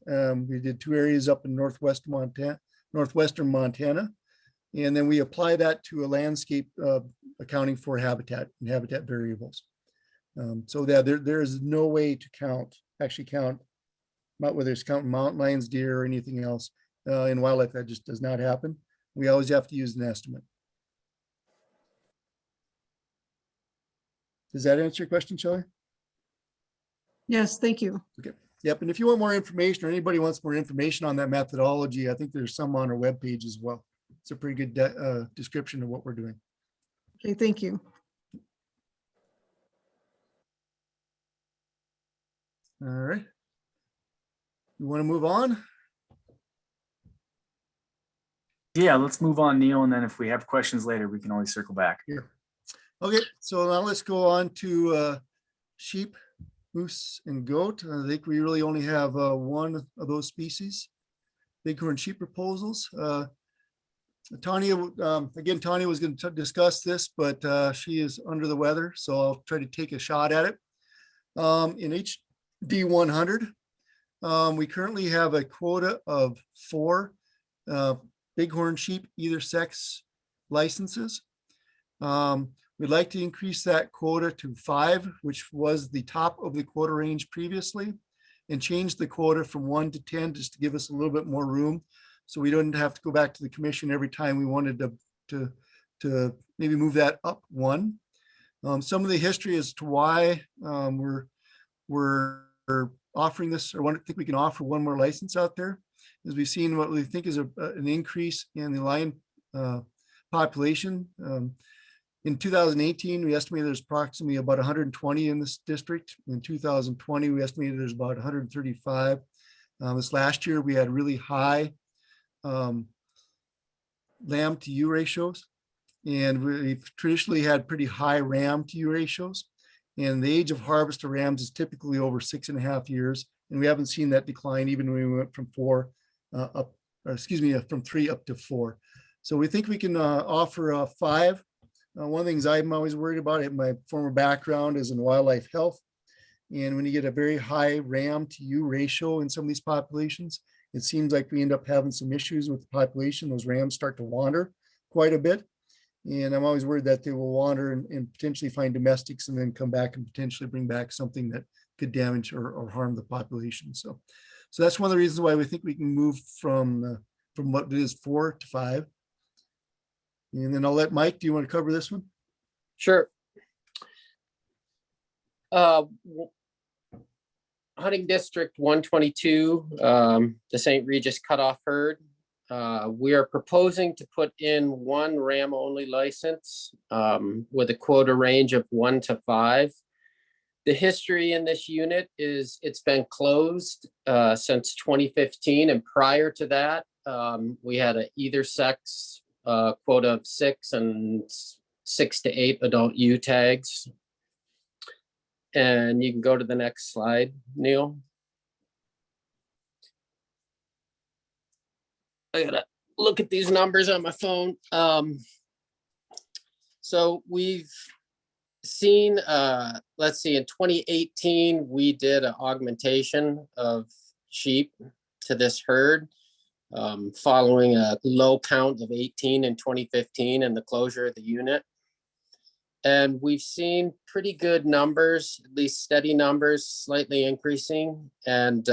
We did 2 areas up in northwestern Montana, and then we apply that to a landscape accounting for habitat and habitat variables. So that there is no way to actually count, whether it's counting mountain lions, deer, or anything else in wildlife. That just does not happen. We always have to use an estimate. Does that answer your question, Shelley? Yes, thank you. Okay. Yep. And if you want more information, or anybody wants more information on that methodology, I think there's some on our webpage as well. It's a pretty good description of what we're doing. Okay, thank you. All right. You want to move on? Yeah, let's move on, Neil. And then if we have questions later, we can always circle back. Here. Okay, so now let's go on to sheep, moose, and goat. I think we really only have one of those species, bighorn sheep proposals. Tanya, again, Tanya was going to discuss this, but she is under the weather, so I'll try to take a shot at it. In HD 100, we currently have a quota of 4 bighorn sheep, either sex licenses. We'd like to increase that quota to 5, which was the top of the quota range previously, and change the quota from 1 to 10 just to give us a little bit more room. So we don't have to go back to the commission every time we wanted to maybe move that up 1. Some of the history as to why we're offering this, or think we can offer 1 more license out there, is we've seen what we think is an increase in the lion population. In 2018, we estimated there's approximately about 120 in this district. In 2020, we estimated there's about 135. This last year, we had really high lamb to ewe ratios, and we've traditionally had pretty high ram to ewe ratios. And the age of harvest of rams is typically over 6.5 years, and we haven't seen that decline even when we went from from 3 up to 4. So we think we can offer 5. One of the things I'm always worried about, my former background is in wildlife health. And when you get a very high ram to ewe ratio in some of these populations, it seems like we end up having some issues with the population. Those rams start to wander quite a bit. And I'm always worried that they will wander and potentially find domestics and then come back and potentially bring back something that could damage or harm the population. So that's one of the reasons why we think we can move from what it is 4 to 5. And then I'll let Mike, do you want to cover this one? Sure. Hunting District 122, the St. Regis Cutoff Herd. We are proposing to put in 1 ram only license with a quota range of 1 to 5. The history in this unit is it's been closed since 2015. And prior to that, we had an either sex quota of 6 and 6 to 8 adult ewe tags. And you can go to the next slide, Neil. I gotta look at these numbers on my phone. So we've seen, let's see, in 2018, we did an augmentation of sheep to this herd following a low count of 18 in 2015 and the closure of the unit. And we've seen pretty good numbers, at least steady numbers, slightly increasing. And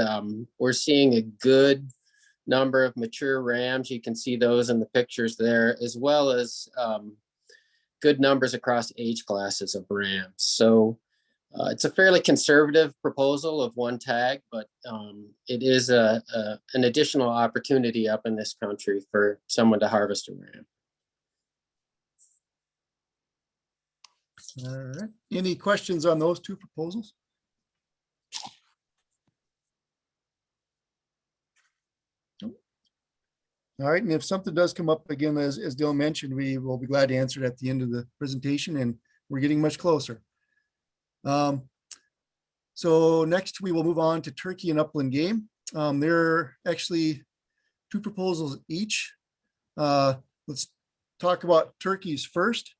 we're seeing a good number of mature rams. You can see those in the pictures there, as well as good numbers across age classes of rams. So it's a fairly conservative proposal of 1 tag, but it is an additional opportunity up in this country for someone to harvest a ram. All right. Any questions on those two proposals? Nope. All right, and if something does come up again, as Dylan mentioned, we will be glad to answer it at the end of the presentation, and we're getting much closer. So next we will move on to turkey and upland game. There are actually two proposals each. Let's talk about turkeys first.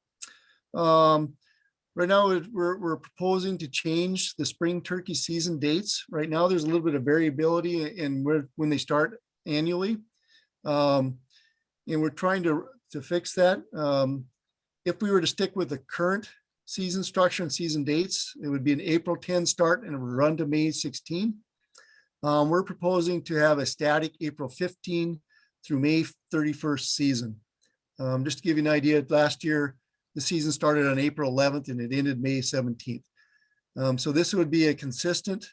Right now, we're proposing to change the spring turkey season dates. Right now, there's a little bit of variability in when they start annually. And we're trying to fix that. If we were to stick with the current season structure and season dates, it would be an April 10 start and it would run to May 16. We're proposing to have a static April 15 through May 31st season. Just to give you an idea, last year, the season started on April 11th and it ended May 17th. So this would be a consistent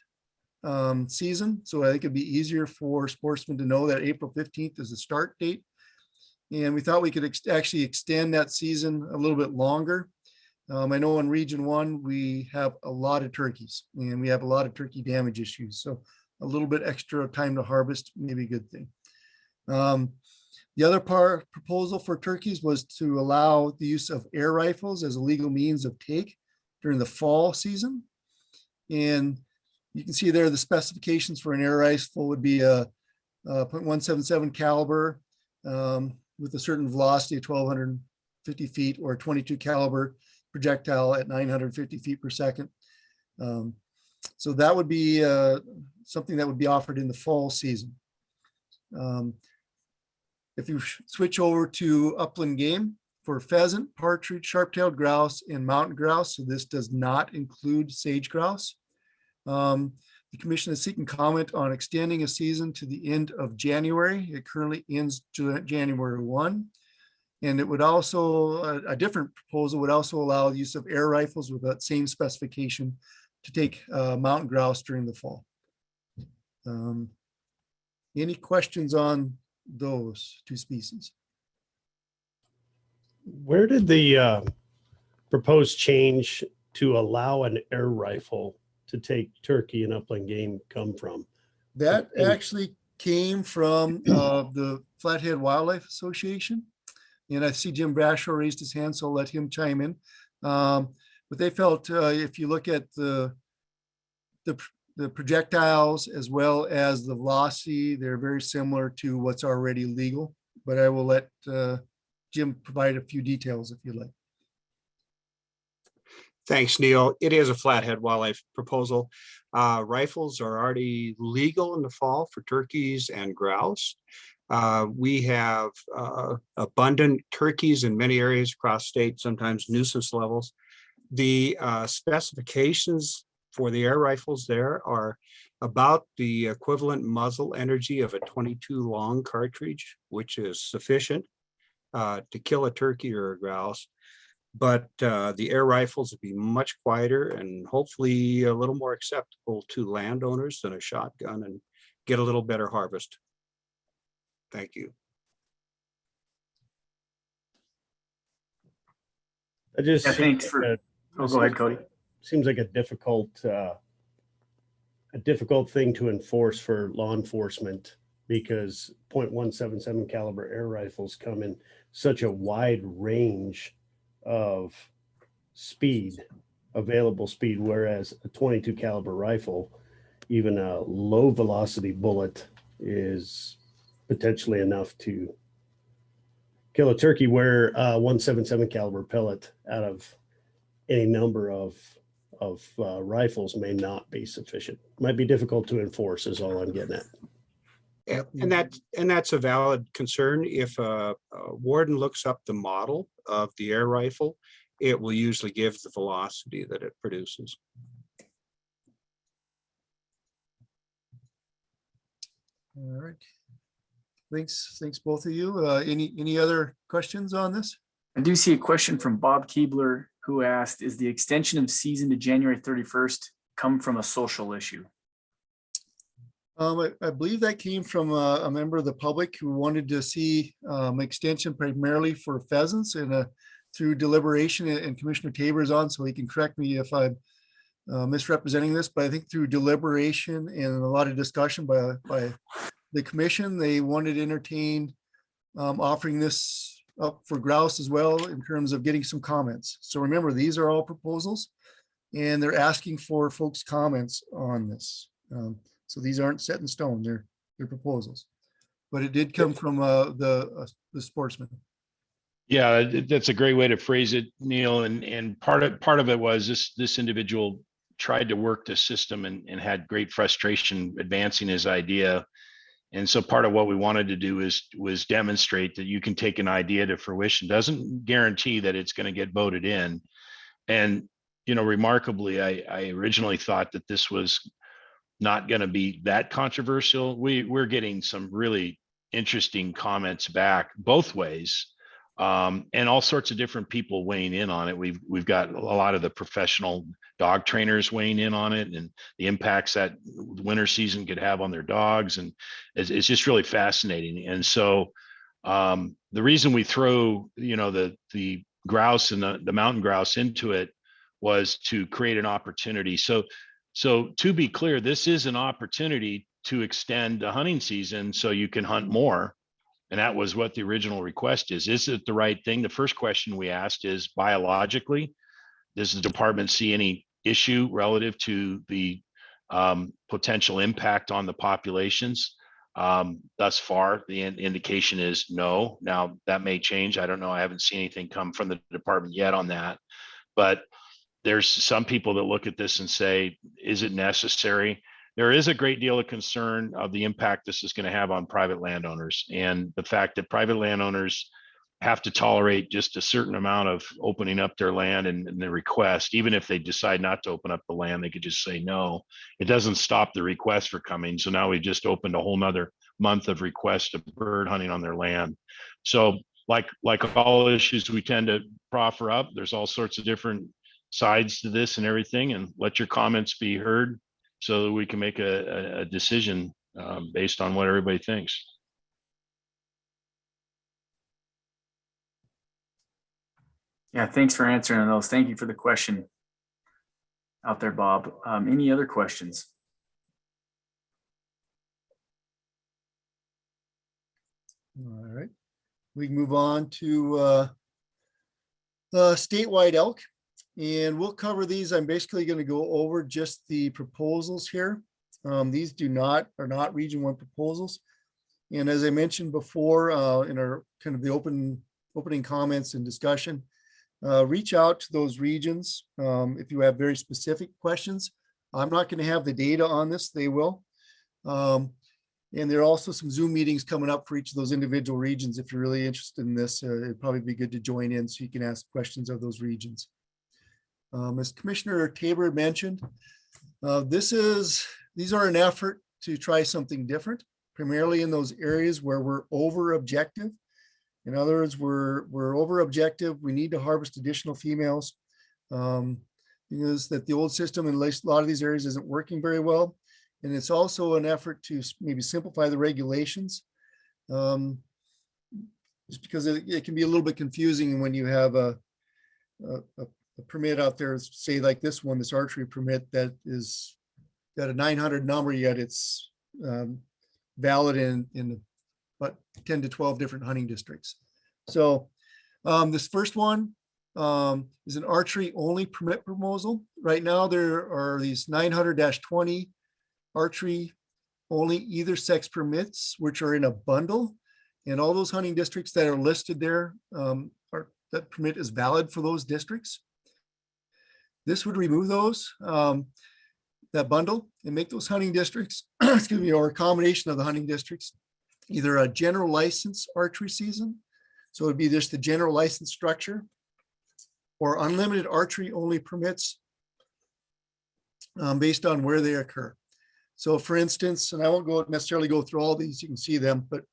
season. So I think it'd be easier for sportsmen to know that April 15th is the start date. And we thought we could actually extend that season a little bit longer. I know in Region 1, we have a lot of turkeys and we have a lot of turkey damage issues. So a little bit extra time to harvest may be a good thing. The other proposal for turkeys was to allow the use of air rifles as a legal means of take during the fall season. And you can see there the specifications for an air rifle would be a .177 caliber with a certain velocity of 1,250 feet, or a 22 caliber projectile at 950 feet per second. So that would be something that would be offered in the fall season. If you switch over to upland game for pheasant, partridge, sharp-tailed grouse, and mountain grouse, so this does not include sage grouse. The commission is seeking comment on extending a season to the end of January. It currently ends January 1. And it would also, a different proposal would also allow the use of air rifles with that same specification to take mountain grouse during the fall. Any questions on those two species? Where did the proposed change to allow an air rifle to take turkey and upland game come from? That actually came from the Flathead Wildlife Association. And I see Jim Brasher raised his hand, so I'll let him chime in. But they felt if you look at the projectiles as well as the velocity, they're very similar to what's already legal. But I will let Jim provide a few details if you'd like. Thanks, Neil. It is a Flathead Wildlife proposal. Rifles are already legal in the fall for turkeys and grouse. We have abundant turkeys in many areas across state, sometimes nuisance levels. The specifications for the air rifles there are about the equivalent muzzle energy of a .22 long cartridge, which is sufficient to kill a turkey or a grouse. But the air rifles would be much quieter and hopefully a little more acceptable to landowners than a shotgun, and get a little better harvest. Thank you. I just thanks for. Oh, go ahead, Cody. Seems like a difficult thing to enforce for law enforcement, because .177 caliber air rifles come in such a wide range of speed, available speed, whereas a .22 caliber rifle, even a low velocity bullet, is potentially enough to kill a turkey, where 177 caliber pellet out of any number of rifles may not be sufficient. Might be difficult to enforce is all I'm getting at. Yeah, and that's a valid concern. If a warden looks up the model of the air rifle, it will usually give the velocity that it produces. All right. Thanks both of you. Any other questions on this? I do see a question from Bob Keebler, who asked, is the extension of season to January 31st come from a social issue? I believe that came from a member of the public who wanted to see extension primarily for pheasants, and through deliberation, and Commissioner Tabor is on, so he can correct me if I'm misrepresenting this, but I think through deliberation and a lot of discussion by the commission, they wanted to entertain offering this up for grouse as well in terms of getting some comments. So remember, these are all proposals and they're asking for folks' comments on this. So these aren't set in stone, they're proposals. But it did come from the sportsman. Yeah, that's a great way to phrase it, Neil. And part of it was this individual tried to work the system and had great frustration advancing his idea. And so part of what we wanted to do was demonstrate that you can take an idea to fruition. Doesn't guarantee that it's going to get voted in. And, you know, remarkably, I originally thought that this was not going to be that controversial. We're getting some really interesting comments back both ways. And all sorts of different people weighing in on it. We've got a lot of the professional dog trainers weighing in on it and the impacts that winter season could have on their dogs. And it's just really fascinating. And so the reason we throw, you know, the grouse and the mountain grouse into it was to create an opportunity. So to be clear, this is an opportunity to extend the hunting season so you can hunt more. And that was what the original request is. Is it the right thing? The first question we asked is biologically, does the department see any issue relative to the potential impact on the populations? Thus far, the indication is no. Now that may change. I don't know. I haven't seen anything come from the department yet on that. But there's some people that look at this and say, is it necessary? There is a great deal of concern of the impact this is going to have on private landowners, and the fact that private landowners have to tolerate just a certain amount of opening up their land and the request. Even if they decide not to open up the land, they could just say no. It doesn't stop the request for coming. So now we've just opened a whole nother month of requests of bird hunting on their land. So like all issues we tend to proffer up, there's all sorts of different sides to this and everything, and let your comments be heard so that we can make a decision based on what everybody thinks. Yeah, thanks for answering those. Thank you for the question out there, Bob. Any other questions? All right, we can move on to statewide elk. And we'll cover these. I'm basically going to go over just the proposals here. These are not Region 1 proposals. And as I mentioned before, in our kind of the opening comments and discussion, reach out to those regions if you have very specific questions. I'm not going to have the data on this, they will. And there are also some Zoom meetings coming up for each of those individual regions. If you're really interested in this, it'd probably be good to join in so you can ask questions of those regions. As Commissioner Tabor mentioned, these are an effort to try something different, primarily in those areas where we're over objective. In other words, we're over objective. We need to harvest additional females because that the old system in a lot of these areas isn't working very well. And it's also an effort to maybe simplify the regulations, just because it can be a little bit confusing when you have a permit out there, say like this one, this archery permit that is got a 900 number, yet it's valid in about 10 to 12 different hunting districts. So this first one is an archery only permit proposal. Right now there are these 900-20 archery only either sex permits, which are in a bundle, and all those hunting districts that are listed there, that permit is valid for those districts. This would remove those, that bundle, and make those hunting districts, excuse me, or a combination of the hunting districts, either a general license archery season. So it'd be just the general license structure, or unlimited archery only permits based on where they occur. So for instance, and I won't necessarily go through all these, you can see them, but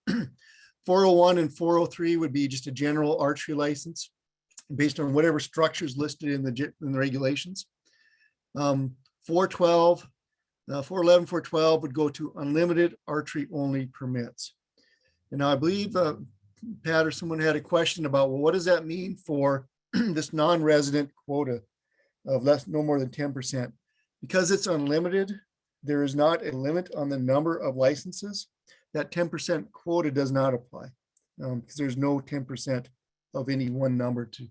401 and 403 would be just a general archery license based on whatever structures listed in the regulations. 412, 411, 412 would go to unlimited archery only permits. And now I believe Pat or someone had a question about, well, what does that mean for this non-resident quota of no more than 10%. Because it's unlimited, there is not a limit on the number of licenses. That 10% quota does not apply because there's no 10% of any one number to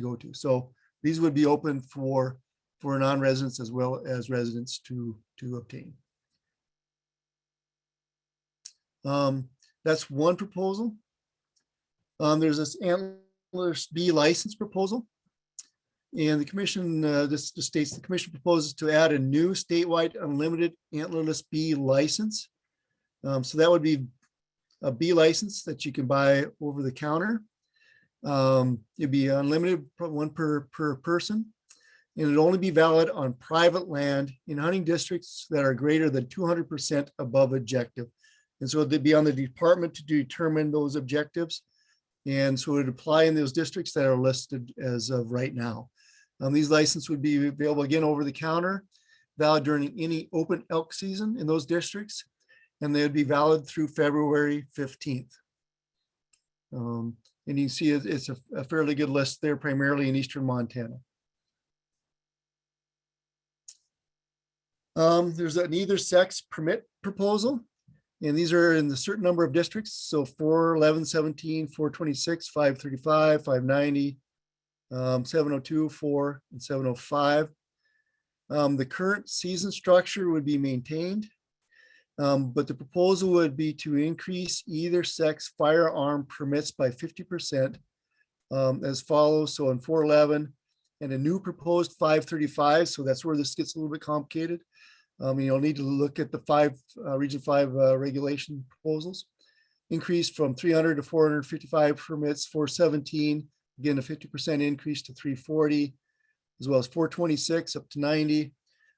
go to. So these would be open for non-residents as well as residents to obtain. That's one proposal. There's this antlerless bee license proposal. And the commission, this states the commission proposes to add a new statewide unlimited antlerless bee license. So that would be a bee license that you can buy over the counter. It'd be unlimited, one per person. And it'd only be valid on private land in hunting districts that are greater than 200% above objective. And so it'd be on the department to determine those objectives. And so it'd apply in those districts that are listed as of right now. These licenses would be available again over the counter, valid during any open elk season in those districts, and they'd be valid through February 15th. And you can see it's a fairly good list there, primarily in eastern Montana. There's an either sex permit proposal, and these are in a certain number of districts. So 4, 11, 17, 426, 535, 590, 702, 4, and 705. The current season structure would be maintained, but the proposal would be to increase either sex firearm permits by 50% as follows. So in 411 and a new proposed 535. So that's where this gets a little bit complicated. You'll need to look at the Region 5 regulation proposals. Increase from 300 to 455 permits, 417. Again, a 50% increase to 340, as well as 426 up to 90,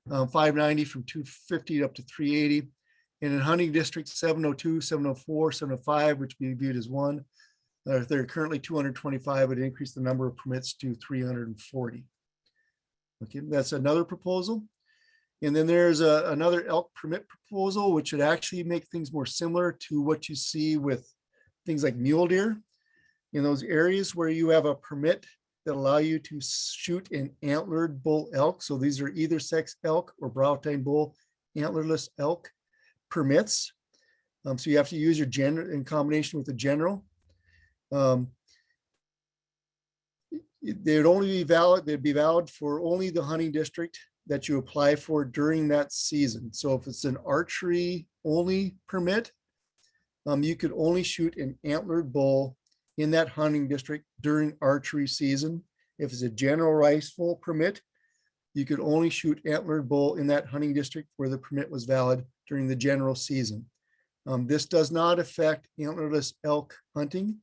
590 from 250 up to 380. And in hunting districts 702, 704, 705, which we viewed as one, they're currently 225, would increase the number of permits to 340. Okay, that's another proposal. And then there's another elk permit proposal, which would actually make things more similar to what you see with things like mule deer. In those areas where you have a permit that allow you to shoot an antlered bull elk. So these are either sex elk or brow-tine bull antlerless elk permits. So you have to use your general in combination with the general. They'd only be valid, they'd be valid for only the hunting district that you apply for during that season. So if it's an archery only permit, you could only shoot an antlered bull in that hunting district during archery season. If it's a general rifle permit, you could only shoot antlered bull in that hunting district where the permit was valid during the general season. This does not affect antlerless elk hunting.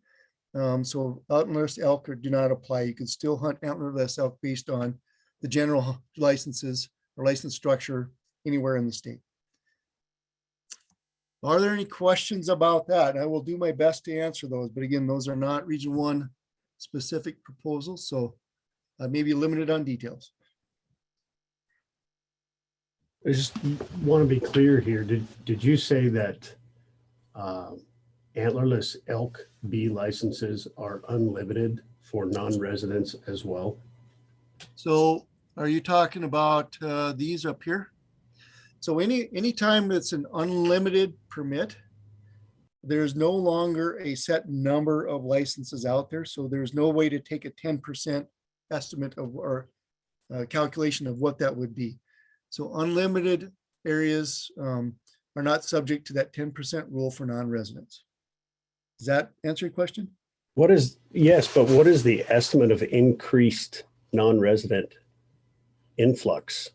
So antlerless elk do not apply. You can still hunt antlerless elk based on the general licenses or license structure anywhere in the state. Are there any questions about that? I will do my best to answer those, but again, those are not Region 1 specific proposals, so I may be limited on details. I just want to be clear here. Did you say that antlerless elk bee licenses are unlimited for non-residents as well? So are you talking about these up here? So anytime it's an unlimited permit, there's no longer a set number of licenses out there. So there's no way to take a 10% estimate of or calculation of what that would be. So unlimited areas are not subject to that 10% rule for non-residents. Does that answer your question? Yes, but what is the estimate of increased non-resident influx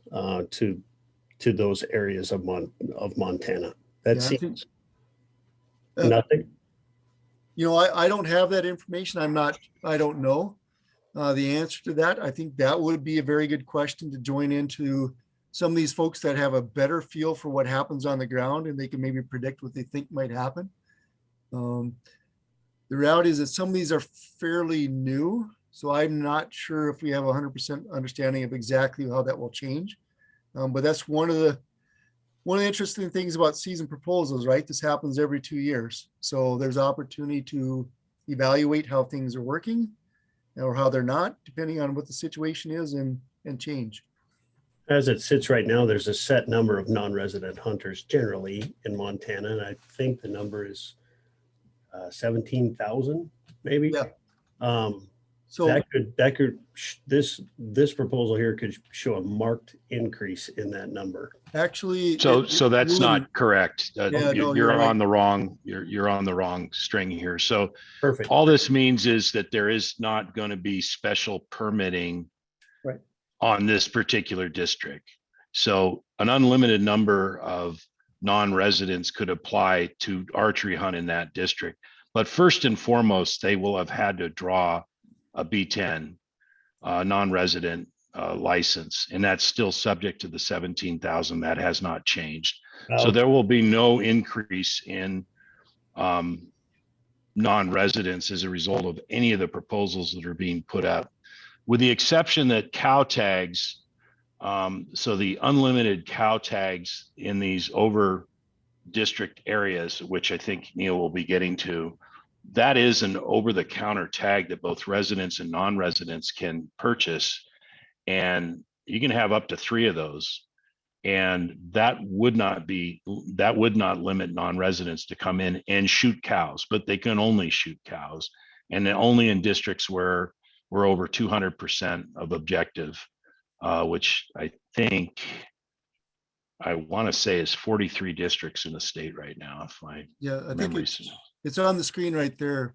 to those areas of Montana? That seems nothing. I don't have that information. I don't know the answer to that. I think that would be a very good question to join into some of these folks that have a better feel for what happens on the ground, and they can maybe predict what they think might happen. The reality is that some of these are fairly new, so I'm not sure if we have 100% understanding of exactly how that will change. But that's one of the interesting things about season proposals, right? This happens every 2 years. So there's opportunity to evaluate how things are working or how they're not, depending on what the situation is and change. As it sits right now, there's a set number of non-resident hunters generally in Montana, and I think the number is 17,000, maybe. Yeah. So this proposal here could show a marked increase in that number. Actually, So that's really- not correct. Yeah, no, You're you're right. on the wrong, you're on the wrong string here. So Perfect. all this means is that there is not going to be special permitting Right. on this particular district. So an unlimited number of non-residents could apply to archery hunt in that district. But first and foremost, they will have had to draw a B10 non-resident license, and that's still subject to the 17,000. That has not changed. So there will be no increase in non-residents as a result of any of the proposals that are being put up, with the exception that cow tags, so the unlimited cow tags in these over district areas, which I think Neil will be getting to, that is an over-the-counter tag that both residents and non-residents can purchase. And you can have up to 3 of those. And that would not limit non-residents to come in and shoot cows, but they can only shoot cows. And then only in districts where we're over 200% of objective, which I think, I want to say is 43 districts in the state right now, if my Yeah, I think memory's. it's on the screen right there,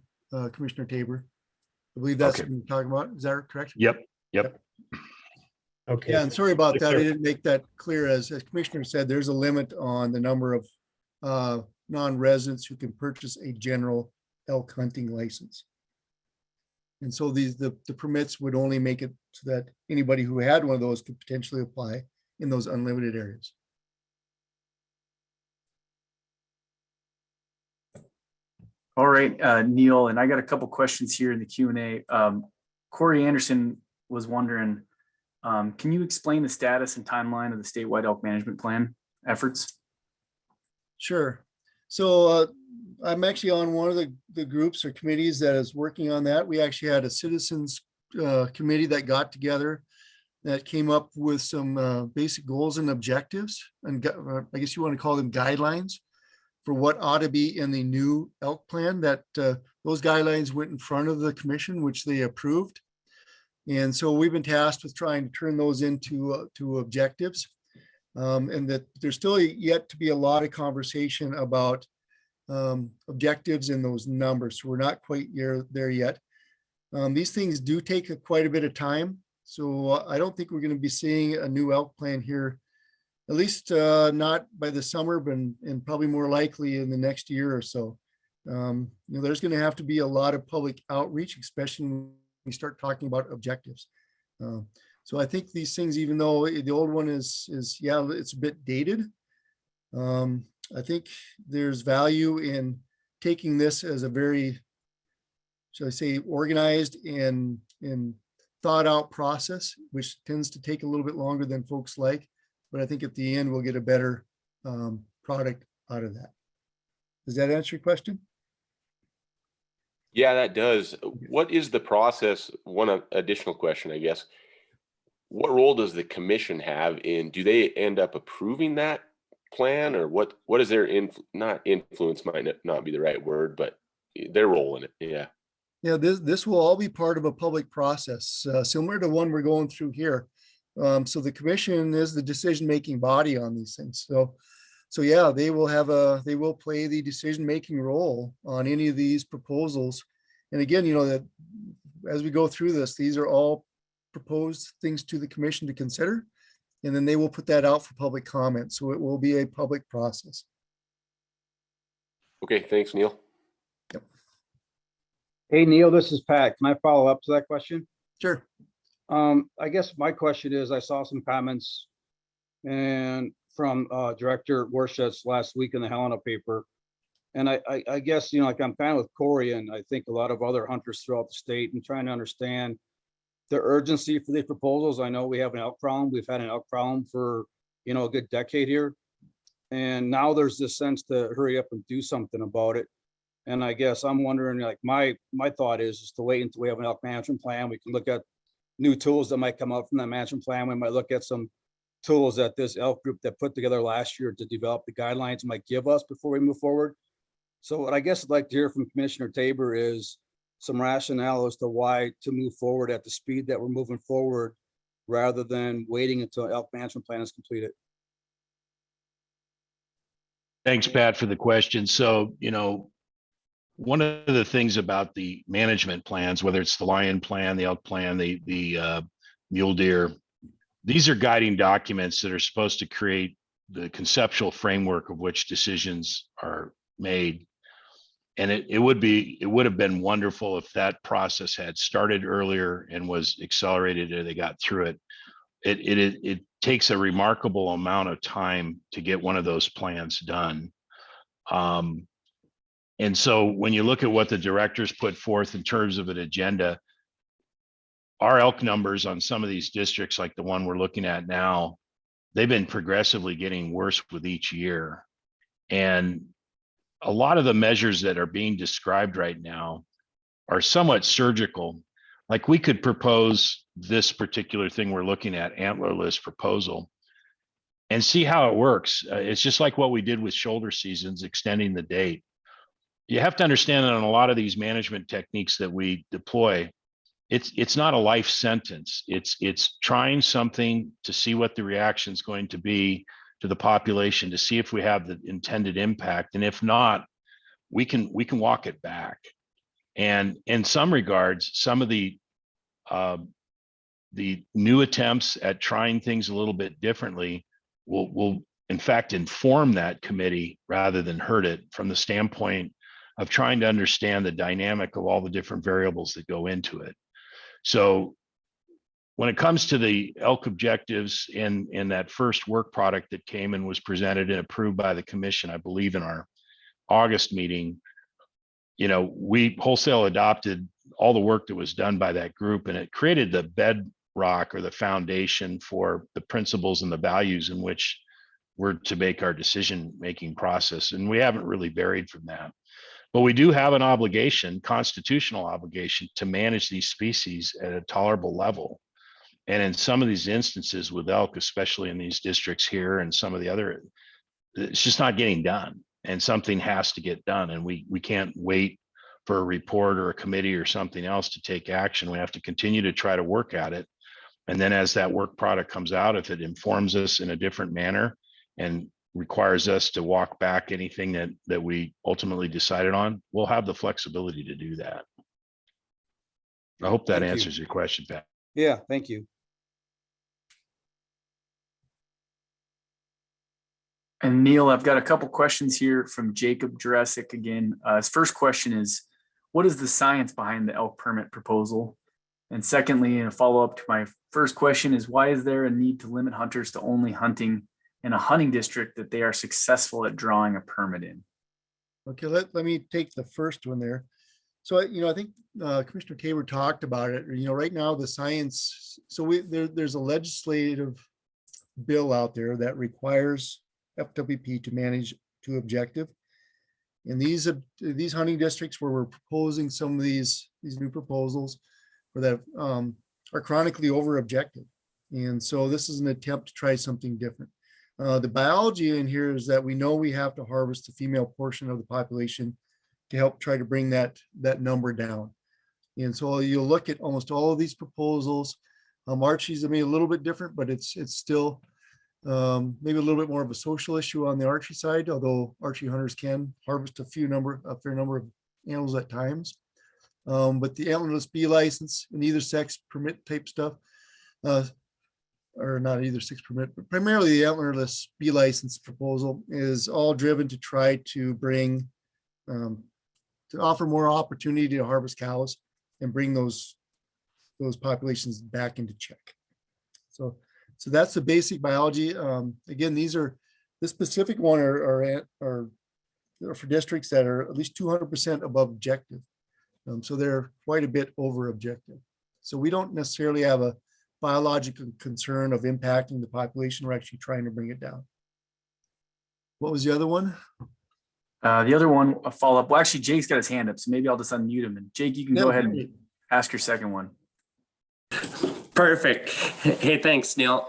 Commissioner Tabor. I believe that's Okay. what you're talking about. Is that correct? Yep. Okay. Yeah, and sorry about Yes, that. sir. I didn't make that clear. As Commissioner said, there's a limit on the number of non-residents who can purchase a general elk hunting license. And so the permits would only make it so that anybody who had one of those could potentially apply in those unlimited areas. All right, Neil, and I got a couple questions here in the Q&A. Corey Anderson was wondering, can you explain the status and timeline of the statewide elk management plan efforts? Sure. So I'm actually on one of the groups or committees that is working on that. We actually had a citizens committee that got together that came up with some basic goals and objectives, and I guess you want to call them guidelines for what ought to be in the new elk plan. That those guidelines went in front of the commission, which they approved. And so we've been tasked with trying to turn those into to objectives. And that there's still yet to be a lot of conversation about objectives in those numbers. So we're not quite there yet. These things do take quite a bit of time. So I don't think we're going to be seeing a new elk plan here, at least not by the summer, but and probably more likely in the next year or so. There's going to have to be a lot of public outreach, especially when we start talking about objectives. So I think these things, even though the old one is yeah, it's a bit dated, I think there's value in taking this as a very, shall I say, organized and thought out process, which tends to take a little bit longer than folks like. But I think at the end, we'll get a better product out of that. Does that answer your question? Yeah, that does. What is the process? One additional question, I guess. What role does the commission have in, do they end up approving that plan, or what is their not influence might not be the right word, but their role in it? Yeah. Yeah, this will all be part of a public process, similar to one we're going through here. So the commission is the decision-making body on these things. So yeah, they will play the decision-making role on any of these proposals. And again, that as we go through this, these are all proposed things to the commission to consider, and then they will put that out for public comment. So it will be a public process. Okay, thanks, Neil. Yep. Hey, Neil, this is Pat. Can I follow up to that question? Sure. I guess my question is, I saw some comments and from Director Warshutz last week in the Helena paper. And I guess, like I'm kind of with Corey, and I think a lot of other hunters throughout the state, and trying to understand the urgency for these proposals. I know we have an elk problem. We've had an elk problem for, a good decade here. And now there's this sense to hurry up and do something about it. And I guess I'm wondering, like, my thought is to wait until we have an elk management plan. We can look at new tools that might come up from that management plan. We might look at some tools that this elk group that put together last year to develop the guidelines might give us before we move forward. So what I guess I'd like to hear from Commissioner Tabor is some rationale as to why to move forward at the speed that we're moving forward rather than waiting until elk management plan is completed. Thanks, Pat, for the question. So, one of the things about the management plans, whether it's the lion plan, the elk plan, the mule deer, these are guiding documents that are supposed to create the conceptual framework of which decisions are made. And it would have been wonderful if that process had started earlier and was accelerated and they got through it. It takes a remarkable amount of time to get one of those plans done. And so when you look at what the directors put forth in terms of an agenda, our elk numbers on some of these districts, like the one we're looking at now, they've been progressively getting worse with each year. And a lot of the measures that are being described right now are somewhat surgical. Like we could propose this particular thing we're looking at, antlerless proposal, and see how it works. It's just like what we did with shoulder seasons, extending the date. You have to understand that on a lot of these management techniques that we deploy, it's not a life sentence. It's trying something to see what the reaction is going to be to the population, to see if we have the intended impact. And if not, we can walk it back. And in some regards, some of the new attempts at trying things a little bit differently will in fact inform that committee rather than hurt it, from the standpoint of trying to understand the dynamic of all the different variables that go into it. So when it comes to the elk objectives in that first work product that came and was presented and approved by the commission, I believe in our August meeting, we wholesale adopted all the work that was done by that group, and it created the bedrock or the foundation for the principles and the values in which we're to make our decision-making process. And we haven't really varied from that. But we do have an obligation, constitutional obligation, to manage these species at a tolerable level. And in some of these instances with elk, especially in these districts here and some of the other, it's just not getting done. And something has to get done. And we can't wait for a report or a committee or something else to take action. We have to continue to try to work at it. And then as that work product comes out, if it informs us in a different manner and requires us to walk back anything that we ultimately decided on, we'll have the flexibility to do that. I hope that answers your question, Pat. Yeah, thank you. And Neil, I've got a couple questions here from Jacob Jurassic again. His first question is, what is the science behind the elk permit proposal? And secondly, and a follow-up to my first question is, why is there a need to limit hunters to only hunting in a hunting district that they are successful at drawing a permit in? Okay, let me take the first one there. So, I think Commissioner Tabor talked about it. Right now the science, so there's a legislative bill out there that requires FWP to manage to objective. And these hunting districts where we're proposing some of these new proposals that are chronically over objective. And so this is an attempt to try something different. The biology in here is that we know we have to harvest the female portion of the population to help try to bring that number down. And so you'll look at almost all of these proposals. Archie's maybe a little bit different, but it's still maybe a little bit more of a social issue on the archery side, although archery hunters can harvest a fair number of animals at times. But the antlerless bee license and either sex permit type stuff, or not either sex permit, but primarily the antlerless bee license proposal is all driven to try to bring, to offer more opportunity to harvest cows and bring those populations back into check. So that's the basic biology. Again, this specific one are for districts that are at least 200% above objective. So they're quite a bit over objective. So we don't necessarily have a biological concern of impacting the population. We're actually trying to bring it down. What was the other one? The other one, a follow-up. Well, actually, Jake's got his hand up, so maybe I'll just unmute him. And Jake, you can go ahead and ask your second one. Perfect. Hey, thanks, Neil.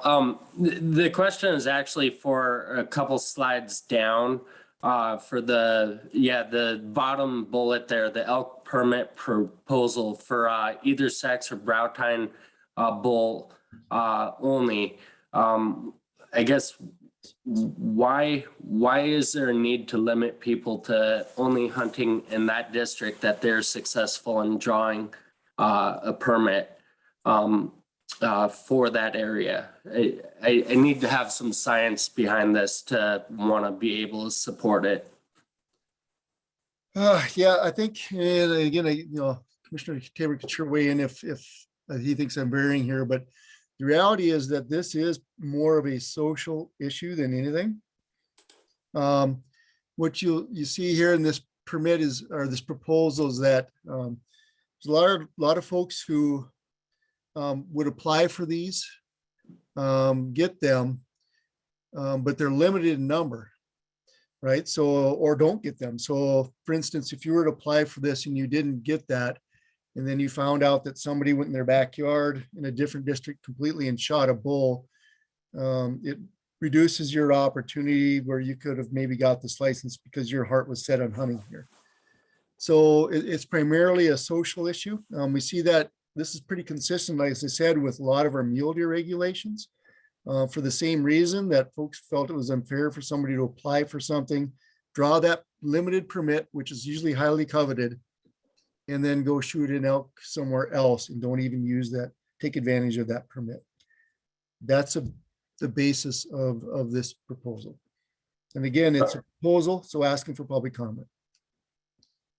The question is actually for a couple slides down. For the bottom bullet there, the elk permit proposal for either sex or brow tine bull only. I guess why is there a need to limit people to only hunting in that district that they're successful in drawing a permit for that area? I need to have some science behind this to want to be able to support it. Yeah, I think, and again, Commissioner Tabor could sure weigh in if he thinks I'm varying here, but the reality is that this is more of a social issue than anything. What you see here in this permit this proposal is that there's a lot of folks who would apply for these, get them, but they're limited in number, right? So, or don't get them. So for instance, if you were to apply for this and you didn't get that, and then you found out that somebody went in their backyard in a different district completely and shot a bull, it reduces your opportunity where you could have maybe got this license because your heart was set on hunting here. So it's primarily a social issue. We see that this is pretty consistent, like I said, with a lot of our mule deer regulations, for the same reason that folks felt it was unfair for somebody to apply for something, draw that limited permit, which is usually highly coveted, and then go shoot an elk somewhere else and don't even use that, take advantage of that permit. That's the basis of this proposal. And again, it's a proposal, so asking for public comment.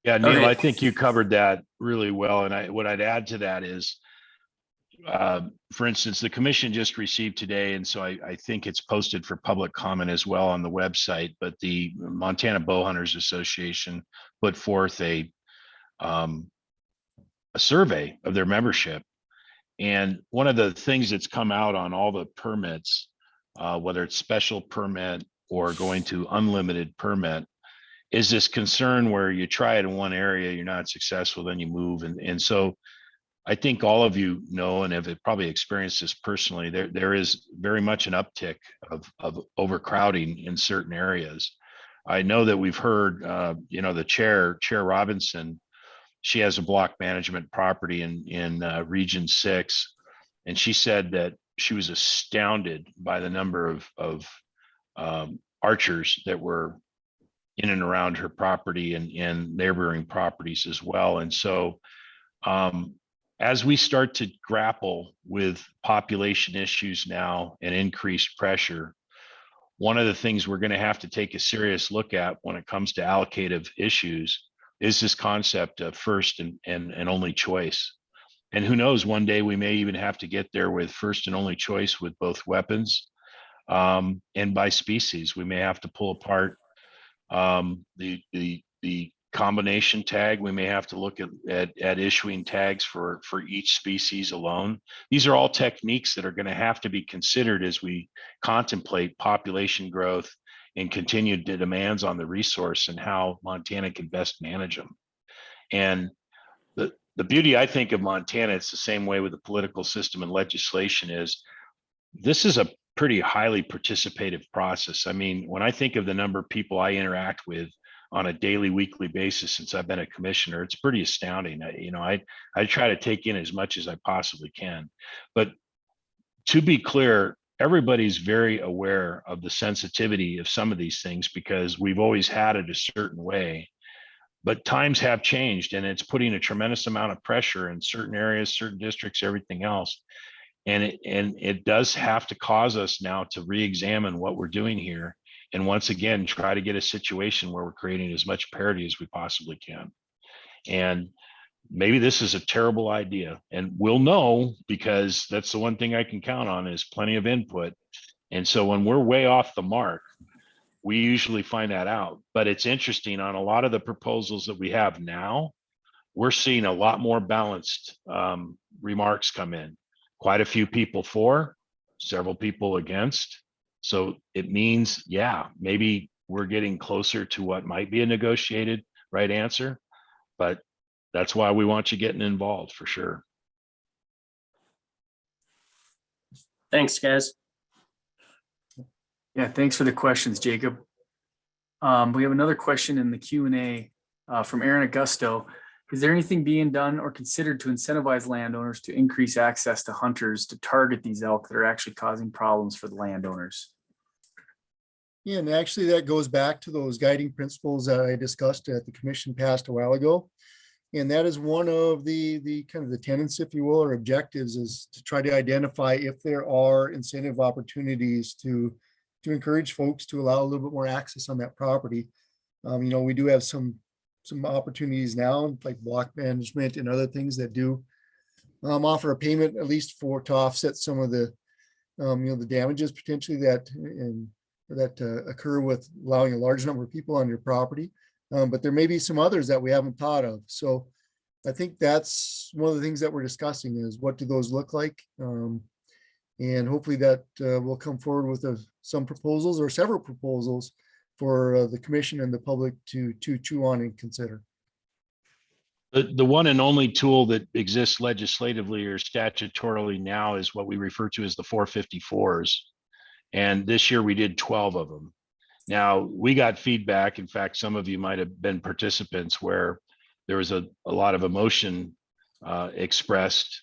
Yeah, Neil, I think you covered that really well. And what I'd add to that is, for instance, the commission just received today, and so I think it's posted for public comment as well on the website, but the Montana Bowhunters Association put forth a survey of their membership. And one of the things that's come out on all the permits, whether it's special permit or going to unlimited permit, is this concern where you try it in one area, you're not successful, then you move. And so I think all of you know, and have probably experienced this personally, there is very much an uptick of overcrowding in certain areas. I know that we've heard, the Chair Robinson, she has a block management property in Region 6, and she said that she was astounded by the number of archers that were in and around her property and neighboring properties as well. And so as we start to grapple with population issues now and increased pressure, one of the things we're going to have to take a serious look at when it comes to allocative issues is this concept of first and only choice. And who knows, one day we may even have to get there with first and only choice with both weapons and by species. We may have to pull apart the combination tag. We may have to look at issuing tags for each species alone. These are all techniques that are going to have to be considered as we contemplate population growth and continued demands on the resource and how Montana can best manage them. And the beauty, I think, of Montana, it's the same way with the political system and legislation, is this is a pretty highly participative process. I mean, when I think of the number of people I interact with on a daily, weekly basis since I've been a commissioner, it's pretty astounding. I try to take in as much as I possibly can. But to be clear, everybody's very aware of the sensitivity of some of these things because we've always had it a certain way. But times have changed, and it's putting a tremendous amount of pressure in certain areas, certain districts, everything else. And it does have to cause us now to re-examine what we're doing here. And once again, try to get a situation where we're creating as much parity as we possibly can. And maybe this is a terrible idea, and we'll know, because that's the one thing I can count on is plenty of input. And so when we're way off the mark, we usually find that out. But it's interesting, on a lot of the proposals that we have now, we're seeing a lot more balanced remarks come in. Quite a few people for, several people against. So it means, yeah, maybe we're getting closer to what might be a negotiated right answer. But that's why we want you getting involved for sure. Thanks, guys. Yeah, thanks for the questions, Jacob. We have another question in the Q&A from Aaron Augusto. Is there anything being done or considered to incentivize landowners to increase access to hunters to target these elk that are actually causing problems for the landowners? Yeah, and actually that goes back to those guiding principles that I discussed at the commission passed a while ago. And that is one of the kind of the tenets, if you will, or objectives, is to try to identify if there are incentive opportunities to encourage folks to allow a little bit more access on that property. We do have some opportunities now, like block management and other things that do offer a payment, at least to offset some of the the damages potentially that occur with allowing a large number of people on your property. But there may be some others that we haven't thought of. So I think that's one of the things that we're discussing, is what do those look like? And hopefully that will come forward with some proposals or several proposals for the commission and the public to chew on and consider. The one and only tool that exists legislatively or statutorily now is what we refer to as the 454s. And this year we did 12 of them. Now, we got feedback. In fact, some of you might have been participants where there was a lot of emotion expressed.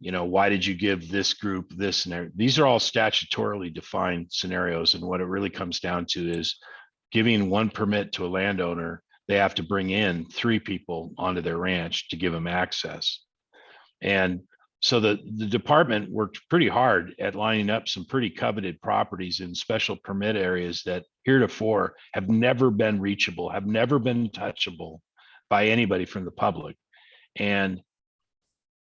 Why did you give this group this? And these are all statutorily defined scenarios. And what it really comes down to is giving one permit to a landowner, they have to bring in 3 people onto their ranch to give them access. And so the department worked pretty hard at lining up some pretty coveted properties in special permit areas that heretofore have never been reachable, have never been touchable by anybody from the public. And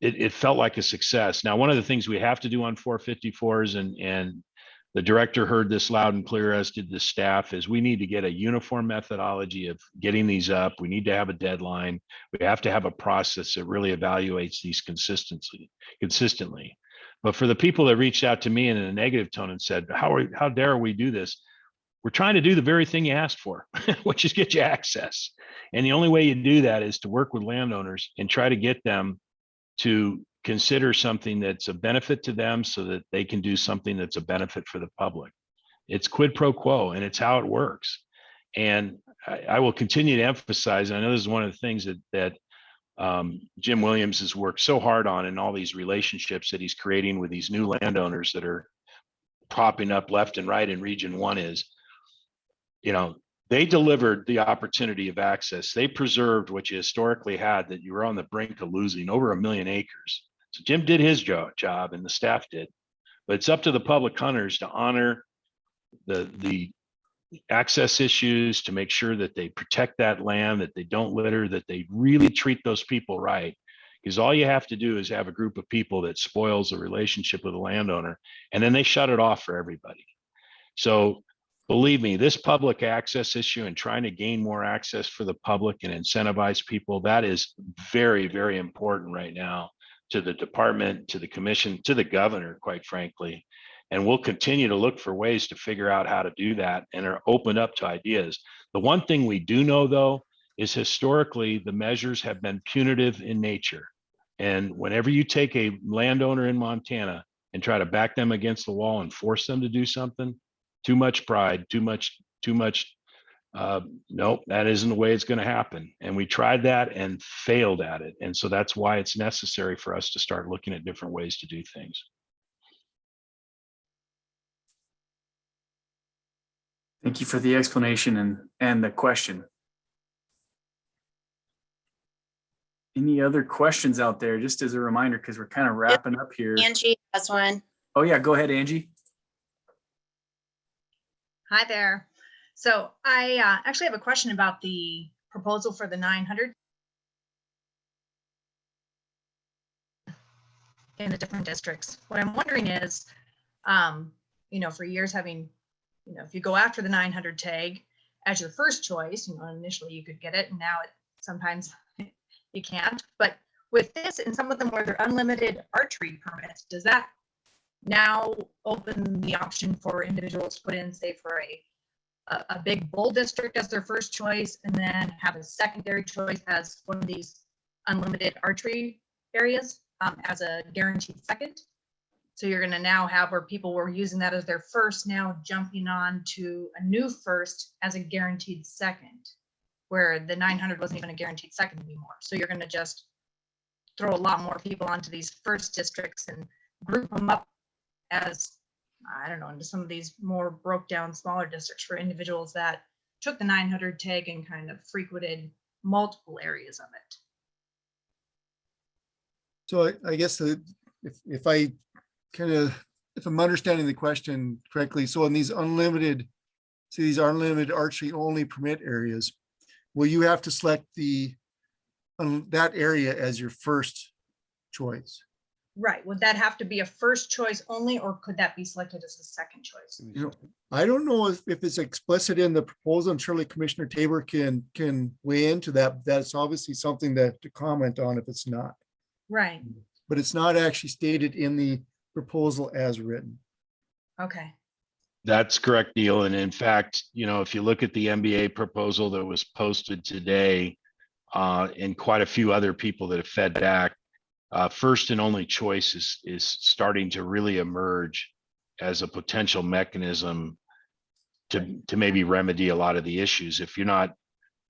it felt like a success. Now, one of the things we have to do on 454s, and the director heard this loud and clear, as did the staff, is we need to get a uniform methodology of getting these up. We need to have a deadline. We have to have a process that really evaluates these consistently. But for the people that reached out to me in a negative tone and said, how dare we do this? We're trying to do the very thing you asked for, which is get you access. And the only way you do that is to work with landowners and try to get them to consider something that's a benefit to them so that they can do something that's a benefit for the public. It's quid pro quo, and it's how it works. And I will continue to emphasize, and I know this is one of the things that Jim Williams has worked so hard on in all these relationships that he's creating with these new landowners that are popping up left and right in Region 1 is, they delivered the opportunity of access. They preserved what you historically had, that you were on the brink of losing over 1 million acres. So Jim did his job and the staff did, but it's up to the public hunters to honor the access issues, to make sure that they protect that land, that they don't litter, that they really treat those people right. Because all you have to do is have a group of people that spoils a relationship with a landowner, and then they shut it off for everybody. So believe me, this public access issue and trying to gain more access for the public and incentivize people, that is very, very important right now to the department, to the commission, to the governor, quite frankly. And we'll continue to look for ways to figure out how to do that and are open up to ideas. The one thing we do know, though, is historically the measures have been punitive in nature. And whenever you take a landowner in Montana and try to back them against the wall and force them to do something, too much pride, too much, nope, that isn't the way it's going to happen. And we tried that and failed at it. And so that's why it's necessary for us to start looking at different ways to do things. Thank you for the explanation and the question. Any other questions out there? Just as a reminder, because we're kind of wrapping up here. Angie has one. Oh yeah, go ahead, Angie. Hi there. So I actually have a question about the proposal for the 900 in the different districts. What I'm wondering is, for years having, if you go after the 900 tag as your first choice, initially you could get it, and now sometimes you can't. But with this, and some of them where they're unlimited archery permits, does that now open the option for individuals to put in, say, for a a big bull district as their first choice, and then have a secondary choice as one of these unlimited archery areas as a guaranteed second. So you're going to now have where people were using that as their first, now jumping on to a new first as a guaranteed second, where the 900 wasn't even a guaranteed second anymore. So you're going to just throw a lot more people onto these first districts and group them up as, I don't know, into some of these more broke down smaller districts for individuals that took the 900 tag and kind of frequented multiple areas of it. So I guess if I'm understanding the question correctly, so in these unlimited archery only permit areas, will you have to select that area as your first choice? Right. Would that have to be a first choice only, or could that be selected as a second choice? You know, I don't know if it's explicit in the proposal, and surely Commissioner Tabor can weigh into that. That's obviously something to comment on if it's not. Right. But it's not actually stated in the proposal as written. Okay. That's correct, Neil. And in fact, if you look at the MBA proposal that was posted today, and quite a few other people that have fed back, first and only choice is starting to really emerge as a potential mechanism to maybe remedy a lot of the issues. If you're not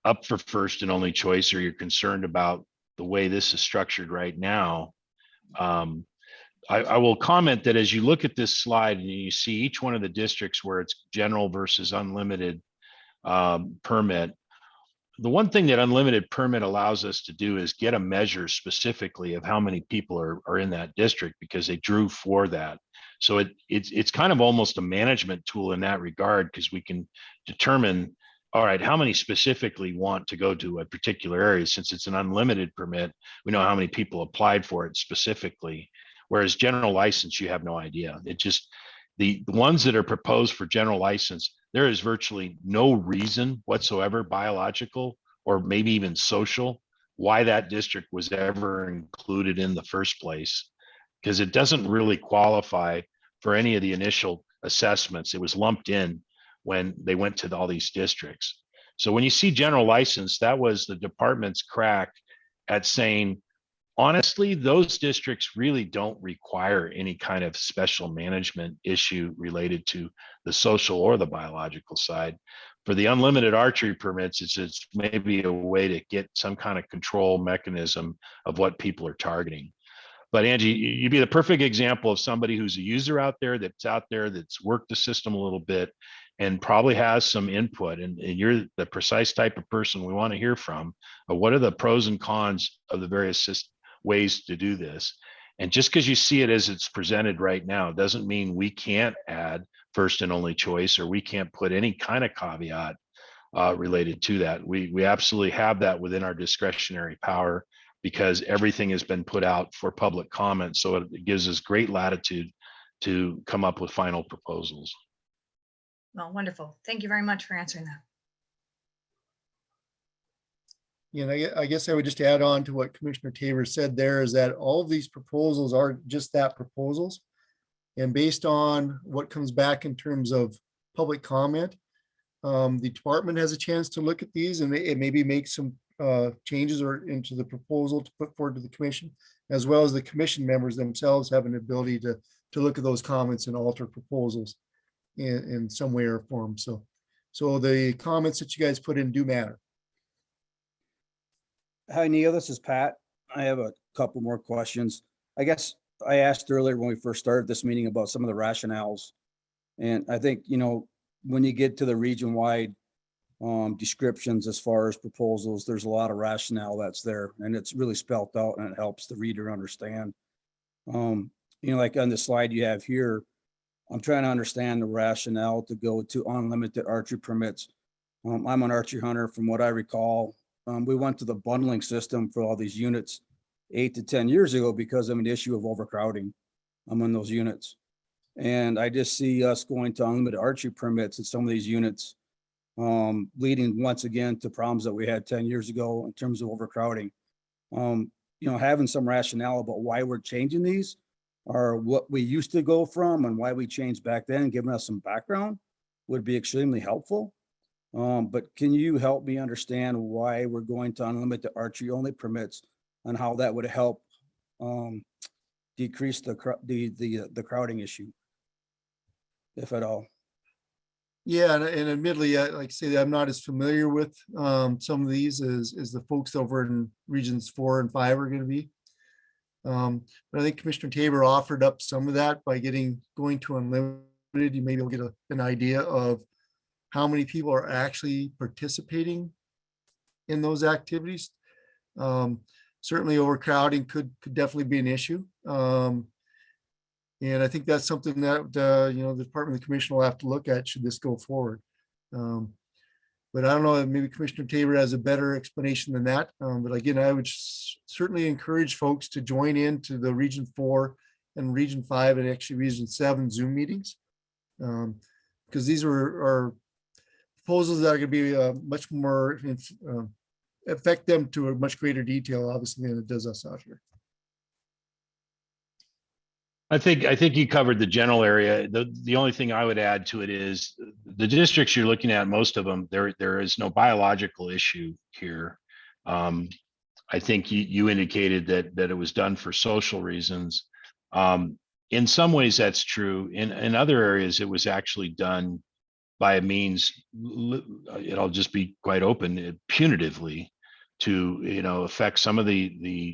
up for first and only choice, or you're concerned about the way this is structured right now, I will comment that as you look at this slide and you see each one of the districts where it's general versus unlimited permit, the one thing that unlimited permit allows us to do is get a measure specifically of how many people are in that district, because they drew for that. So it's kind of almost a management tool in that regard, because we can determine, all right, how many specifically want to go to a particular area. Since it's an unlimited permit, we know how many people applied for it specifically. Whereas general license, you have no idea. It just, the ones that are proposed for general license, there is virtually no reason whatsoever, biological or maybe even social, why that district was ever included in the first place, because it doesn't really qualify for any of the initial assessments. It was lumped in when they went to all these districts. So when you see general license, that was the department's crack at saying, honestly, those districts really don't require any kind of special management issue related to the social or the biological side. For the unlimited archery permits, it's maybe a way to get some kind of control mechanism of what people are targeting. But Angie, you'd be the perfect example of somebody who's a user out there, that's worked the system a little bit and probably has some input. And you're the precise type of person we want to hear from. What are the pros and cons of the various ways to do this? And just because you see it as it's presented right now doesn't mean we can't add first and only choice, or we can't put any kind of caveat related to that. We absolutely have that within our discretionary power, because everything has been put out for public comment. So it gives us great latitude to come up with final proposals. Well, wonderful. Thank you very much for answering that. You know, I guess I would just add on to what Commissioner Tabor said there, is that all of these proposals are just that, proposals. And based on what comes back in terms of public comment, the department has a chance to look at these and maybe make some changes or into the proposal to put forward to the commission, as well as the commission members themselves have an ability to look at those comments and alter proposals in some way or form. So the comments that you guys put in do matter. Hi, Neil, this is Pat. I have a couple more questions. I guess I asked earlier when we first started this meeting about some of the rationales. And I think, when you get to the region-wide descriptions as far as proposals, there's a lot of rationale that's there, and it's really spelled out and it helps the reader understand. Like on the slide you have here, I'm trying to understand the rationale to go to unlimited archery permits. I'm an archery hunter. From what I recall, we went to the bundling system for all these units 8 to 10 years ago because of an issue of overcrowding in those units. And I just see us going to unlimited archery permits in some of these units, leading once again to problems that we had 10 years ago in terms of overcrowding. Having some rationale about why we're changing these, or what we used to go from and why we changed back then, and giving us some background would be extremely helpful. But can you help me understand why we're going to unlimit the archery only permits and how that would help decrease the crowding issue, if at all? Yeah, and admittedly, like I say, I'm not as familiar with some of these as the folks over in regions 4 and 5 are going to be. But I think Commissioner Tabor offered up some of that by going to unlimited. You maybe will get an idea of how many people are actually participating in those activities. Certainly overcrowding could definitely be an issue. And I think that's something that, the Department of the Commission will have to look at should this go forward. But I don't know, maybe Commissioner Tabor has a better explanation than that. But again, I would certainly encourage folks to join into the Region 4 and Region 5 and actually Region 7 Zoom meetings. Because these are proposals that are going to be much more, affect them to a much greater detail, obviously, than it does us out here. I think you covered the general area. The only thing I would add to it is the districts you're looking at, most of them, there is no biological issue here. I think you indicated that it was done for social reasons. In some ways that's true. In other areas, it was actually done by a means, I'll just be quite open, punitively to, affect some of the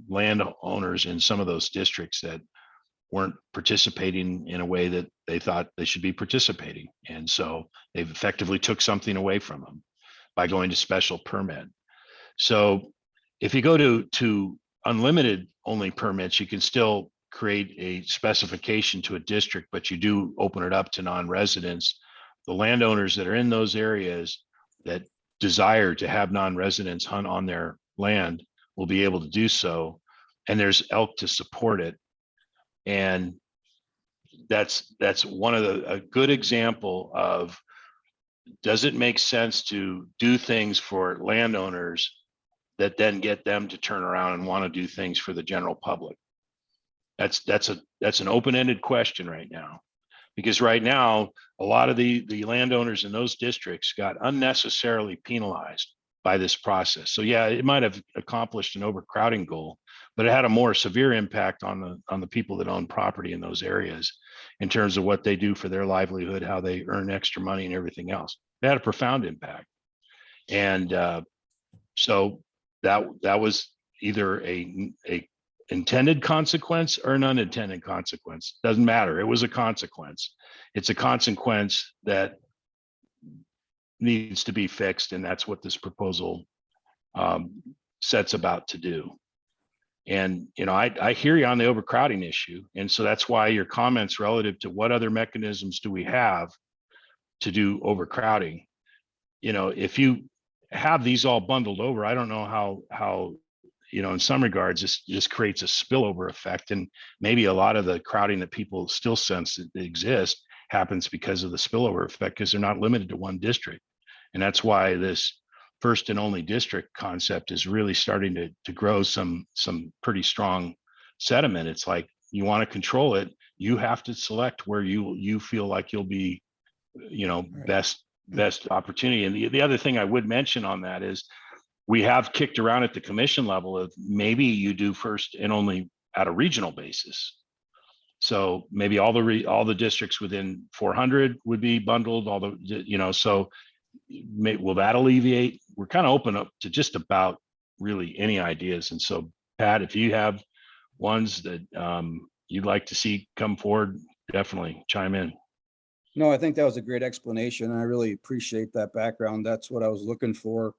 landowners in some of those districts that weren't participating in a way that they thought they should be participating. And so they've effectively took something away from them by going to special permit. So if you go to unlimited only permits, you can still create a specification to a district, but you do open it up to non-residents. The landowners that are in those areas that desire to have non-residents hunt on their land will be able to do so. And there's elk to support it. And that's one of a good example of, does it make sense to do things for landowners that then get them to turn around and want to do things for the general public? That's an open-ended question right now, because right now a lot of the landowners in those districts got unnecessarily penalized by this process. So yeah, it might have accomplished an overcrowding goal, but it had a more severe impact on the people that own property in those areas in terms of what they do for their livelihood, how they earn extra money and everything else. It had a profound impact. And so that was either a intended consequence or an unintended consequence. Doesn't matter. It was a consequence. It's a consequence that needs to be fixed, and that's what this proposal sets about to do. And I hear you on the overcrowding issue, and so that's why your comments relative to what other mechanisms do we have to do overcrowding. If you have these all bundled over, I don't know how in some regards this just creates a spillover effect, and maybe a lot of the crowding that people still sense that exists happens because of the spillover effect, because they're not limited to one district. And that's why this first and only district concept is really starting to grow some pretty strong sentiment. It's like, you want to control it, you have to select where you feel like you'll be, best opportunity. And the other thing I would mention on that is, we have kicked around at the commission level of maybe you do first and only at a regional basis. So maybe all the districts within 400 would be bundled, so will that alleviate? We're kind of open up to just about really any ideas. And so, Pat, if you have ones that you'd like to see come forward, definitely chime in. No, I think that was a great explanation. I really appreciate that background. That's what I was looking for.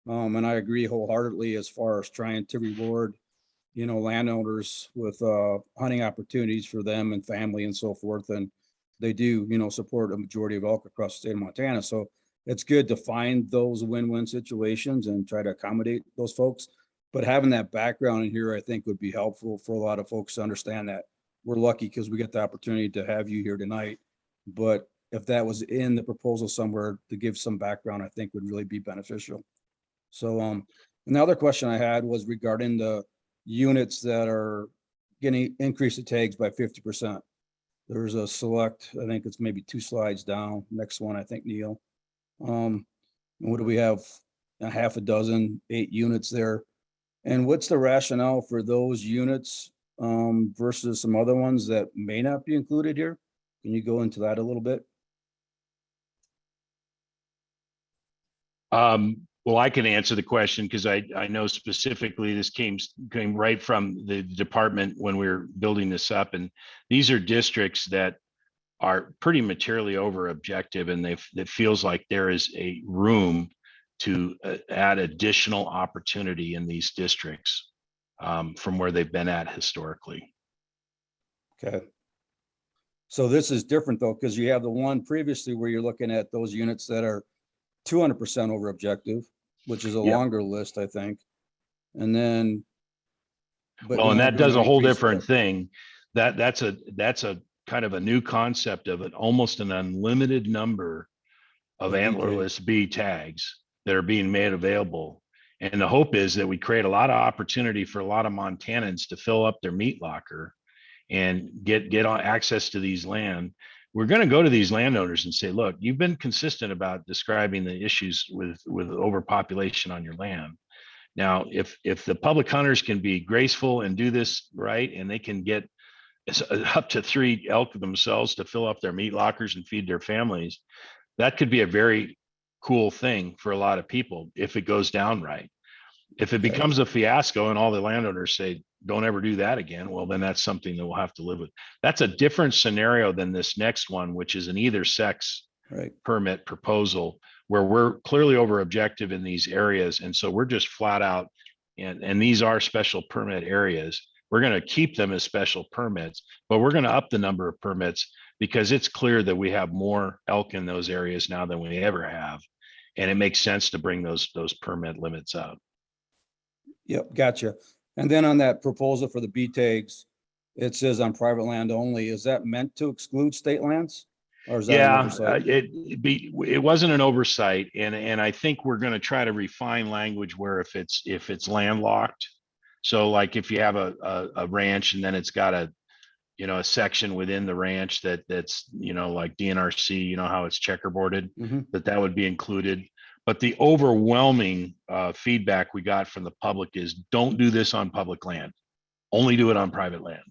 And I agree wholeheartedly as far as trying to reward, landowners with hunting opportunities for them and family and so forth. And they do, support a majority of elk across the state of Montana. So it's good to find those win-win situations and try to accommodate those folks. But having that background in here, I think, would be helpful for a lot of folks to understand that we're lucky because we get the opportunity to have you here tonight. But if that was in the proposal somewhere to give some background, I think would really be beneficial. So another question I had was regarding the units that are getting increased the tags by 50%. There's a select, I think it's maybe 2 slides down. Next one, I think, Neil. What do we have? A half a dozen, 8 units there. And what's the rationale for those units versus some other ones that may not be included here? Can you go into that a little bit? Well, I can answer the question because I know specifically this came right from the department when we were building this up. And these are districts that are pretty materially over objective, and it feels like there is a room to add additional opportunity in these districts from where they've been at historically. Okay. So this is different though, because you have the one previously where you're looking at those units that are 200% over objective, which is a longer list, I think. And then. Well, and that does a whole different thing. That's a kind of a new concept of almost an unlimited number of antlerless B tags that are being made available. And the hope is that we create a lot of opportunity for a lot of Montanans to fill up their meat locker and get on access to these land. We're going to go to these landowners and say, look, you've been consistent about describing the issues with overpopulation on your land. Now, if the public hunters can be graceful and do this right, and they can get up to 3 elk themselves to fill up their meat lockers and feed their families, that could be a very cool thing for a lot of people if it goes down right. If it becomes a fiasco and all the landowners say, don't ever do that again, well, then that's something that we'll have to live with. That's a different scenario than this next one, which is an either sex permit proposal, where we're clearly over objective in these areas. And so we're just flat out, and these are special permit areas. We're going to keep them as special permits, but we're going to up the number of permits because it's clear that we have more elk in those areas now than we ever have. And it makes sense to bring those permit limits up. Yep, gotcha. And then on that proposal for the B tags, it says on private land only. Is that meant to exclude state lands? Or is that an oversight? It wasn't an oversight. And I think we're going to try to refine language where if it's landlocked. So like if you have a ranch and then it's got a section within the ranch that's like DNRC, how it's checkerboarded, that would be included. But the overwhelming feedback we got from the public is don't do this on public land, only do it on private land.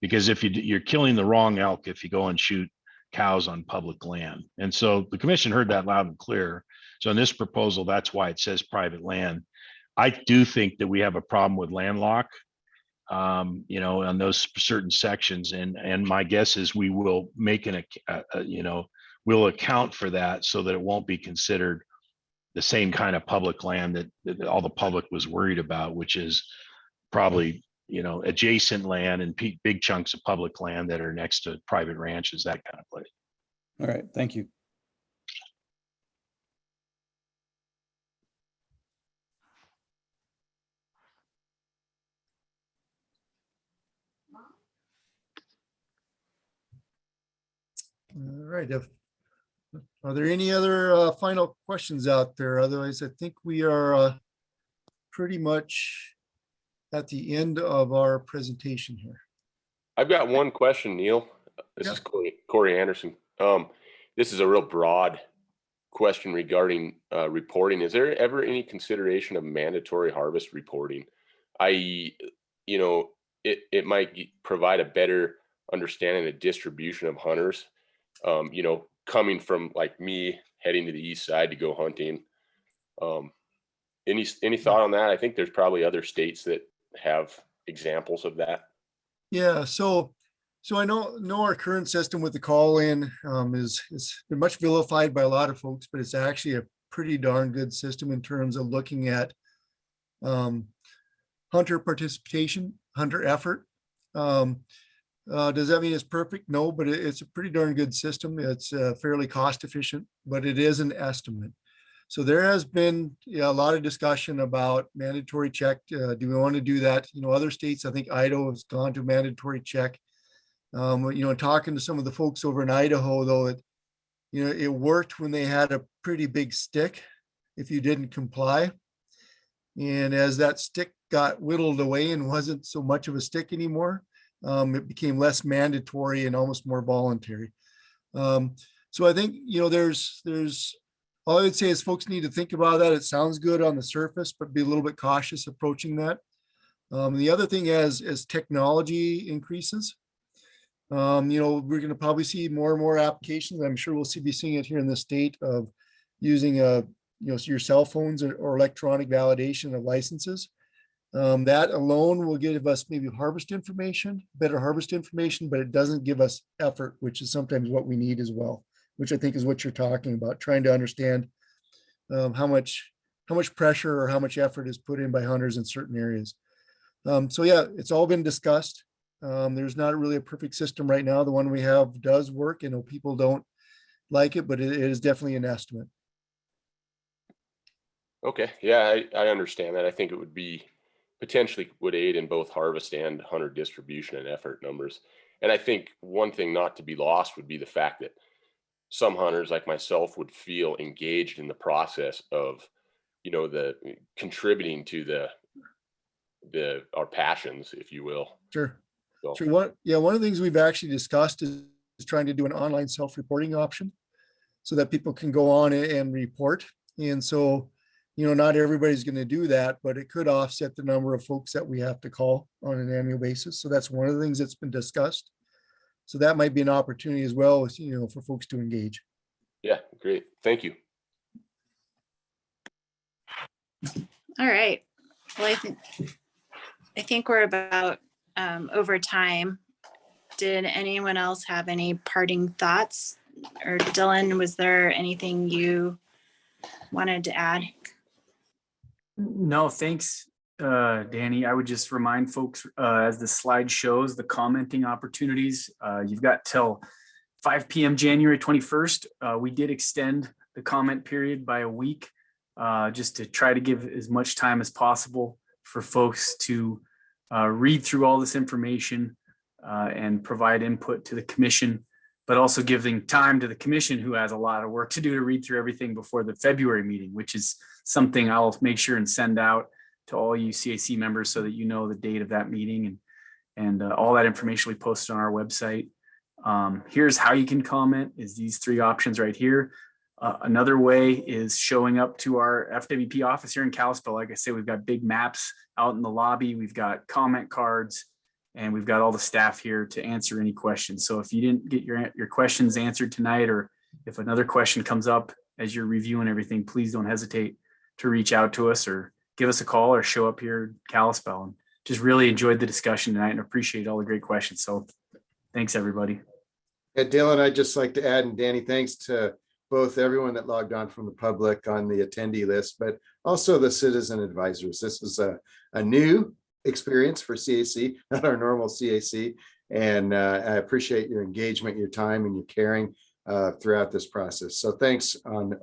Because if you're killing the wrong elk if you go and shoot cows on public land. And so the commission heard that loud and clear. So in this proposal, that's why it says private land. I do think that we have a problem with landlock, on those certain sections. And my guess is we will make we'll account for that so that it won't be considered the same kind of public land that all the public was worried about, which is probably, adjacent land and big chunks of public land that are next to private ranches, that kind of place. All right, thank you. All right. Are there any other final questions out there? Otherwise, I think we are pretty much at the end of our presentation here. I've got one question, Neil. This is Corey Anderson. This is a real broad question regarding reporting. Is there ever any consideration of mandatory harvest reporting? i.e., it might provide a better understanding of the distribution of hunters, coming from like me heading to the east side to go hunting. Any thought on that? I think there's probably other states that have examples of that. Yeah, so I know our current system with the call-in is been much vilified by a lot of folks, but it's actually a pretty darn good system in terms of looking at hunter participation, hunter effort. Does that mean it's perfect? No, but it's a pretty darn good system. It's fairly cost efficient, but it is an estimate. So there has been a lot of discussion about mandatory check. Do we want to do that? Other states, I think Idaho has gone to mandatory check. Talking to some of the folks over in Idaho, though, it worked when they had a pretty big stick if you didn't comply. And as that stick got whittled away and wasn't so much of a stick anymore, it became less mandatory and almost more voluntary. So I think, there's all I would say is folks need to think about that. It sounds good on the surface, but be a little bit cautious approaching that. The other thing as technology increases, we're going to probably see more and more applications. I'm sure we'll be seeing it here in the state of using your cell phones or electronic validation of licenses. That alone will give us maybe better harvest information, but it doesn't give us effort, which is sometimes what we need as well, which I think is what you're talking about, trying to understand how much pressure or how much effort is put in by hunters in certain areas. So yeah, it's all been discussed. There's not really a perfect system right now. The one we have does work. People don't like it, but it is definitely an estimate. Okay, yeah, I understand that. I think it would be potentially would aid in both harvest and hunter distribution and effort numbers. And I think one thing not to be lost would be the fact that some hunters like myself would feel engaged in the process of, the contributing to our passions, if you will. Sure. So, Sure. One of the things we've actually discussed is trying to do an online self-reporting option so that people can go on and report. And so, not everybody's going to do that, but it could offset the number of folks that we have to call on an annual basis. So that's one of the things that's been discussed. So that might be an opportunity as well, for folks to engage. yeah, great. Thank you. All right. Well, I think we're about over time. Did anyone else have any parting thoughts? Or Dylan, was there anything you wanted to add? No, thanks, Danny. I would just remind folks, as the slide shows, the commenting opportunities, you've got till 5 p.m. January 21st. We did extend the comment period by a week, just to try to give as much time as possible for folks to read through all this information and provide input to the commission, but also giving time to the commission, who has a lot of work to do to read through everything before the February meeting, which is something I'll make sure and send out to all you CAC members so that you know the date of that meeting, and all that information we posted on our website. Here's how you can comment, is these 3 options right here. Another way is showing up to our FWP office here in Kalispell. Like I said, we've got big maps out in the lobby. We've got comment cards, and we've got all the staff here to answer any questions. So if you didn't get your questions answered tonight, or if another question comes up as you're reviewing everything, please don't hesitate to reach out to us or give us a call or show up here in Kalispell. And just really enjoyed the discussion tonight and appreciate all the great questions. So thanks, everybody. Yeah, Dylan, I'd just like to add, and Danny, thanks to both everyone that logged on from the public on the attendee list, but also the citizen advisors. This is a new experience for CAC, not our normal CAC. And I appreciate your engagement, your time, and your caring throughout this process. So thanks on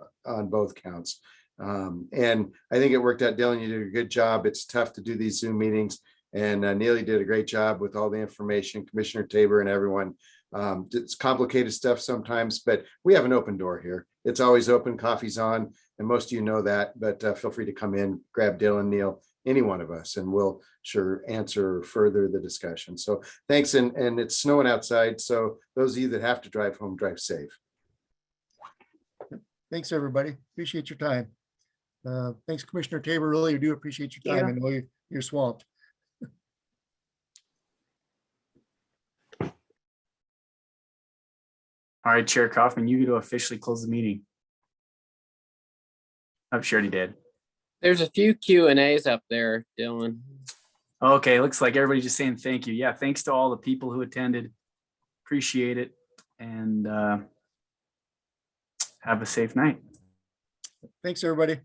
both counts. And I think it worked out. Dylan, you did a good job. It's tough to do these Zoom meetings, and Neely did a great job with all the information, Commissioner Tabor and everyone. It's complicated stuff sometimes, but we have an open door here. It's always open, coffee's on, and most of you know that, but feel free to come in, grab Dylan, Neil, any one of us, and we'll sure answer further the discussion. So thanks. And it's snowing outside, so those of you that have to drive home, drive safe. Thanks, everybody. Appreciate your time. Thanks, Commissioner Tabor. Really do appreciate your time. I know you're swamped. All right, Chair Kaufman, you get to officially close the meeting. I'm sure he did. There's a few Q&As up there, Dylan. Okay, looks like everybody just saying thank you. Yeah, thanks to all the people who attended. Appreciate it. And have a safe night. Thanks, everybody.